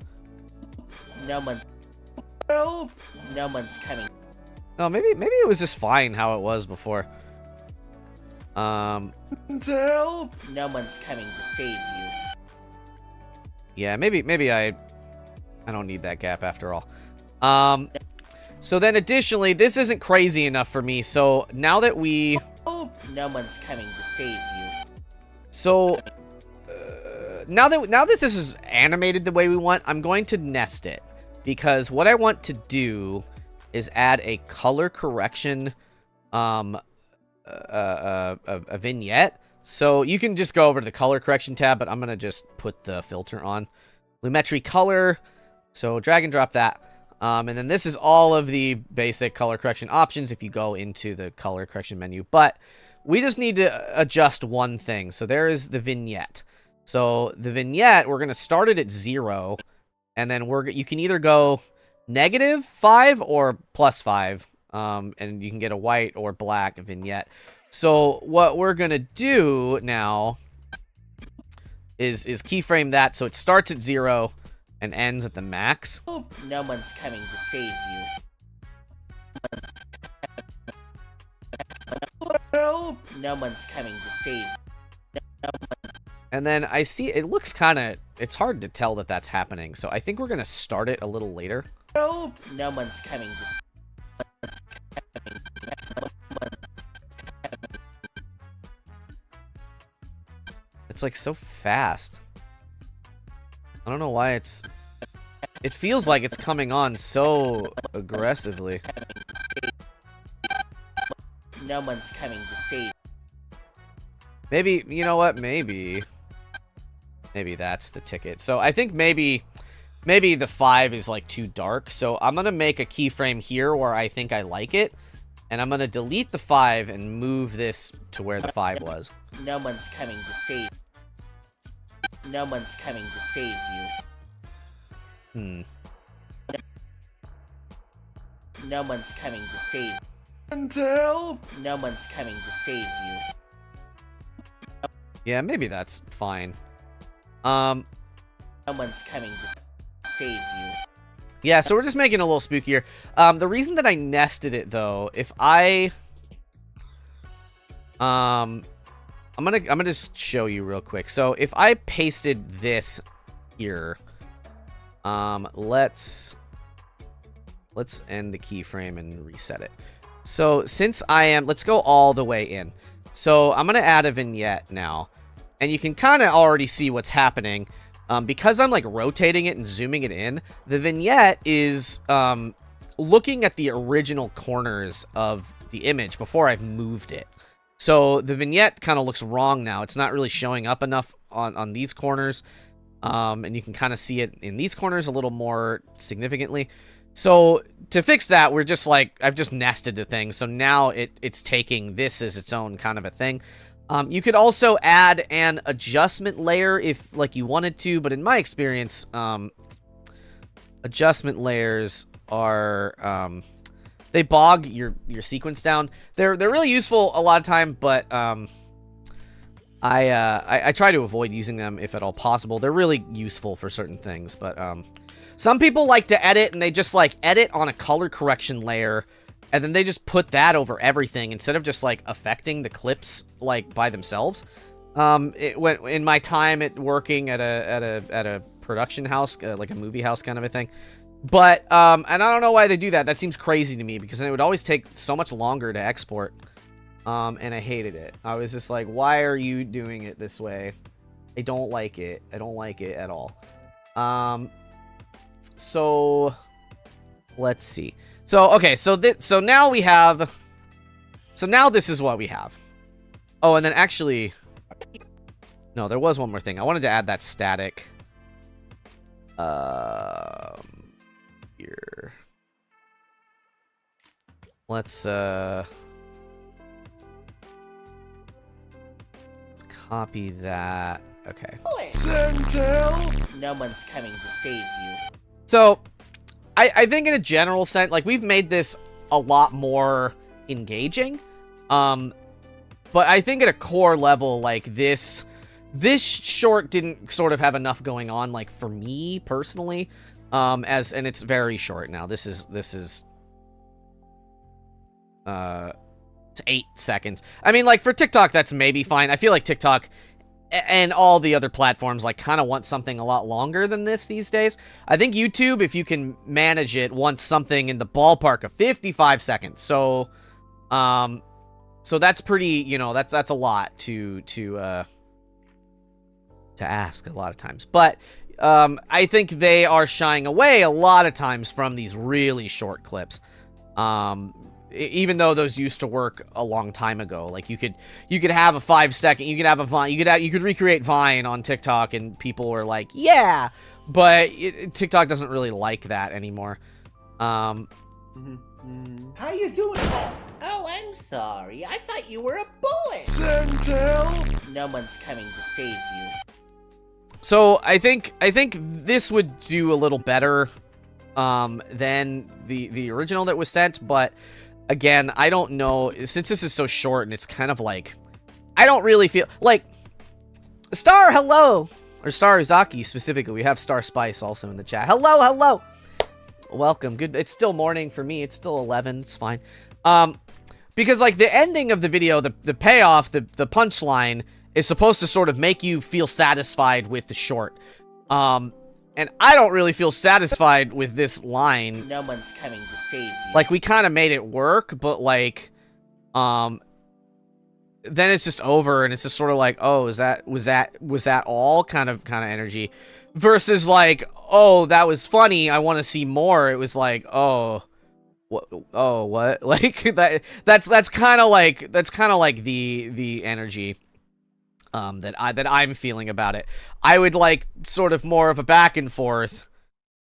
S9: No one...
S10: Help.
S9: No one's coming.
S1: No, maybe it was just fine how it was before.
S10: Help.
S9: No one's coming to save you.
S1: Yeah, maybe I don't need that gap after all. So then additionally, this isn't crazy enough for me. So now that we...
S9: No one's coming to save you.
S1: So now that this is animated the way we want, I'm going to nest it. Because what I want to do is add a color correction a vignette. So you can just go over to the color correction tab, but I'm going to just put the filter on. Lumetri color. So drag and drop that. And then this is all of the basic color correction options if you go into the color correction menu. But we just need to adjust one thing. So there is the vignette. So the vignette, we're going to start it at 0. And then you can either go -5 or +5. And you can get a white or black vignette. So what we're going to do now is keyframe that so it starts at 0 and ends at the max.
S9: No one's coming to save you.
S10: Help.
S9: No one's coming to save you.
S1: And then I see it looks kind of... It's hard to tell that that's happening. So I think we're going to start it a little later.
S10: Help.
S9: No one's coming to save you.
S1: It's like so fast. I don't know why it's... It feels like it's coming on so aggressively.
S9: No one's coming to save you.
S1: Maybe, you know what? Maybe that's the ticket. So I think maybe the 5 is like too dark. So I'm going to make a keyframe here where I think I like it. And I'm going to delete the 5 and move this to where the 5 was.
S9: No one's coming to save you. No one's coming to save you. No one's coming to save you.
S10: Send help!
S9: No one's coming to save you.
S1: Yeah, maybe that's fine.
S9: No one's coming to save you.
S1: Yeah, so we're just making it a little spookier. The reason that I nested it, though, if I'm gonna just show you real quick. So if I pasted this here, let's end the keyframe and reset it. So since let's go all the way in. So I'm gonna add a vignette now, and you can kind of already see what's happening. Because I'm like rotating it and zooming it in, the vignette is looking at the original corners of the image before I've moved it. So the vignette kind of looks wrong now. It's not really showing up enough on these corners. And you can kind of see it in these corners a little more significantly. So to fix that, we're just like, I've just nested the thing. So now it's taking this as its own kind of a thing. You could also add an adjustment layer if like you wanted to, but in my experience, adjustment layers are, they bog your sequence down. They're really useful a lot of time, but I try to avoid using them if at all possible. They're really useful for certain things, but some people like to edit and they just like edit on a color correction layer, and then they just put that over everything instead of just like affecting the clips like by themselves. It went in my time at working at a production house, like a movie house kind of a thing. But, and I don't know why they do that. That seems crazy to me because it would always take so much longer to export. And I hated it. I was just like, why are you doing it this way? I don't like it. I don't like it at all. So let's see. So, okay. So now we have, so now this is what we have. Oh, and then actually, no, there was one more thing. I wanted to add that static, here. Let's copy that. Okay.
S10: Send help!
S9: No one's coming to save you.
S1: So, I think in a general sense, like, we've made this a lot more engaging. But I think at a core level, like, this short didn't sort of have enough going on, like, for me, personally. And it's very short now. This is it's 8 seconds. I mean, like, for TikTok, that's maybe fine. I feel like TikTok and all the other platforms, like, kind of want something a lot longer than this these days. I think YouTube, if you can manage it, wants something in the ballpark of 55 seconds. So, so that's pretty, you know, that's a lot to ask a lot of times. But, I think they are shying away a lot of times from these really short clips. Even though those used to work a long time ago, like you could have a 5 second, you could have a Vine, you could recreate Vine on TikTok, and people were like, yeah, but TikTok doesn't really like that anymore.
S9: How you doing? Oh, I'm sorry. I thought you were a bullet.
S10: Send help!
S9: No one's coming to save you.
S1: So I think this would do a little better than the original that was sent, but again, I don't know, since this is so short and it's kind of like, I don't really feel like Star, hello, or Star Uzaki specifically. We have Star Spice also in the chat. Hello, welcome. Good. It's still morning for me. It's still 11. It's fine. Because like the ending of the video, the payoff, the punchline is supposed to sort of make you feel satisfied with the short. And I don't really feel satisfied with this line.
S9: No one's coming to save you.
S1: Like, we kind of made it work, but, like, then it's just over, and it's just sort of like, oh, was that all kind of energy? Versus, like, oh, that was funny, I want to see more. It was like, oh, what? Like, that's kind of like the energy that I'm feeling about it. I would like sort of more of a back and forth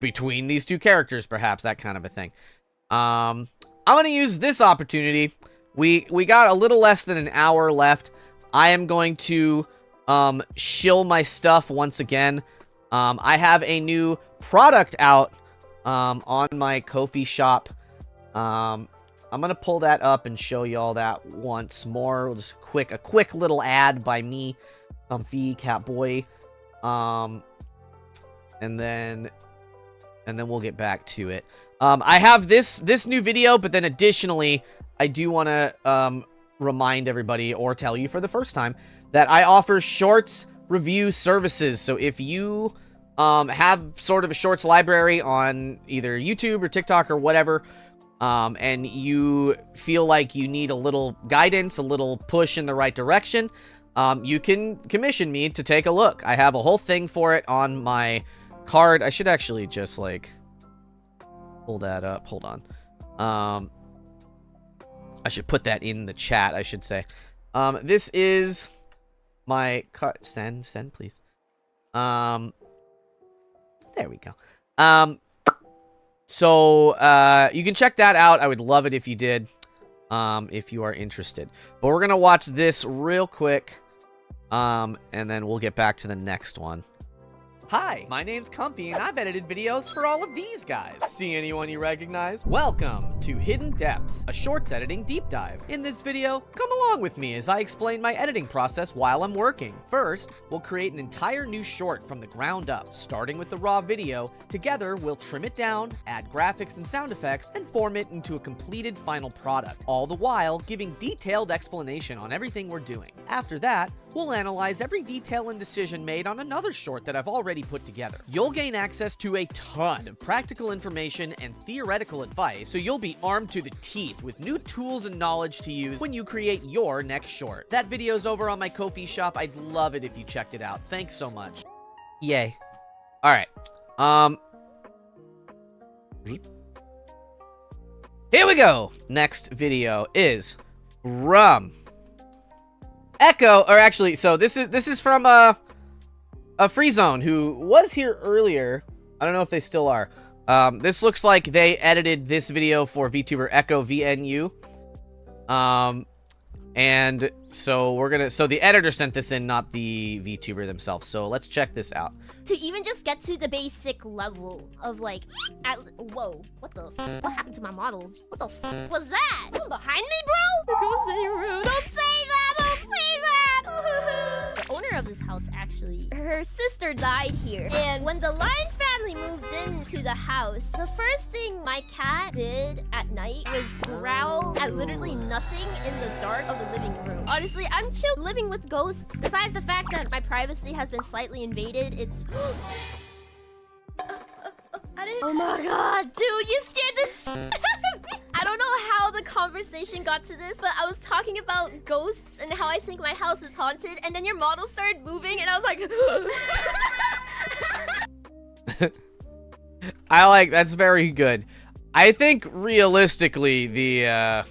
S1: between these two characters, perhaps, that kind of a thing. I'm gonna use this opportunity. We got a little less than an hour left. I am going to shill my stuff once again. I have a new product out on my Ko-fi shop. I'm I'm gonna pull that up and show you all that once more. We'll just a quick little ad by me, Comfy Catboy, and then we'll get back to it. I have this new video, but then additionally, I do want to remind everybody, or tell you for the first time, that I offer shorts review services. So if you have sort of a shorts library on either YouTube or TikTok or whatever, and you feel like you need a little guidance, a little push in the right direction, you can commission me to take a look. I have a whole thing for it on my card. I should actually just like pull that up. Hold on. I should put that in the chat, I should say. This is my card. Send, please. There we go. So you can check that out. I would love it if you did, if you are interested. But we're gonna watch this real quick, and then we'll get back to the next one. Hi, my name's Comfy, and I've edited videos for all of these guys. See anyone you recognize? Welcome to Hidden Depths, a shorts editing deep dive. In this video, come along with me as I explain my editing process while I'm working. First, we'll create an entire new short from the ground up, starting with the raw video. Together, we'll trim it down, add graphics and sound effects, and form it into a completed final product, all the while giving detailed explanation on everything we're doing. After that, we'll analyze every detail and decision made on another short that I've already put together. You'll gain access to a ton of practical information and theoretical advice, so you'll be armed to the teeth with new tools and knowledge to use when you create your next short. That video's over on my Ko-fi shop. I'd love it if you checked it out. Thanks so much. Yay. Alright. Here we go. Next video is from Echo, or actually, so this is from a Free Zone who was here earlier. I don't know if they still are. This looks like they edited this video for VTuber Echo VNU. And so the editor sent this in, not the VTuber themselves. So let's check this out.
S11: To even just get to the basic level of like, whoa, what the what happened to my model? What the was that? Someone behind me, bro? Ghost in your room. Don't say that! Don't say that! The owner of this house, actually, her sister died here. And when the Lion family moved into the house, the first thing my cat did at night was growl at literally nothing in the dark of the living room. Honestly, I'm chill living with ghosts. Besides the fact that my privacy has been slightly invaded, it's... Oh my god, dude, you scared the shit out of me. I don't know how the conversation got to this, but I was talking about ghosts and how I think my house is haunted, and then your model started moving, and I was like...
S1: That's very good. I think realistically, the,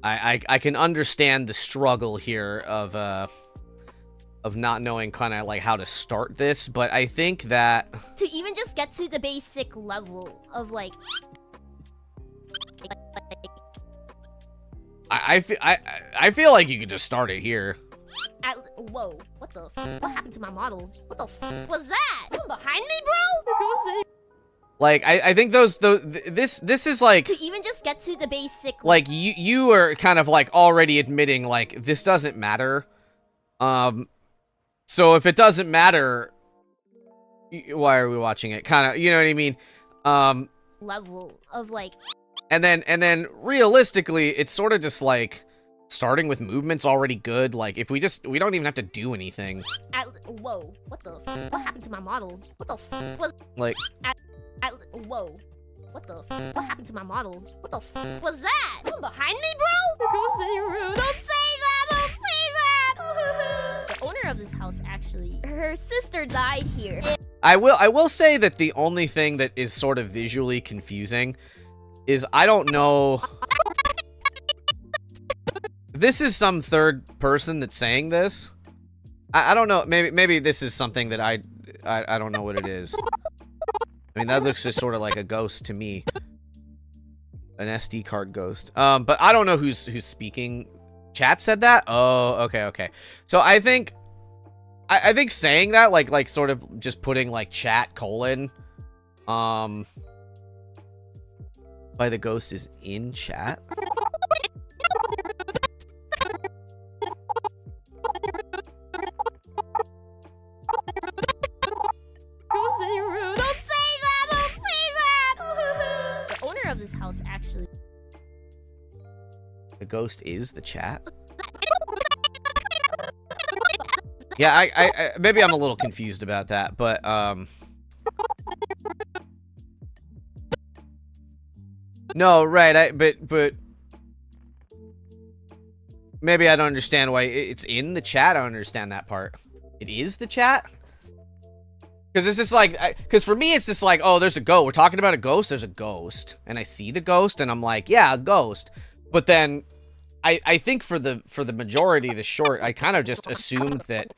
S1: I can understand the struggle here of not knowing kind of like how to start this, but I think that
S11: to even just get to the basic level of like
S1: I feel like you could just start it here.
S11: Whoa, what the what happened to my model? What the was that? Someone behind me, bro?
S1: Like I think this is like
S11: to even just get to the basic,
S1: like you are kind of like already admitting like this doesn't matter. So if it doesn't matter, why are we watching it? Kind of, you know what I mean?
S11: Level of like,
S1: and then realistically, it's sort of just like starting with movements already good. Like if we don't even have to do anything.
S11: Whoa, what the what happened to my model? What the was
S1: like
S11: whoa, what the what happened to my model? What the was that? Someone behind me, bro? Ghost in your room. Don't say that! Don't say that! The owner of this house, actually, her sister died here.
S1: I will say that the only thing that is sort of visually confusing is I don't know. This is some third person that's saying this. I don't know. Maybe this is something that I don't know what it is. I mean, that looks just sort of like a ghost to me. An SD card ghost. But I don't know who's speaking. Chat said that? Oh, okay. So I think saying that, like sort of just putting like chat : By the ghost is in chat?
S11: Ghost in your room. Don't say that! Don't say that! The owner of this house actually.
S1: The ghost is the chat? Yeah, I maybe I'm a little confused about that, but no, right, but maybe I don't understand why it's in the chat. I don't understand that part. It is the chat? Because it's just like, because for me, it's just like, oh, there's a ghost. We're talking about a ghost. There's a ghost. And I see the ghost, and I'm like, yeah, a ghost. But then I think for the majority of the short, I kind of just assumed that.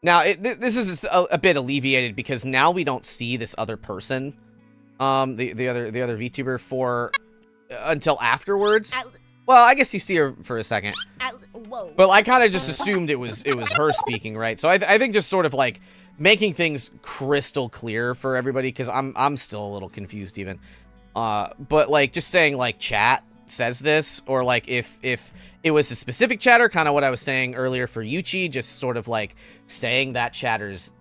S1: Now, this is a bit alleviated because now we don't see this other person, the other VTuber for until afterwards. Well, I guess you see her for a second.
S11: Whoa.
S1: But I kind of just assumed it was her speaking, right? So I think just sort of like making things crystal clear for everybody, because I'm still a little confused even. But like just saying like chat says this, or like if it was a specific chatter, kind of what I was saying earlier for Yuchi, just sort of like saying that chatter's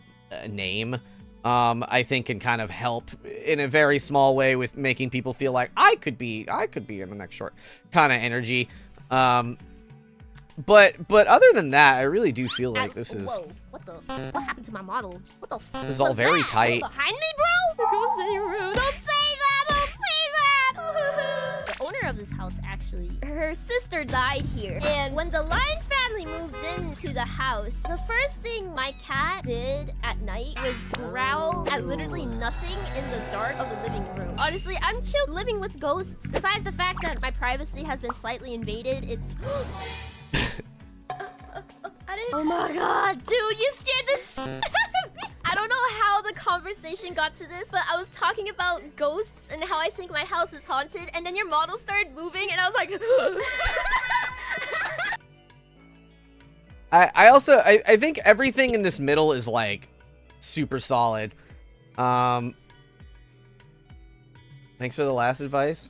S1: name, I think can kind of help in a very small way with making people feel like I could be in the next short kind of energy. But other than that, I really do feel like this is.
S11: Whoa. What the? What happened to my model? What the?
S1: This is all very tight.
S11: Behind me, bro? The ghost in your room. Don't say that. Don't say that. The owner of this house actually, her sister died here, and when the Lion family moved into the house, the first thing my cat did at night was growl at literally nothing in the dark of the living room. Honestly, I'm chill living with ghosts. Besides the fact that my privacy has been slightly invaded, it's. Oh my god, dude, you scared the shit out of me. I don't know how the conversation got to this, but I was talking about ghosts and how I think my house is haunted, and then your model started moving, and I was like...
S1: I think everything in this middle is, like, super solid. Thanks for the last advice.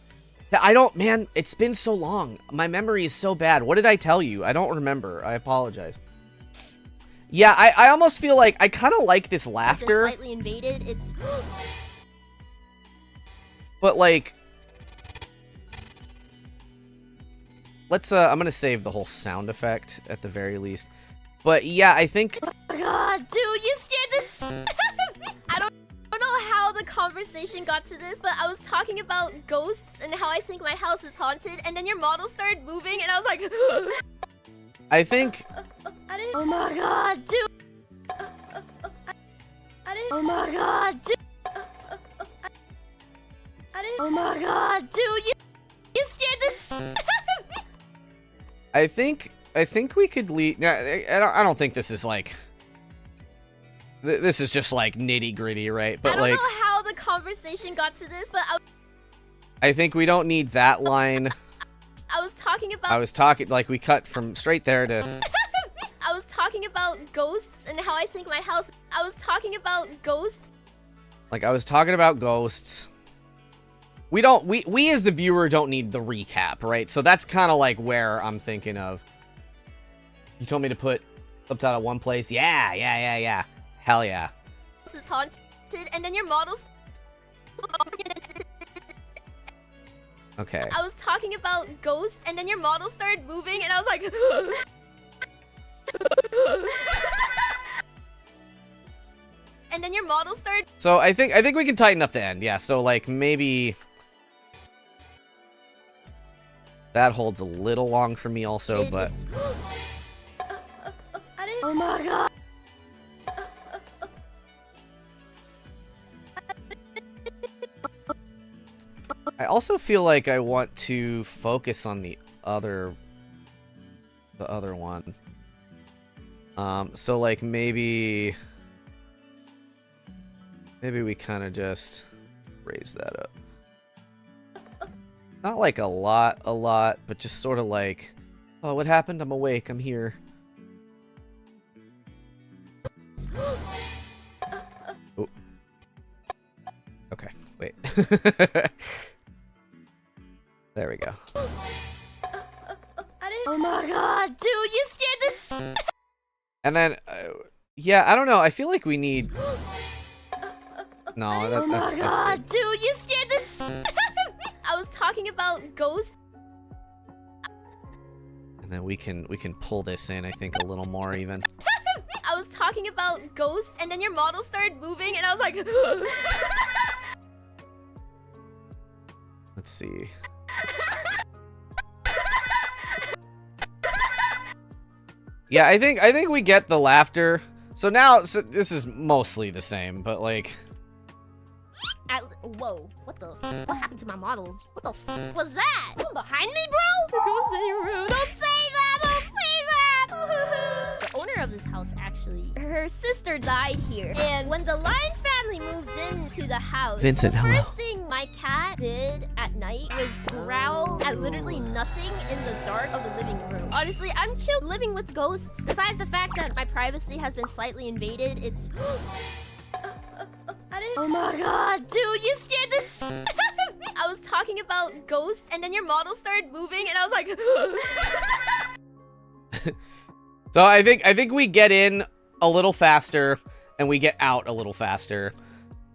S1: Man, it's been so long. My memory is so bad. What did I tell you? I don't remember. I apologize. Yeah, I almost feel like I kind of like this laughter.
S11: It's slightly invaded. It's.
S1: But like, let's. I'm gonna save the whole sound effect at the very least. But yeah, I think.
S11: Oh my god, dude, you scared the shit out of me. I don't know how the conversation got to this, but I was talking about ghosts and how I think my house is haunted, and then your model started moving, and I was like.
S1: I think.
S11: Oh my god, dude. Oh my god, dude. Oh my god, dude, you scared the shit out of me.
S1: I think we could leave. I don't think this is like. This is just like nitty gritty, right? But
S11: I don't
S1: like.
S11: know how the conversation got to this, but
S1: I think we don't need that line.
S11: I was talking
S1: like we cut from straight there to.
S11: I was talking about ghosts and how I think my house. I was talking about ghosts.
S1: Like I was talking about ghosts. We as the viewer don't need the recap, right? So that's kind of like where I'm thinking of. You told me to put subtitle one place. Yeah. Hell yeah.
S11: This is haunted, and then your models.
S1: Okay.
S11: I was talking about ghosts, and then your model started moving, and I was like. And then your model started.
S1: So I think we can tighten up the end. Yeah. So like maybe that holds a little long for me also, but.
S11: Oh my god.
S1: I also feel like I want to focus on the other one. So like maybe we kind of just raise that up. Not like a lot, but just sort of like, oh, what happened? I'm awake. I'm here. Oh. There we go.
S11: Oh my god, dude, you scared the
S1: And then, yeah, I don't know. I feel like we need... No,
S11: Oh my
S1: that's
S11: god,
S1: good.
S11: dude, you scared the I was talking about ghosts.
S1: And then we can pull this in, I think, a little more even.
S11: I was talking about ghosts, and then your model started moving, and I was like...
S1: Let's see. Yeah, I think we get the laughter. So now, this is mostly the same, but like...
S11: Whoa, what the what happened to my model? What the was that? Someone behind me, bro? The ghost in your room. Don't say that! Don't say that! The owner of this house, actually, her sister died here. And when the Lion family moved into the house,
S1: Vincent,
S11: the
S1: hello.
S11: first thing my cat did at night was growl at literally nothing in the dark of the living room. Honestly, I'm chill living with ghosts. Besides the fact that my privacy has been slightly invaded, it's... Oh my god, dude, you scared the I was talking about ghosts, and then your model started moving, and I was like...
S1: So I think we get in a little faster, and we get out a little faster.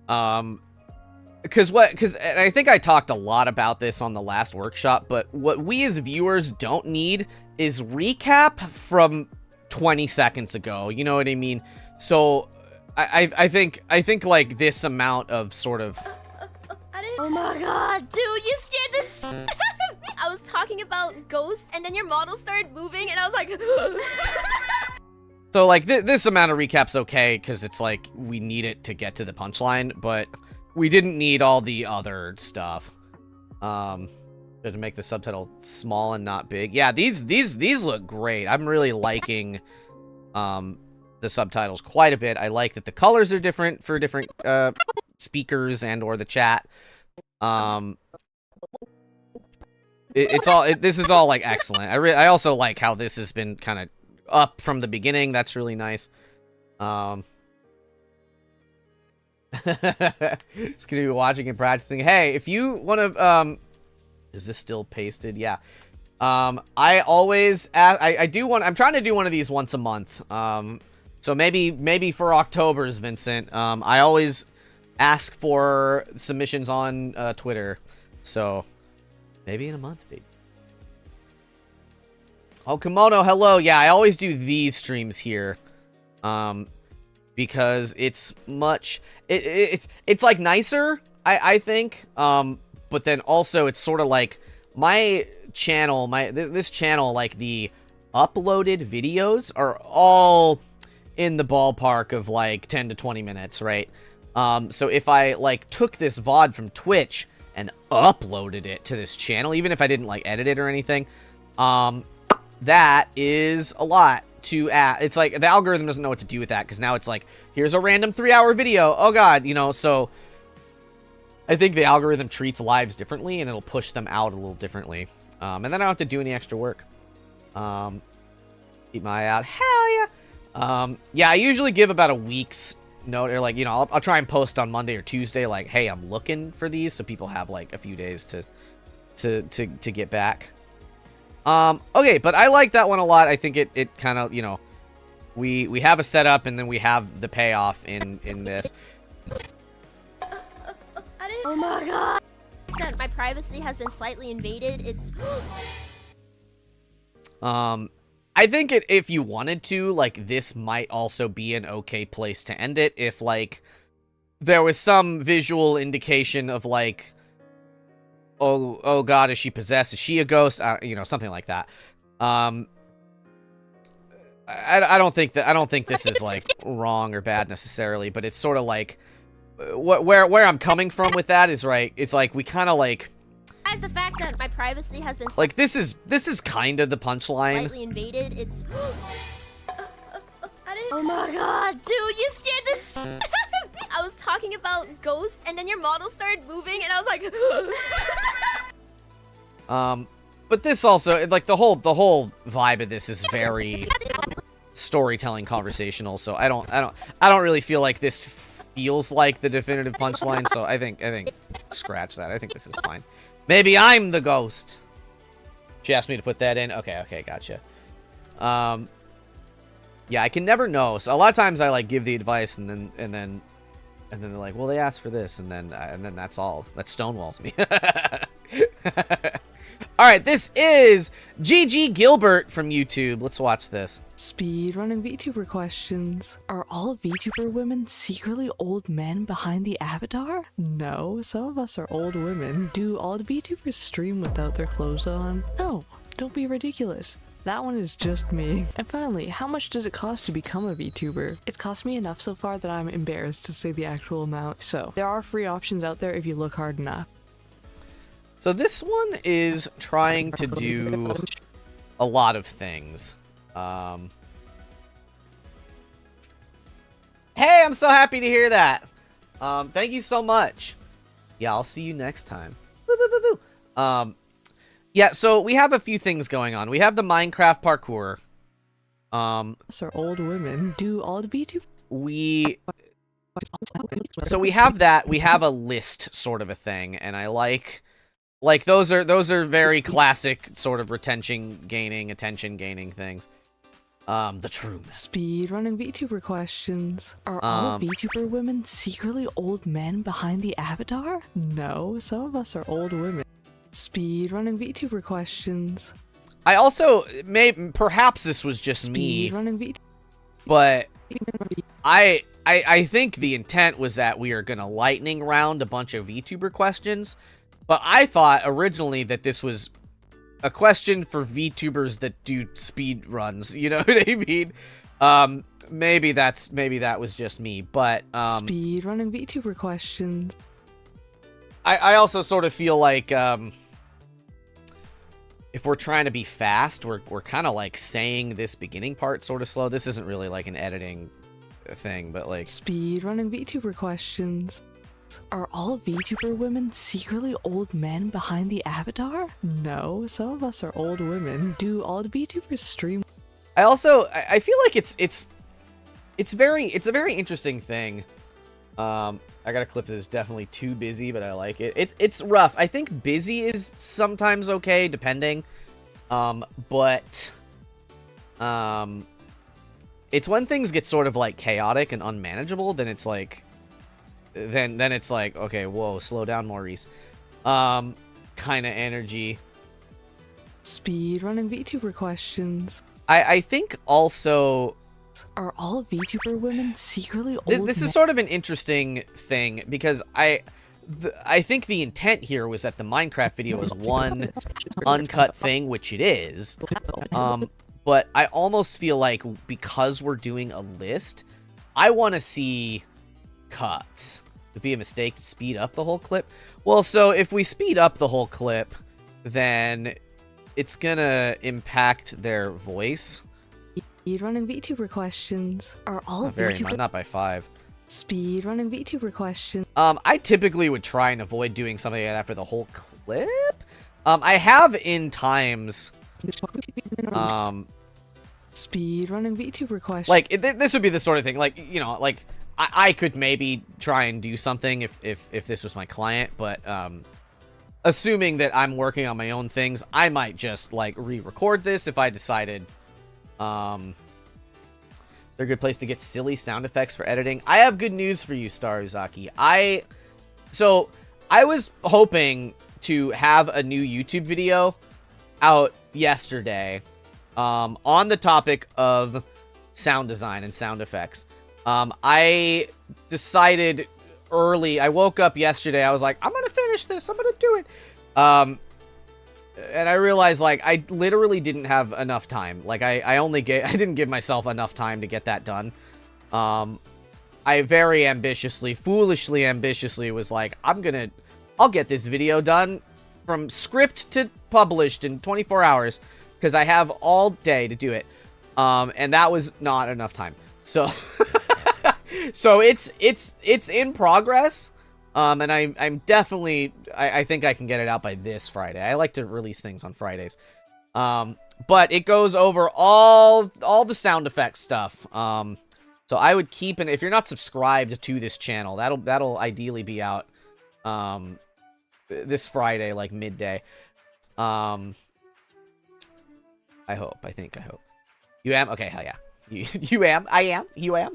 S1: Because I think I talked a lot about this on the last workshop, but what we as viewers don't need is recap from 20 seconds ago. You know what I mean? So... I think like this amount of sort of...
S11: Oh my god, dude, you scared the I was talking about ghosts, and then your model started moving, and I was like...
S1: So like this amount of recap's okay, because it's like we need it to get to the punchline, but we didn't need all the other stuff. To make the subtitle small and not big. Yeah, these look great. I'm really liking... the subtitles quite a bit. I like that the colors are different for different speakers and or the chat. This is all like excellent. I also like how this has been kind of up from the beginning. That's really nice. Just gonna be watching and practicing. Hey, if you want to is this still pasted? Yeah. I always I'm trying to do one of these once a month. So maybe for October's, Vincent, I always ask for submissions on Twitter. So maybe in a month, baby. Oh, Kimono, hello. Yeah, I always do these streams here. Because it's much it's like nicer, I think. But then also it's sort of like my channel, this channel, like the uploaded videos are all in the ballpark of like 10 to 20 minutes, right? So if I like took this VOD from Twitch and uploaded it to this channel, even if I didn't like edit it or anything, that is a lot to add. It's like the algorithm doesn't know what to do with that, because now it's like, here's a random 3-hour video. Oh god, you know, so I think the algorithm treats lives differently, and it'll push them out a little differently. And then I don't have to do any extra work. Keep my eye out. Hell yeah. Yeah, I usually give about a week's note, or like, you know, I'll try and post on Monday or Tuesday, like, hey, I'm looking for these, so people have like a few days to get back. Okay, but I like that one a lot. I think it kind of, you know, we have a setup, and then we have the payoff in this.
S11: Oh my god. That my privacy has been slightly invaded. It's...
S1: I think if you wanted to, like, this might also be an okay place to end it, if, like, there was some visual indication of, like, oh god, is she possessed? Is she a ghost? You know, something like that. I don't think this is, like, wrong or bad necessarily, but it's sort of like, where I'm coming from with that is, right, it's like, we kind of, like...
S11: As the fact that my privacy has been...
S1: Like, this is kind of the punchline.
S11: Slightly invaded, it's... Oh my god, dude, you scared the I was talking about ghosts, and then your model started moving, and I was like...
S1: But this also, like, the whole vibe of this is very storytelling conversational, so I don't really feel like this feels like the definitive punchline, so I think scratch that. I think this is fine. Maybe I'm the ghost. She asked me to put that in. Okay, gotcha. Yeah, I can never know. So a lot of times I like give the advice and then they're like, well, they asked for this, and then that's all. That stonewalls me. All right, this is GG Gilbert from YouTube. Let's watch this.
S12: Speedrunning VTuber questions. Are all VTuber women secretly old men behind the avatar? No, some of us are old women. Do all VTubers stream without their clothes on? No, don't be ridiculous. That one is just me. And finally, how much does it cost to become a VTuber? It's cost me enough so far that I'm embarrassed to say the actual amount. So, there are free options out there if you look hard enough.
S1: So this one is trying to do a lot of things. Hey, I'm so happy to hear that. Thank you so much. Yeah, I'll see you next time. Boo, boo, boo, boo. Yeah, so we have a few things going on. We have the Minecraft parkour.
S12: So old women. Do all the VTubers?
S1: So we have that. We have a list sort of a thing, and I like those are very classic sort of attention gaining things. The true
S12: Speedrunning VTuber questions. Are all VTuber women secretly old men behind the avatar? No, some of us are old women. Speedrunning VTuber questions.
S1: I also perhaps this was just me, but I think the intent was that we are gonna lightning round a bunch of VTuber questions. But I thought originally that this was a question for VTubers that do speed runs. You know what I mean? Maybe that was just me. But
S12: speedrunning VTuber questions.
S1: I also sort of feel like if we're trying to be fast, we're kind of like saying this beginning part sort of slow. This isn't really like an editing thing, but like
S12: speedrunning VTuber questions. Are all VTuber women secretly old men behind the avatar? No, some of us are old women. Do all the VTubers stream?
S1: I feel like it's a very interesting thing. I got a clip that is definitely too busy, but I like it. It's rough. I think busy is sometimes okay, depending. But it's when things get sort of like chaotic and unmanageable, then it's like then it's like, okay, whoa, slow down, Maurice. Kind of energy.
S12: Speedrunning VTuber questions.
S1: I think also...
S12: Are all VTuber women secretly old
S1: This is sort of an interesting thing, because I think the intent here was that the Minecraft video is one uncut thing, which it is. But I almost feel like because we're doing a list, I want to see cuts. It'd be a mistake to speed up the whole clip. Well, so if we speed up the whole clip, then it's gonna impact their voice.
S12: Speedrunning VTuber questions. Are all
S1: not very much, not by 5.
S12: Speedrunning VTuber questions.
S1: I typically would try and avoid doing something like that for the whole clip. I have in times.
S12: Speedrunning VTuber questions.
S1: Like this would be the sort of thing. Like, you know, like I could maybe try and do something if this was my client, but assuming that I'm working on my own things, I might just like re-record this if I decided. They're a good place to get silly sound effects for editing. I have good news for you, Staruzaki. So I was hoping to have a new YouTube video out yesterday on the topic of sound design and sound effects. I decided early, I woke up yesterday, I was like, I'm gonna finish this, I'm gonna do it. And I realized, like, I literally didn't have enough time. Like, I didn't give myself enough time to get that done. I very ambitiously, foolishly ambitiously was like, I'll get this video done from script to published in 24 hours, because I have all day to do it. And that was not enough time. So, so it's in progress. And I'm definitely, I think I can get it out by this Friday. I like to release things on Fridays. But it goes over all the sound effects stuff. So I would keep if you're not subscribed to this channel, that'll ideally be out this Friday, like midday. I hope. I hope. You am? Okay, hell yeah. You am? I am? You am?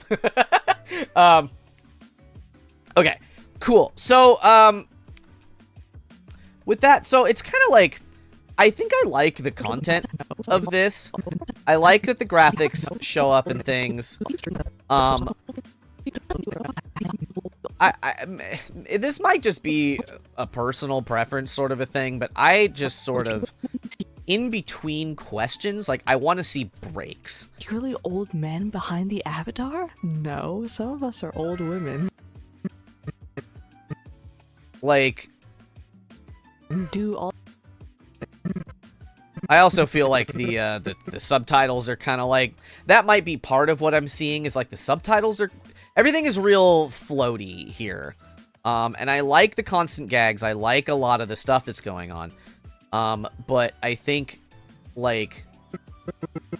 S1: Okay, cool. So, with that, so it's kind of like, I think I like the content of this. I like that the graphics show up in things. This might just be a personal preference sort of a thing, but I just sort of, in between questions, like, I want to see breaks.
S12: Secretly old men behind the avatar? No, some of us are old women.
S1: Like,
S12: do all.
S1: I also feel like the subtitles are kind of like, that might be part of what I'm seeing, is like the subtitles are, everything is real floaty here. And I like the constant gags. I like a lot of the stuff that's going on. But I think, like,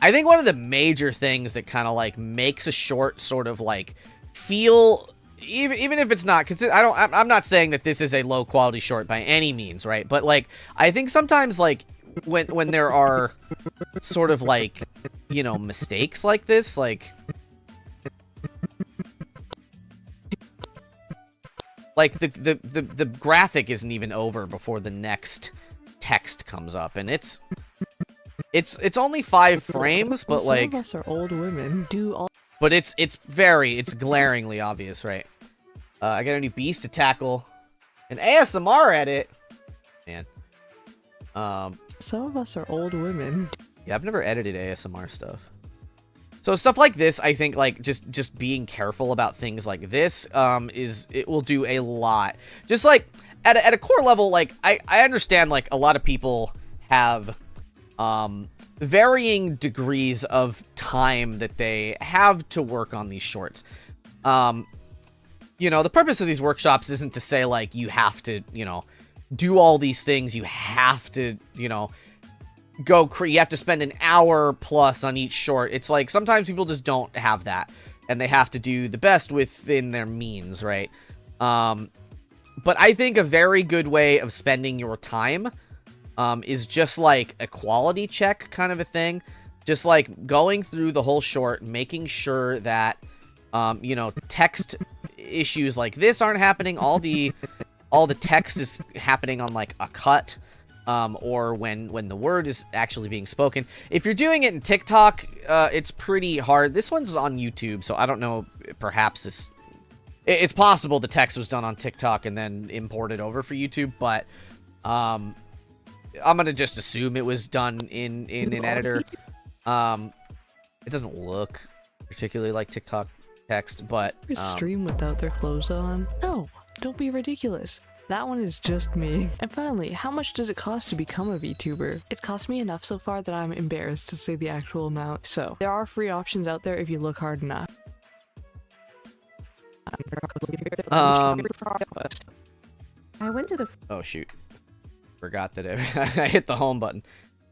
S1: one of the major things that kind of like makes a short sort of like feel, even if it's not, because I'm not saying that this is a low quality short by any means, right? But like, I think sometimes like when there are sort of like, you know, mistakes like this, like the graphic isn't even over before the next text comes up, and it's only 5 frames, but like,
S12: some of us are old women. Do all.
S1: But it's glaringly obvious, right? I got a new beast to tackle, an ASMR edit, man.
S12: Some of us are old women.
S1: Yeah, I've never edited ASMR stuff. So stuff like this, I think, like, just being careful about things like this, it will do a lot. Just, like, at a core level, like, I understand, like, a lot of people have, varying degrees of time that they have to work on these shorts. You know, the purpose of these workshops isn't to say, like, you have to, you know, do all these things. You have to, you know, you have to spend an hour plus on each short. It's like, sometimes people just don't have that, and they have to do the best within their means, right? But I think a very good way of spending your time is just like a quality check kind of a thing. Just like going through the whole short, making sure that, you know, text issues like this aren't happening. All the text is happening on like a cut, or when the word is actually being spoken. If you're doing it in TikTok, it's pretty hard. This one's on YouTube, so I don't know, perhaps it's possible the text was done on TikTok and then imported over for YouTube, but I'm gonna just assume it was done in an editor. It doesn't look particularly like TikTok text, but
S12: stream without their clothes on? No, don't be ridiculous. That one is just me. And finally, how much does it cost to become a VTuber? It's cost me enough so far that I'm embarrassed to say the actual amount. So, there are free options out there if you look hard enough.
S2: I went to the.
S1: Oh shoot! Forgot that I hit the home button.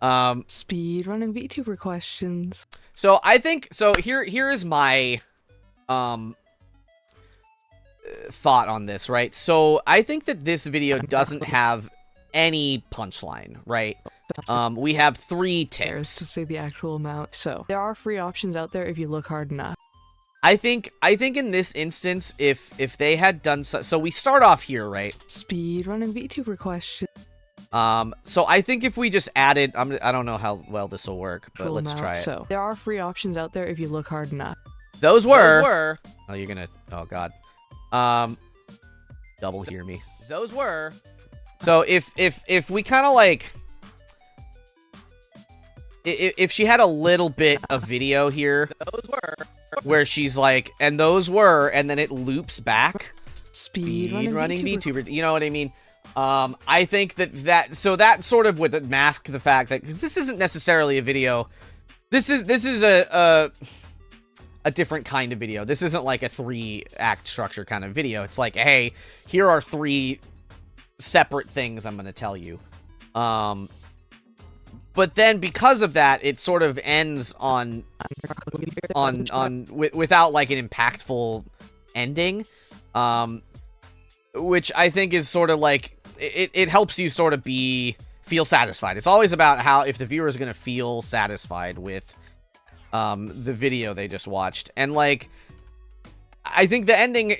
S12: Speedrunning VTuber questions.
S1: So I think here is my thought on this, right? So I think that this video doesn't have any punchline, right? We have 3 tips
S12: to say the actual amount. So there are free options out there if you look hard enough.
S1: I think in this instance, if they had done so we start off here, right?
S12: Speedrunning VTuber question.
S1: So I think if we just added, I don't know how well this will work, but let's try it.
S12: So there are free options out there if you look hard enough.
S1: Those were. Oh, you're gonna. Oh God. Double hear me. Those were. So if we kind of like, if she had a little bit of video here, those were, where she's like, and those were, and then it loops back. Speedrunning VTuber. You know what I mean? I think that sort of would mask the fact that, because this isn't necessarily a video. This is a different kind of video. This isn't like a 3-act structure kind of video. It's like, hey, here are 3 separate things I'm going to tell you. but then because of that, it sort of ends without like an impactful ending, which I think is sort of like it helps you sort of feel satisfied. It's always about how if the viewer is going to feel satisfied with the video they just watched, and like I think the ending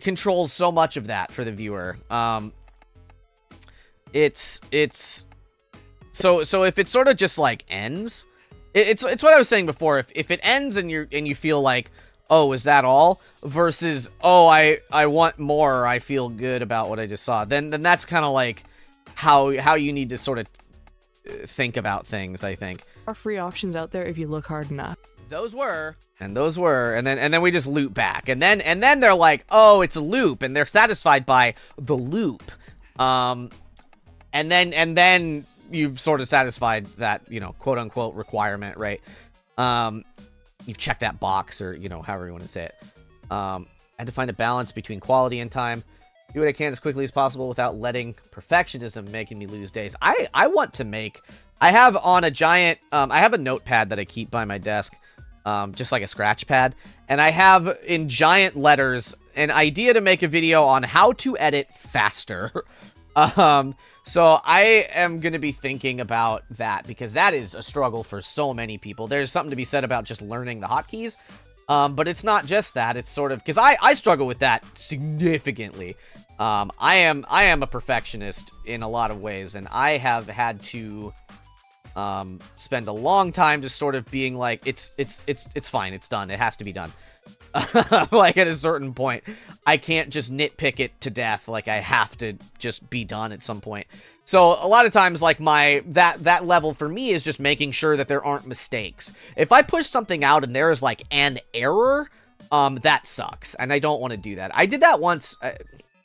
S1: controls so much of that for the viewer. So if it sort of just like ends, it's what I was saying before. If it ends and you feel like, oh, is that all? Versus, oh, I want more. I feel good about what I just saw. Then that's kind of like how you need to sort of think about things, I think.
S12: There are free options out there if you look hard enough.
S1: Those were, and then we just loop back, and then they're like, oh, it's a loop, and they're satisfied by the loop, and then you've sort of satisfied that, you know, quote unquote requirement, right? You've checked that box, or, you know, however you want to say it. I had to find a balance between quality and time. Do what I can as quickly as possible without letting perfectionism making me lose days. I want to make. I have on a giant. I have a notepad that I keep by my desk. Just like a scratch pad, and I have in giant letters an idea to make a video on how to edit faster. So I am going to be thinking about that, because that is a struggle for so many people. There's something to be said about just learning the hotkeys, but it's not just that. It's sort of, because I struggle with that significantly. I am a perfectionist in a lot of ways, and I have had to spend a long time just sort of being like, it's fine, it's done, it has to be done. Like at a certain point, I can't just nitpick it to death. Like I have to just be done at some point. So a lot of times, like that level for me is just making sure that there aren't mistakes. If I push something out and there is like an error, that sucks, and I don't want to do that. I did that once.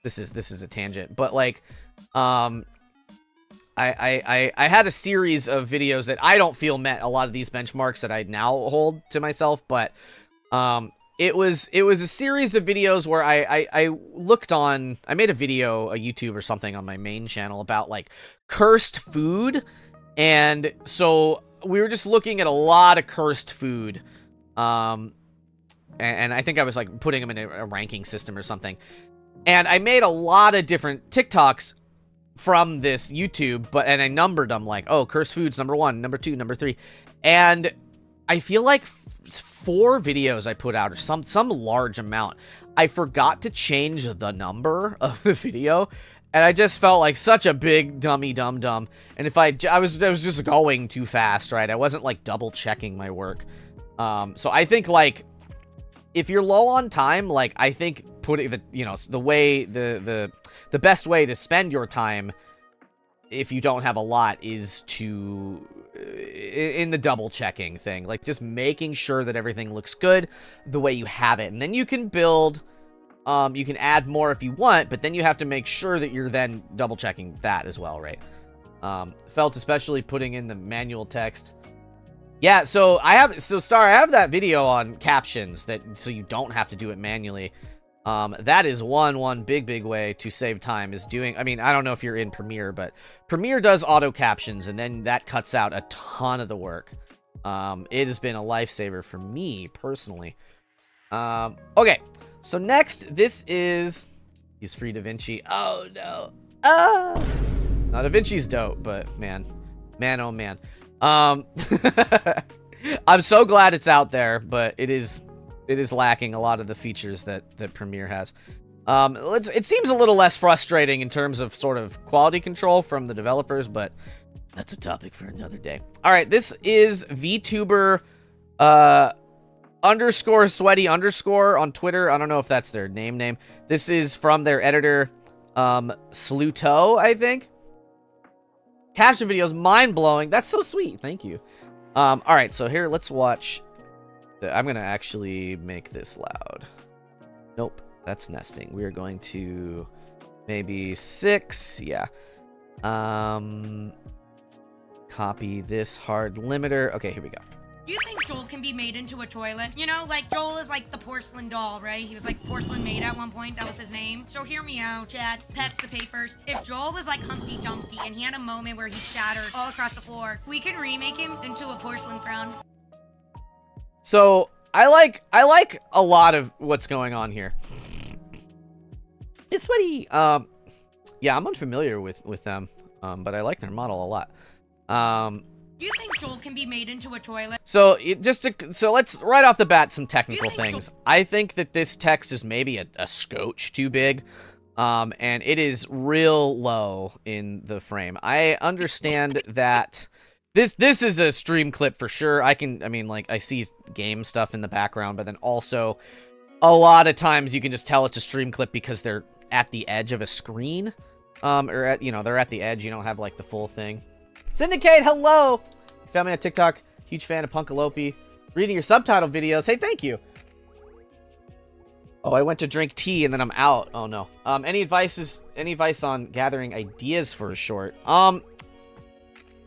S1: This is a tangent, but like, I had a series of videos that I don't feel met a lot of these benchmarks that I now hold to myself, but it was a series of videos where I looked on, I made a video, a YouTube or something on my main channel about like cursed food, and so we were just looking at a lot of cursed food, and I think I was like putting them in a ranking system or something, and I made a lot of different TikToks from this YouTube, and I numbered them like, oh, cursed foods, number 1, number 2, number 3, and I feel like 4 videos I put out, or some large amount, I forgot to change the number of the video, and I just felt like such a big dummy dum-dum, and if I was just going too fast, right? I wasn't like double checking my work. So I think like if you're low on time, like I think putting the, you know, the way the best way to spend your time if you don't have a lot is to in the double checking thing, like just making sure that everything looks good the way you have it, and then you can build, you can add more if you want, but then you have to make sure that you're then double checking that as well, right? Felt especially putting in the manual text. Yeah, so Star, I have that video on captions, that so you don't have to do it manually. That is one big way to save time, is doing, I mean, I don't know if you're in Premiere, but Premiere does auto captions, and then that cuts out a ton of the work. It has been a lifesaver for me personally. Okay, so next, this is free DaVinci. Oh no. Now DaVinci's dope, but man, oh man. I'm so glad it's out there, but it is lacking a lot of the features that Premiere has. It seems a little less frustrating in terms of sort of quality control from the developers, but that's a topic for another day. All right, this is VTuber underscore sweaty underscore on Twitter. I don't know if that's their name. This is from their editor, Sluto, I think. Caption videos, mind-blowing. That's so sweet. Thank you. All right, so here, let's watch. I'm going to actually make this loud. Nope, that's nesting. We are going to maybe 6. Yeah. Copy this hard limiter. Okay, here we go.
S13: You think Joel can be made into a toilet? You know, like Joel is like the porcelain doll, right? He was like porcelain maid at one point. That was his name. So hear me out, Chad. Pets the papers. If Joel was like Humpty Dumpty and he had a moment where he shattered all across the floor, we can remake him into a porcelain throne.
S1: So I like a lot of what's going on here. It's funny. Yeah, I'm unfamiliar with them, but I like their model a lot.
S13: Do you think Joel can be made into a toilet?
S1: So so let's right off the bat some technical things. I think that this text is maybe a scotch too big, and it is real low in the frame. I understand that this is a stream clip for sure. I mean, like, I see game stuff in the background, but then also a lot of times you can just tell it's a stream clip because they're at the edge of a screen, or they're at the edge. You don't have like the full thing. Syndicate, hello! You found me on TikTok. Huge fan of Punkalope. Reading your subtitle videos. Hey, thank you. Oh, I went to drink tea and then I'm out. Oh no. Any advice on gathering ideas for a short?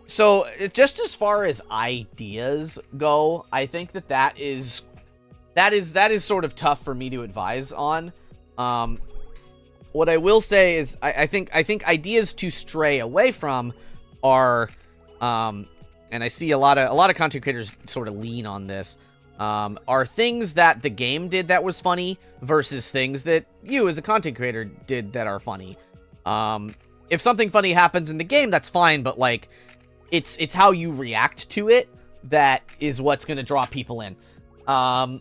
S1: So just as far as ideas go, I think that is sort of tough for me to advise on. What I will say is I think ideas to stray away from are, and I see a lot of content creators sort of lean on this, are things that the game did that was funny versus things that you as a content creator did that are funny. If something funny happens in the game, that's fine, but like, it's how you react to it that is what's going to draw people in. I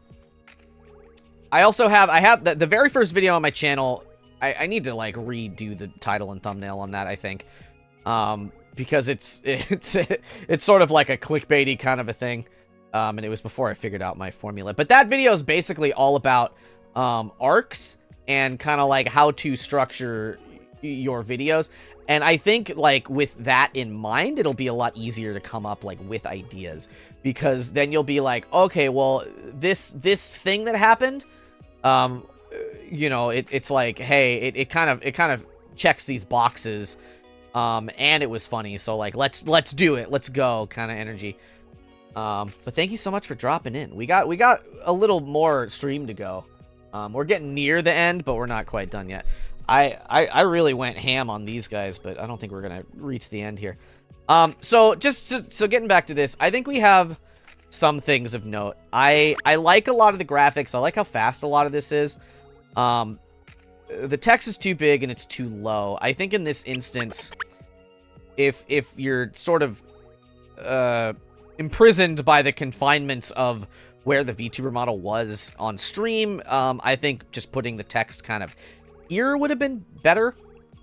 S1: have the very first video on my channel. I need to like redo the title and thumbnail on that, I think. Because it's sort of like a clickbaity kind of a thing. And it was before I figured out my formula. But that video is basically all about arcs and kind of like how to structure your videos. And I think like with that in mind, it'll be a lot easier to come up like with ideas, because then you'll be like, okay, well, this thing that happened, it's like, hey, it kind of checks these boxes. And it was funny, so like let's do it, let's go kind of energy. But thank you so much for dropping in. We got a little more stream to go. We're getting near the end, but we're not quite done yet. I really went ham on these guys, but I don't think we're gonna reach the end here. So getting back to this, I think we have some things of note. I like a lot of the graphics. I like how fast a lot of this is. The text is too big and it's too low. I think in this instance, if you're sort of imprisoned by the confinements of where the VTuber model was on stream, I think just putting the text kind of here would have been better,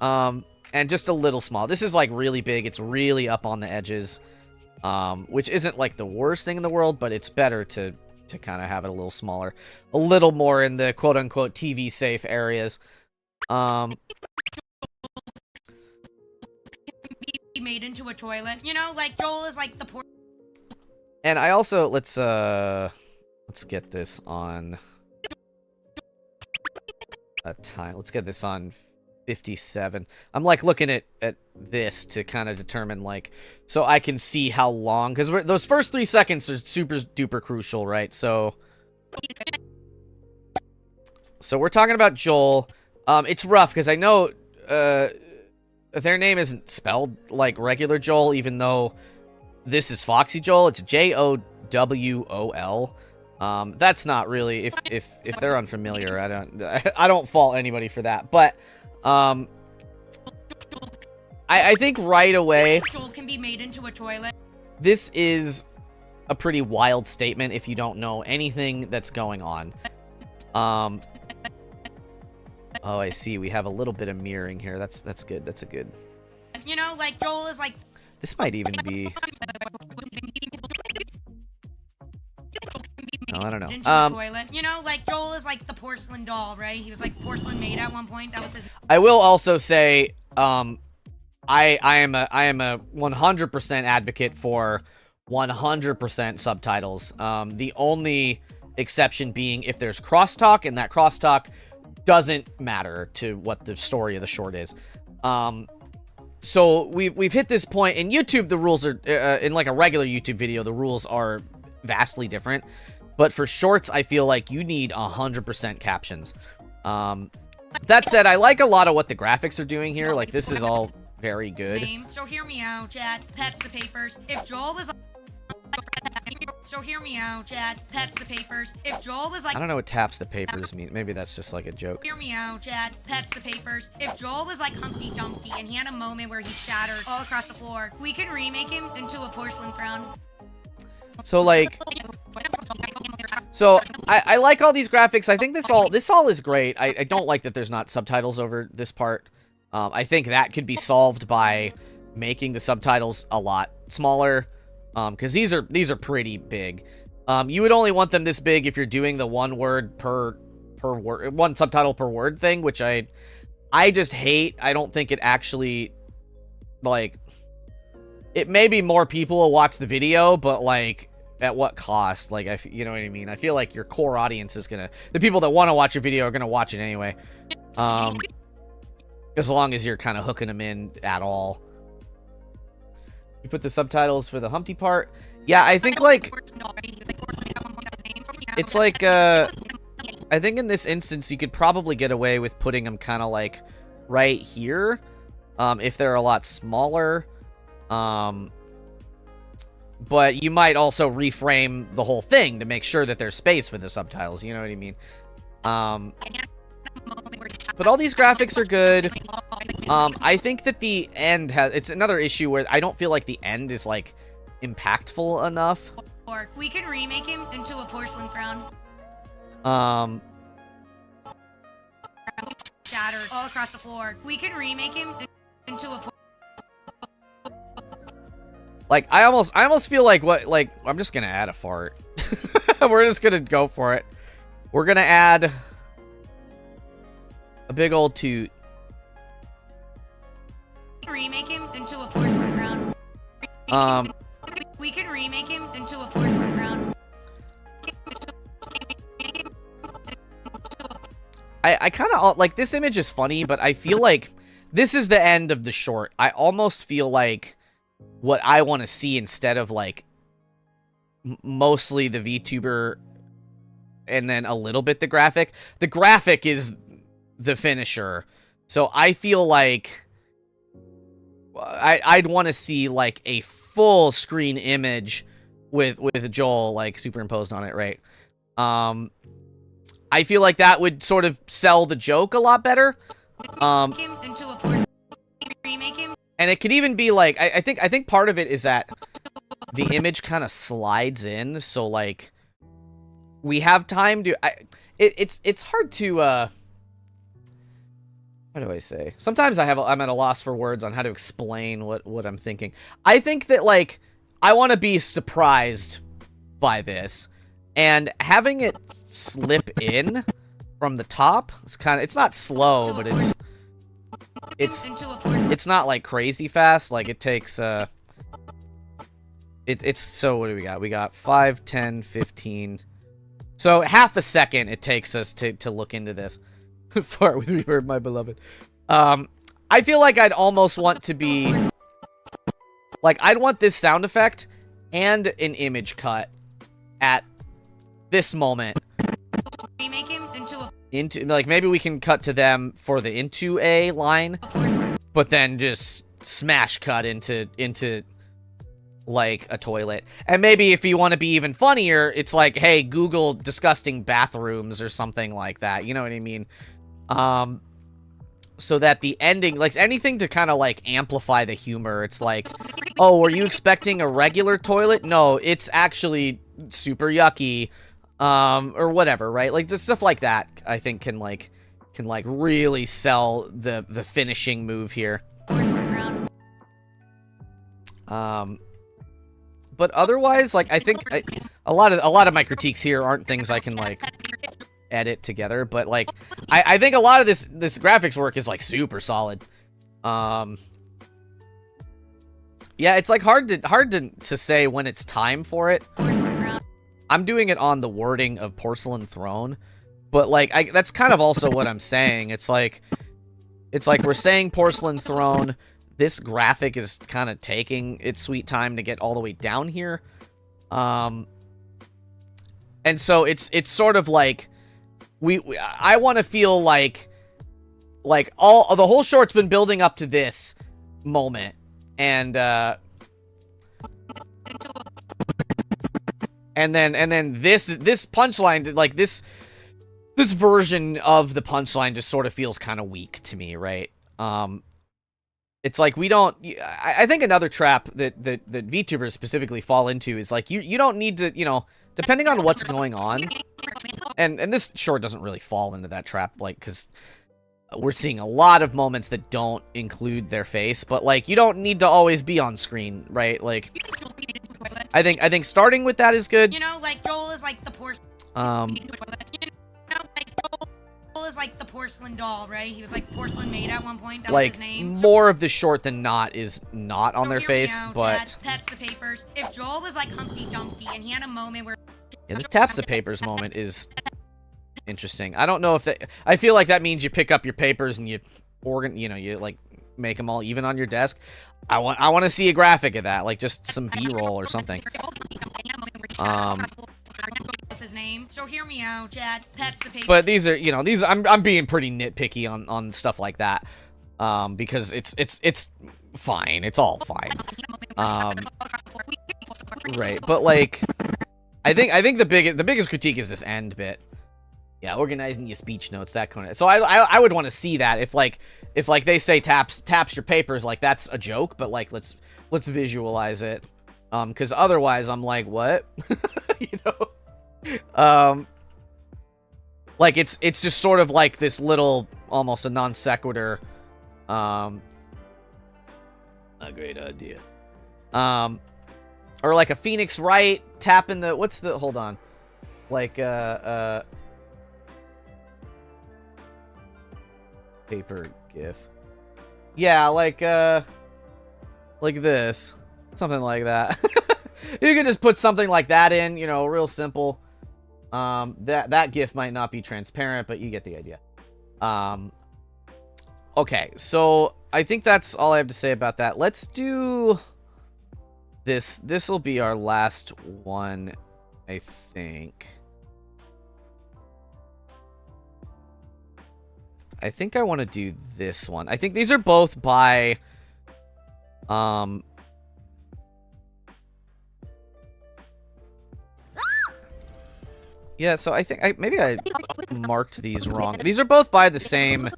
S1: and just a little small. This is like really big. It's really up on the edges, which isn't like the worst thing in the world, but it's better to kind of have it a little smaller, a little more in the quote-unquote TV safe areas.
S13: Be made into a toilet, you know, like Joel is like the poor.
S1: And I also let's get this on a time. Let's get this on 57. I'm like looking at this to kind of determine like, so I can see how long, because those first 3 seconds are super duper crucial, right? So we're talking about Joel. It's rough because I know their name isn't spelled like regular Joel, even though this is Foxy Joel. It's Jowol. That's not really, if they're unfamiliar, I don't fault anybody for that, but I think right away
S13: Joel can be made into a toilet.
S1: This is a pretty wild statement if you don't know anything that's going on. Oh, I see. We have a little bit of mirroring here. That's good. That's a good.
S13: You know, like Joel is like.
S1: This might even be. Oh, I don't know.
S13: Toilet. You know, like Joel is like the porcelain doll, right? He was like porcelain maid at one point. That was his.
S1: I will also say, I am a 100% advocate for 100% subtitles. The only exception being if there's crosstalk, and that crosstalk doesn't matter to what the story of the short is. So we've hit this point in YouTube. The rules are in like a regular YouTube video. The rules are vastly different. But for shorts, I feel like you need 100% captions. That said, I like a lot of what the graphics are doing here. Like, this is all very good.
S13: So hear me out, Chad. Pets the papers. If Joel was... So hear me out, Chad. Pets the papers. If Joel was like...
S1: I don't know what taps the papers mean. Maybe that's just like a joke.
S13: Hear me out, Chad. Pets the papers. If Joel was like Humpty Dumpty and he had a moment where he shattered all across the floor, we can remake him into a porcelain throne.
S1: So, like... So, I like all these graphics. I think this all is great. I don't like that there's not subtitles over this part. I think that could be solved by making the subtitles a lot smaller. Because these are pretty big. You would only want them this big if you're doing the one word per word, one subtitle per word thing, which I just hate. I don't think it actually, like, it maybe more people will watch the video, but like, at what cost? Like, you know what I mean? I feel like your core audience is the people that want to watch your video are gonna watch it anyway. As long as you're kind of hooking them in at all. You put the subtitles for the Humpty part. Yeah, I think, like, it's like, I think in this instance, you could probably get away with putting them kind of, like, right here, if they're a lot smaller. But you might also reframe the whole thing to make sure that there's space for the subtitles, you know what I mean? But all these graphics are good. I think that the end it's another issue where I don't feel like the end is, like, impactful enough.
S13: Or we can remake him into a porcelain throne. Shattered all across the floor. We can remake him into a
S1: like, I almost feel like I'm just gonna add a fart. We're just gonna go for it. We're gonna add a big old toot.
S13: Remake him into a porcelain throne. We can remake him into a porcelain throne.
S1: I kind of like this image is funny, but I feel like this is the end of the short. I almost feel like what I want to see instead of, like, mostly the VTuber and then a little bit the graphic. The graphic is the finisher. So I feel like I'd want to see, like, a full screen image with Joel, like, superimposed on it, right? I feel like that would sort of sell the joke a lot better. And it could even be like, I think part of it is that the image kind of slides in, so, like, we have time to it's hard to how do I say? Sometimes I'm at a loss for words on how to explain what I'm thinking. I think that, like, I want to be surprised by this, and having it slip in from the top, it's not slow, but it's not, like, crazy fast. Like, it takes it's so what do we got? We got 5, 10, 15. So half a second it takes us to look into this. Fart with reverb, my beloved. I feel like I'd almost want to be like, I'd want this sound effect and an image cut at this moment.
S13: Remake him
S1: into like, maybe we can cut to them for the into a line, but then just smash cut into like a toilet. And maybe if you want to be even funnier, it's like, hey, Google disgusting bathrooms or something like that. You know what I mean? So that the ending, like, anything to kind of, like, amplify the humor. It's like, oh, were you expecting a regular toilet? No, it's actually super yucky, or whatever, right? Like, just stuff like that, I think can really sell the finishing move here. But otherwise, like, I think a lot of my critiques here aren't things I can, like, edit together, but, like, I think a lot of this graphics work is, like, super solid. Yeah, it's, like, hard to say when it's time for it. I'm doing it on the wording of Porcelain Throne, but, like, that's kind of also what I'm saying. It's like we're saying Porcelain Throne. This graphic is kind of taking its sweet time to get all the way down here. And so it's sort of like I want to feel like the whole short's been building up to this moment, and then this punchline, like this version of the punchline just sort of feels kind of weak to me, right? It's like we don't. I think another trap that VTubers specifically fall into is like you don't need to, you know, depending on what's going on, and this short doesn't really fall into that trap, like, because we're seeing a lot of moments that don't include their face, but like you don't need to always be on screen, right? Like, I think starting with that is good.
S13: You know, like Joel is like the Joel is like the porcelain doll, right? He was like porcelain maid at one point. That was his name.
S1: More of the short than not is not on their face, but
S13: Chad, Pets the Papers. If Joel was like Humpty Dumpty and he had a moment where
S1: yeah, this taps the papers moment is interesting. I don't know if I feel like that means you pick up your papers and you like make them all even on your desk. I want to see a graphic of that, like just some B-roll or something.
S13: What's his name? So hear me out, Chad. Pets the Papers.
S1: But these are, you know, I'm being pretty nitpicky on stuff like that, because it's fine. It's all fine. Right, but like, I think the biggest critique is this end bit. Yeah, organizing your speech notes, that kind of. So I would want to see that if they say taps your papers, like that's a joke, but like let's visualize it, because otherwise I'm like, what? You know, like it's just sort of like this little, almost a non sequitur, a great idea, or like a Phoenix Wright tapping the, what's the, hold on, like paper gif, yeah, like this, something like that. You could just put something like that in, you know, real simple. That gif might not be transparent, but you get the idea. Okay, so I think that's all I have to say about that. Let's do this. This will be our last one, I think. I think I want to do this one. I think these are both by yeah, so I think maybe I marked these wrong. These are both by the same.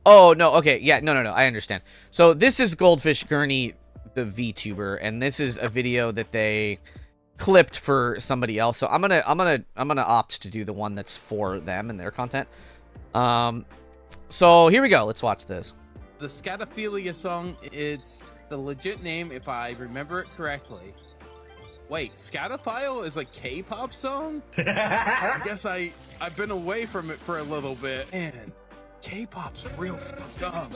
S1: Oh, no, okay. Yeah, no. I understand. So this is Goldfish Gurney, the VTuber, and this is a video that they clipped for somebody else. So I'm gonna opt to do the one that's for them and their content. So here we go. Let's watch this.
S14: The Scatophilia song, it's the legit name if I remember it correctly. Wait, Scatophile is a K-pop song? I guess I've been away from it for a little bit. Man, K-pop's real fucked up.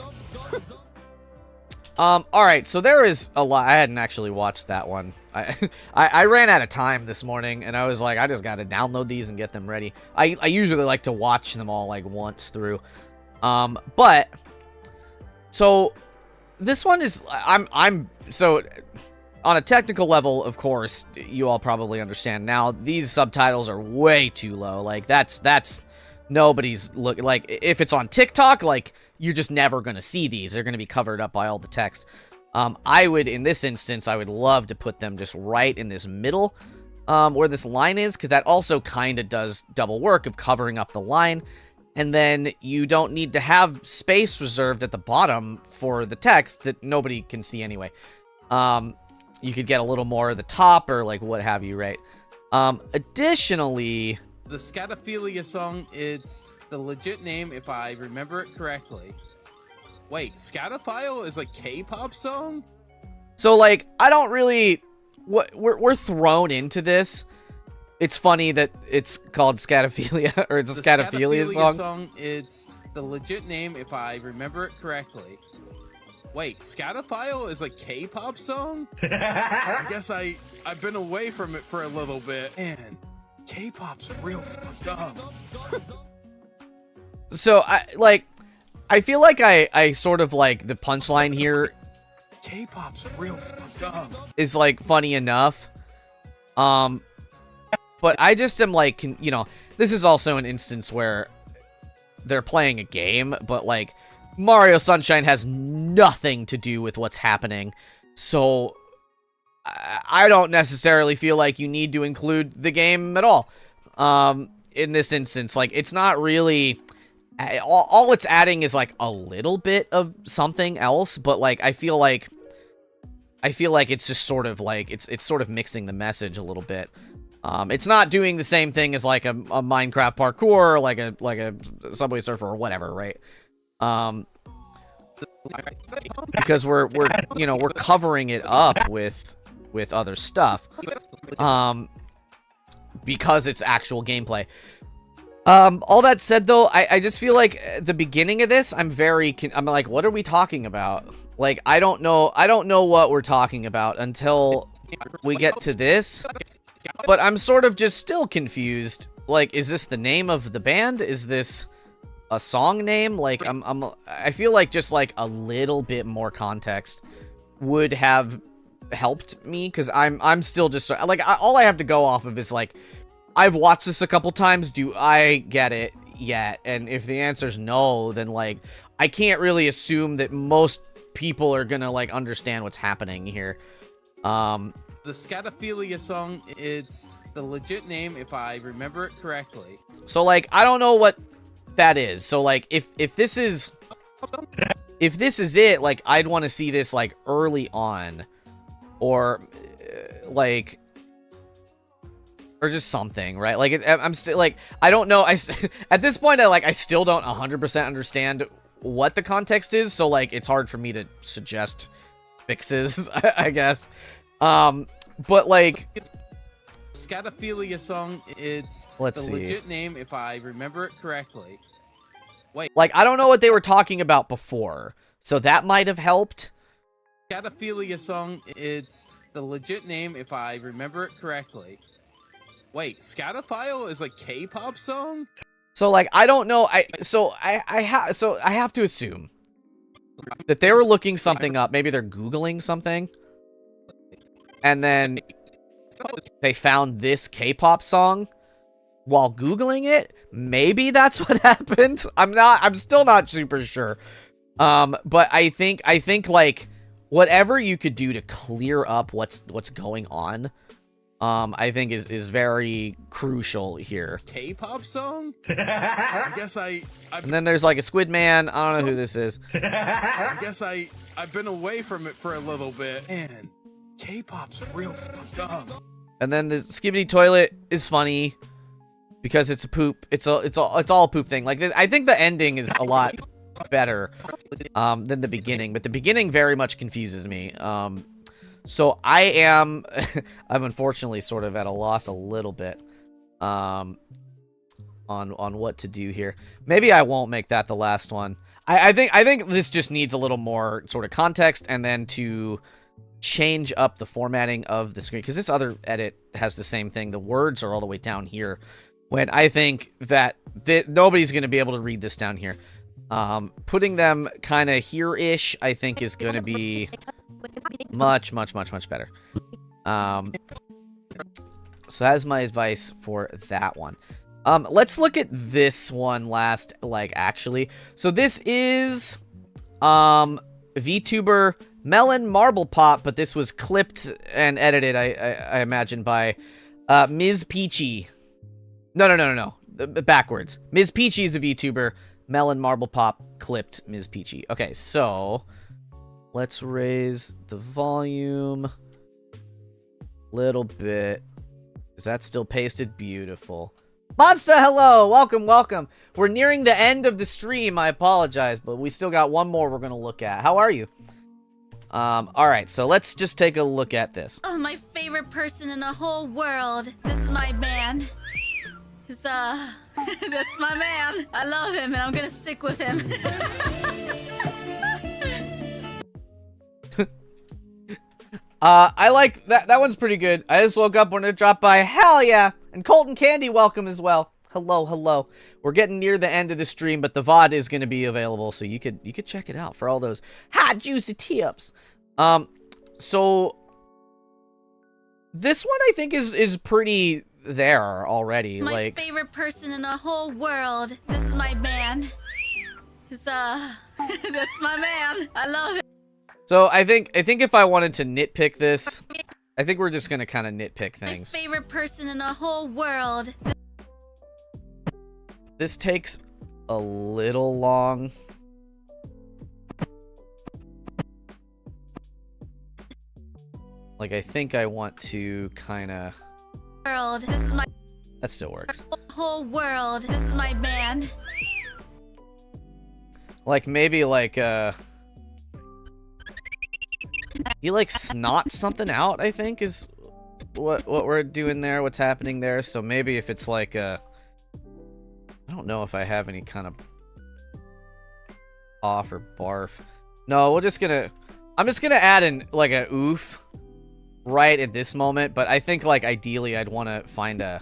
S1: Alright, so there is a lot. I hadn't actually watched that one. I ran out of time this morning, and I was like, I just gotta download these and get them ready. I usually like to watch them all, like, once through. But, so, this one is, so, on a technical level, of course, you all probably understand now, these subtitles are way too low. Like, that's nobody's look. Like, if it's on TikTok, like, you're just never going to see these. They're going to be covered up by all the text. I would, in this instance, I would love to put them just right in this middle, where this line is, because that also kind of does double work of covering up the line. And then you don't need to have space reserved at the bottom for the text that nobody can see anyway. You could get a little more at the top or like what have you, right? Additionally,
S14: the Scatophilia song, it's the legit name if I remember it correctly. Wait, Scatophile is a K-pop song?
S1: So like, I don't really, we're thrown into this. It's funny that it's called Scatophilia, or it's a Scatophilia song.
S14: It's the legit name if I remember it correctly. Wait, Scatophile is a K-pop song? I guess I've been away from it for a little bit. Man, K-pop's real fucked up.
S1: So, I feel like I sort of like the punchline here.
S14: K-pop's real fucked up.
S1: Is like funny enough. But I just am like, you know, this is also an instance where they're playing a game, but like Mario Sunshine has nothing to do with what's happening. So I don't necessarily feel like you need to include the game at all. In this instance, like it's not really all it's adding is like a little bit of something else, but like I feel like it's just sort of like it's sort of mixing the message a little bit. It's not doing the same thing as like a Minecraft parkour, or like a Subway Surfer or whatever, right? Because we're you know, we're covering it up with other stuff. Because it's actual gameplay. All that said, though, I just feel like at the beginning of this, I'm like, what are we talking about? Like, I don't know what we're talking about until we get to this. But I'm sort of just still confused. Like, is this the name of the band? Is this a song name? Like, I feel like just like a little bit more context would have helped me, because I'm still just like, all I have to go off of is like, I've watched this a couple times. Do I get it yet? And if the answer's no, then like I can't really assume that most people are gonna like understand what's happening here.
S14: The Scatophilia song, it's the legit name if I remember it correctly.
S1: So like I don't know what that is. So like if this is it, like I'd want to see this like early on, or like, or just something, right? Like I'm still like, I don't know. At this point I still don't 100% understand what the context is. So like it's hard for me to suggest fixes, I guess. But like
S14: Scatophilia song, it's
S1: Let's see.
S14: legit name if I remember it correctly. Wait.
S1: Like I don't know what they were talking about before, so that might have helped.
S14: Scatophilia song, it's the legit name if I remember it correctly. Wait, Scatophile is a K-pop song?
S1: So like I don't know. I have to assume that they were looking something up. Maybe they're Googling something, and then they found this K-pop song while Googling it. Maybe that's what happened. I'm still not super sure. But I think like whatever you could do to clear up what's going on, I think is very crucial here.
S14: K-pop song? I guess
S1: And then there's like a Squid Man. I don't know who this is.
S14: I guess I've been away from it for a little bit. Man, K-pop's real fucked up.
S1: And then the Skibidi Toilet is funny because it's a poop. It's all a poop thing. Like I think the ending is a lot better than the beginning, but the beginning very much confuses me. So I'm unfortunately sort of at a loss a little bit on what to do here. Maybe I won't make that the last one. I think this just needs a little more sort of context, and then to change up the formatting of the screen, because this other edit has the same thing. The words are all the way down here, when I think that nobody's going to be able to read this down here. Putting them kind of here-ish, I think, is going to be much better. So that is my advice for that one. Let's look at this one last, like, actually. So this is VTuber Melon Marble Pop, but this was clipped and edited, I imagine, by Ms. Peachy. No. Backwards. Ms. Peachy is the VTuber. Melon Marble Pop clipped Ms. Peachy. Okay, so let's raise the volume a little bit. Is that still pasted? Beautiful. Monster, hello! Welcome. We're nearing the end of the stream. I apologize, but we still got one more we're going to look at. How are you? Alright, so let's just take a look at this.
S15: Oh, my favorite person in the whole world. This is my man. That's my man. I love him and I'm gonna stick with him.
S1: I like that. That one's pretty good. I just woke up when it dropped by. Hell yeah! And Colton Candy, welcome as well. Hello. We're getting near the end of the stream, but the VOD is going to be available, so you could check it out for all those hot juicy tips. So this one I think is pretty there already.
S15: My
S1: Like,
S15: favorite person in the whole world. This is my man. It's that's my man. I love it.
S1: so I think if I wanted to nitpick this, I think we're just gonna kind of nitpick things.
S15: My favorite person in the whole world.
S1: This takes a little long. Like, I think I want to kind of...
S15: World. This is my
S1: That still works.
S15: whole world. This is my man.
S1: Like, maybe, like, he, like, snots something out, I think, is what we're doing there, what's happening there. So maybe if it's, like, I don't know if I have any kind of off or barf. No, I'm just gonna add in, like, a oof right at this moment, but I think, like, ideally I'd want to find a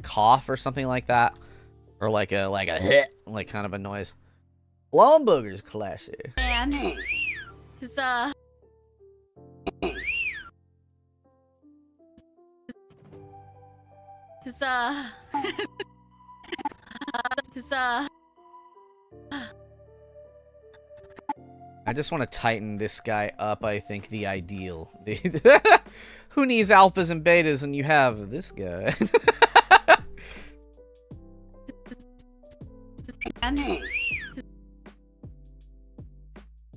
S1: cough or something like that, or like a hit, like kind of a noise. Lawn boogers classic.
S15: Man. It's It's it's
S1: I just want to tighten this guy up. I think the ideal. Who needs alphas and betas, and you have this guy.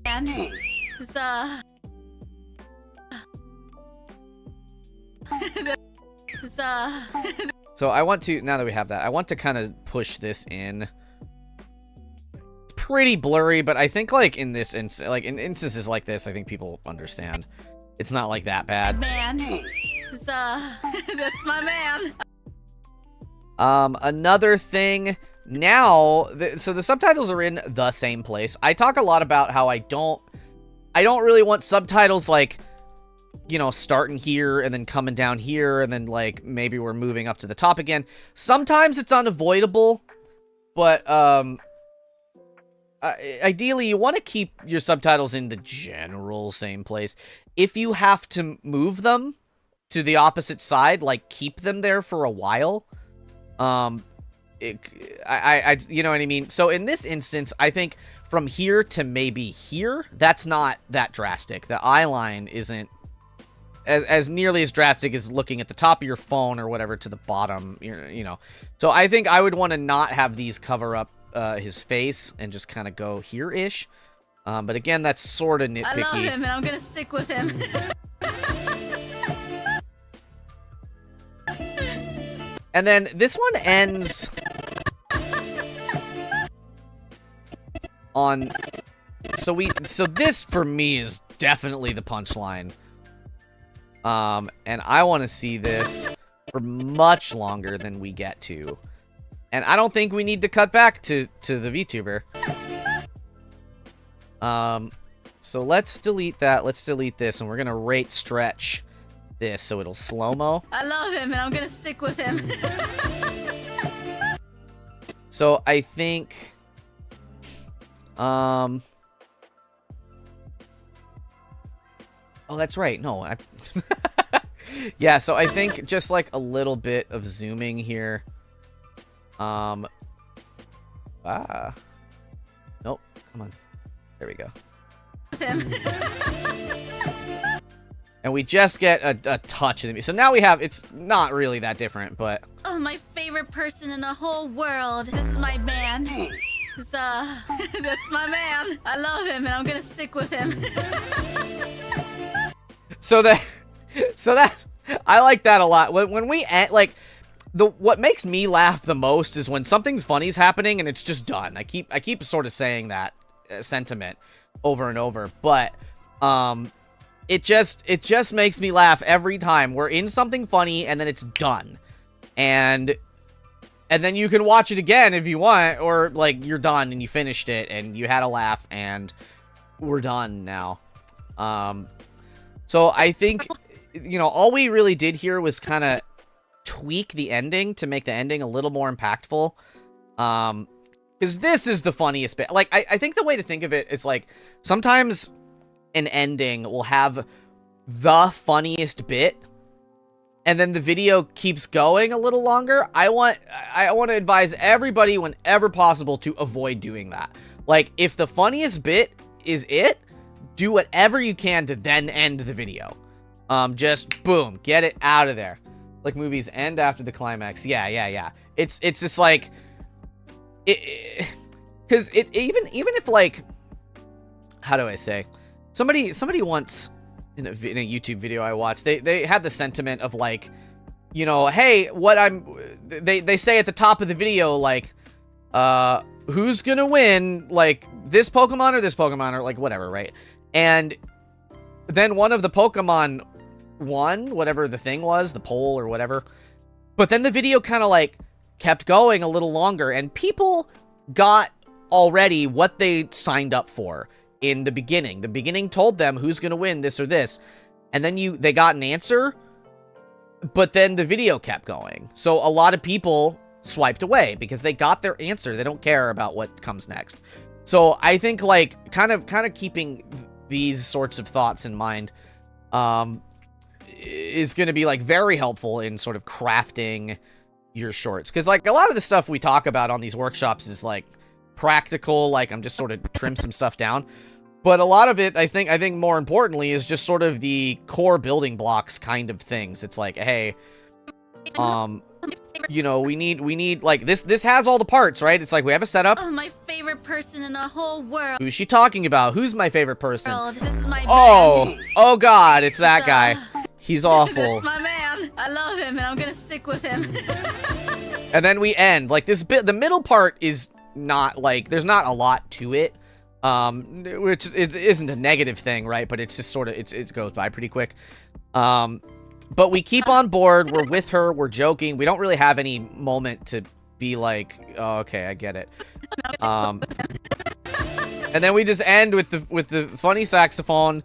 S15: and it's it's
S1: So I want to, now that we have that, I want to kind of push this in. It's pretty blurry, but I think, like, in this like in instances like this, I think people understand. It's not like that bad.
S15: man. It's that's my man.
S1: Another thing now, so the subtitles are in the same place. I talk a lot about how I don't really want subtitles, like, you know, starting here and then coming down here and then, like, maybe we're moving up to the top again. Sometimes it's unavoidable, but ideally you want to keep your subtitles in the general same place. If you have to move them to the opposite side, like, keep them there for a while. You know what I mean? So in this instance, I think from here to maybe here, that's not that drastic. The eye line isn't as nearly as drastic as looking at the top of your phone or whatever to the bottom, you know. So I think I would want to not have these cover up his face and just kind of go here-ish. But again, that's sort of nitpicky.
S15: I love him and I'm gonna stick with him.
S1: And then this one ends on... So this, for me, is definitely the punchline. And I want to see this for much longer than we get to. And I don't think we need to cut back to the VTuber. So let's delete that. Let's delete this, and we're going to rate stretch this so it'll slow-mo.
S15: I love him and I'm gonna stick with him.
S1: So I think... Oh, that's right. No, yeah, so I think just like a little bit of zooming here. Nope, come on. There we go. And we just get a touch of the... So now we have... It's not really that different, but...
S15: Oh, my favorite person in the whole world. This is my man. It's that's my man. I love him and I'm gonna stick with him.
S1: So that I like that a lot. When we end, like, what makes me laugh the most is when something funny's happening and it's just done. I keep sort of saying that sentiment over and over, but it just makes me laugh every time we're in something funny and then it's done, and then you can watch it again if you want, or like you're done and you finished it and you had a laugh and we're done now. So I think, you know, all we really did here was kind of tweak the ending to make the ending a little more impactful. Because this is the funniest bit. Like, I think the way to think of it is, like, sometimes an ending will have the funniest bit, and then the video keeps going a little longer, I want to advise everybody whenever possible to avoid doing that. Like, if the funniest bit is it, do whatever you can to then end the video. Just boom, get it out of there. Like movies end after the climax. Yeah. It's just like, because even if like, how do I say? Somebody once in a YouTube video I watched, they had the sentiment of like, you know, hey, they say at the top of the video, like, who's gonna win, like, this Pokemon or this Pokemon, or like whatever, right? And then one of the Pokemon won, whatever the thing was, the poll or whatever. But then the video kind of like kept going a little longer, and people got already what they signed up for in the beginning. The beginning told them who's going to win this or this. And then they got an answer, but then the video kept going. So a lot of people swiped away because they got their answer. They don't care about what comes next. So I think like kind of keeping these sorts of thoughts in mind is going to be like very helpful in sort of crafting your shorts. Because like a lot of the stuff we talk about on these workshops is like practical, like I'm just sort of trim some stuff down. But a lot of it, I think more importantly, is just sort of the core building blocks kind of things. It's like, hey, you know, we need like this has all the parts, right? It's like we have a setup.
S15: Oh, my favorite person in the whole world.
S1: Who's she talking about? Who's my favorite person?
S15: This is my
S1: oh God, it's that guy. He's awful.
S15: This is my man. I love him, and I'm gonna stick with him.
S1: And then we end like this bit. The middle part is not like there's not a lot to it, which isn't a negative thing, right? But it's just sort of it goes by pretty quick. But we keep on board. We're with her. We're joking. We don't really have any moment to be like, oh, okay, I get it. And then we just end with the funny saxophone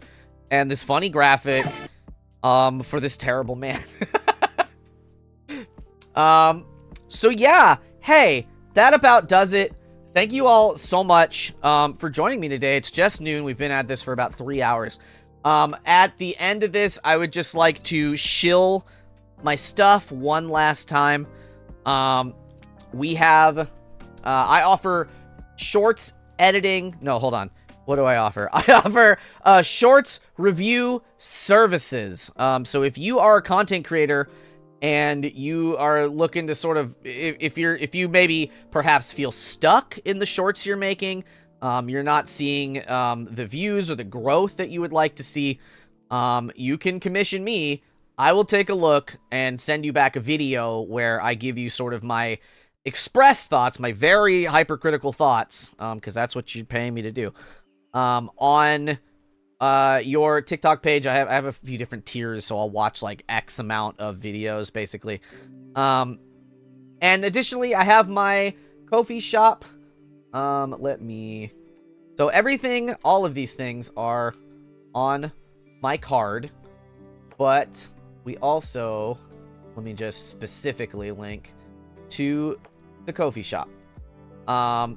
S1: and this funny graphic for this terrible man. So yeah, hey, that about does it. Thank you all so much for joining me today. It's just noon. We've been at this for about 3 hours. At the end of this, I would just like to shill my stuff one last time. We have, I offer shorts editing. No, hold on. What do I offer? I offer shorts review services. So if you are a content creator and you are looking to sort of, if you maybe perhaps feel stuck in the shorts you're making, you're not seeing the views or the growth that you would like to see, you can commission me. I will take a look and send you back a video where I give you sort of my express thoughts, my very hypercritical thoughts, because that's what you're paying me to do, on your TikTok page. I have a few different tiers, so I'll watch like X amount of videos, basically. And additionally, I have my Ko-fi shop. So everything, all of these things are on my card, but we also, let me just specifically link to the Ko-fi shop. I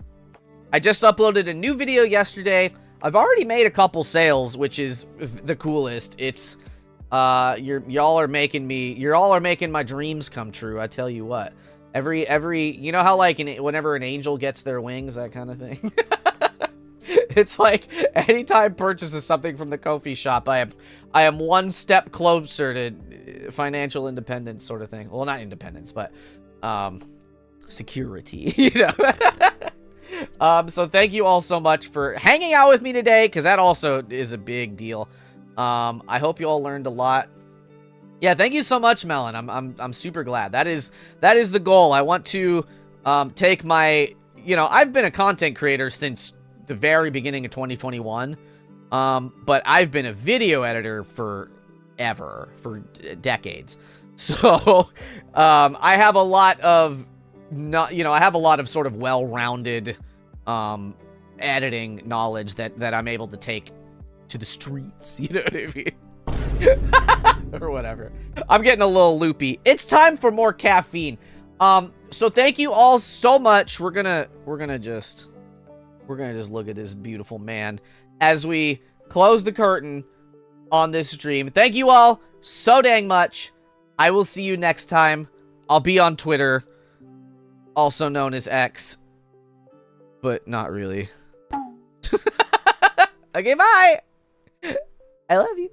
S1: just uploaded a new video yesterday. I've already made a couple sales, which is the coolest. It's, y'all are making my dreams come true. I tell you what. Every you know how like whenever an angel gets their wings, that kind of thing. It's like anytime purchases something from the Ko-fi shop, I am one step closer to financial independence, sort of thing. Well, not independence, but security. You know. So thank you all so much for hanging out with me today, because that also is a big deal. I hope you all learned a lot. Yeah, thank you so much, Melon. I'm super glad. That is the goal. I want to take my, you know, I've been a content creator since the very beginning of 2021. But I've been a video editor for decades. So I have a lot of I have a lot of sort of well-rounded editing knowledge that I'm able to take to the streets, you know what I mean? Or whatever. I'm getting a little loopy. It's time for more caffeine. So thank you all so much. We're gonna just look at this beautiful man as we close the curtain on this stream. Thank you all so dang much. I will see you next time. I'll be on Twitter, also known as X, but not really. Okay, bye. I love you.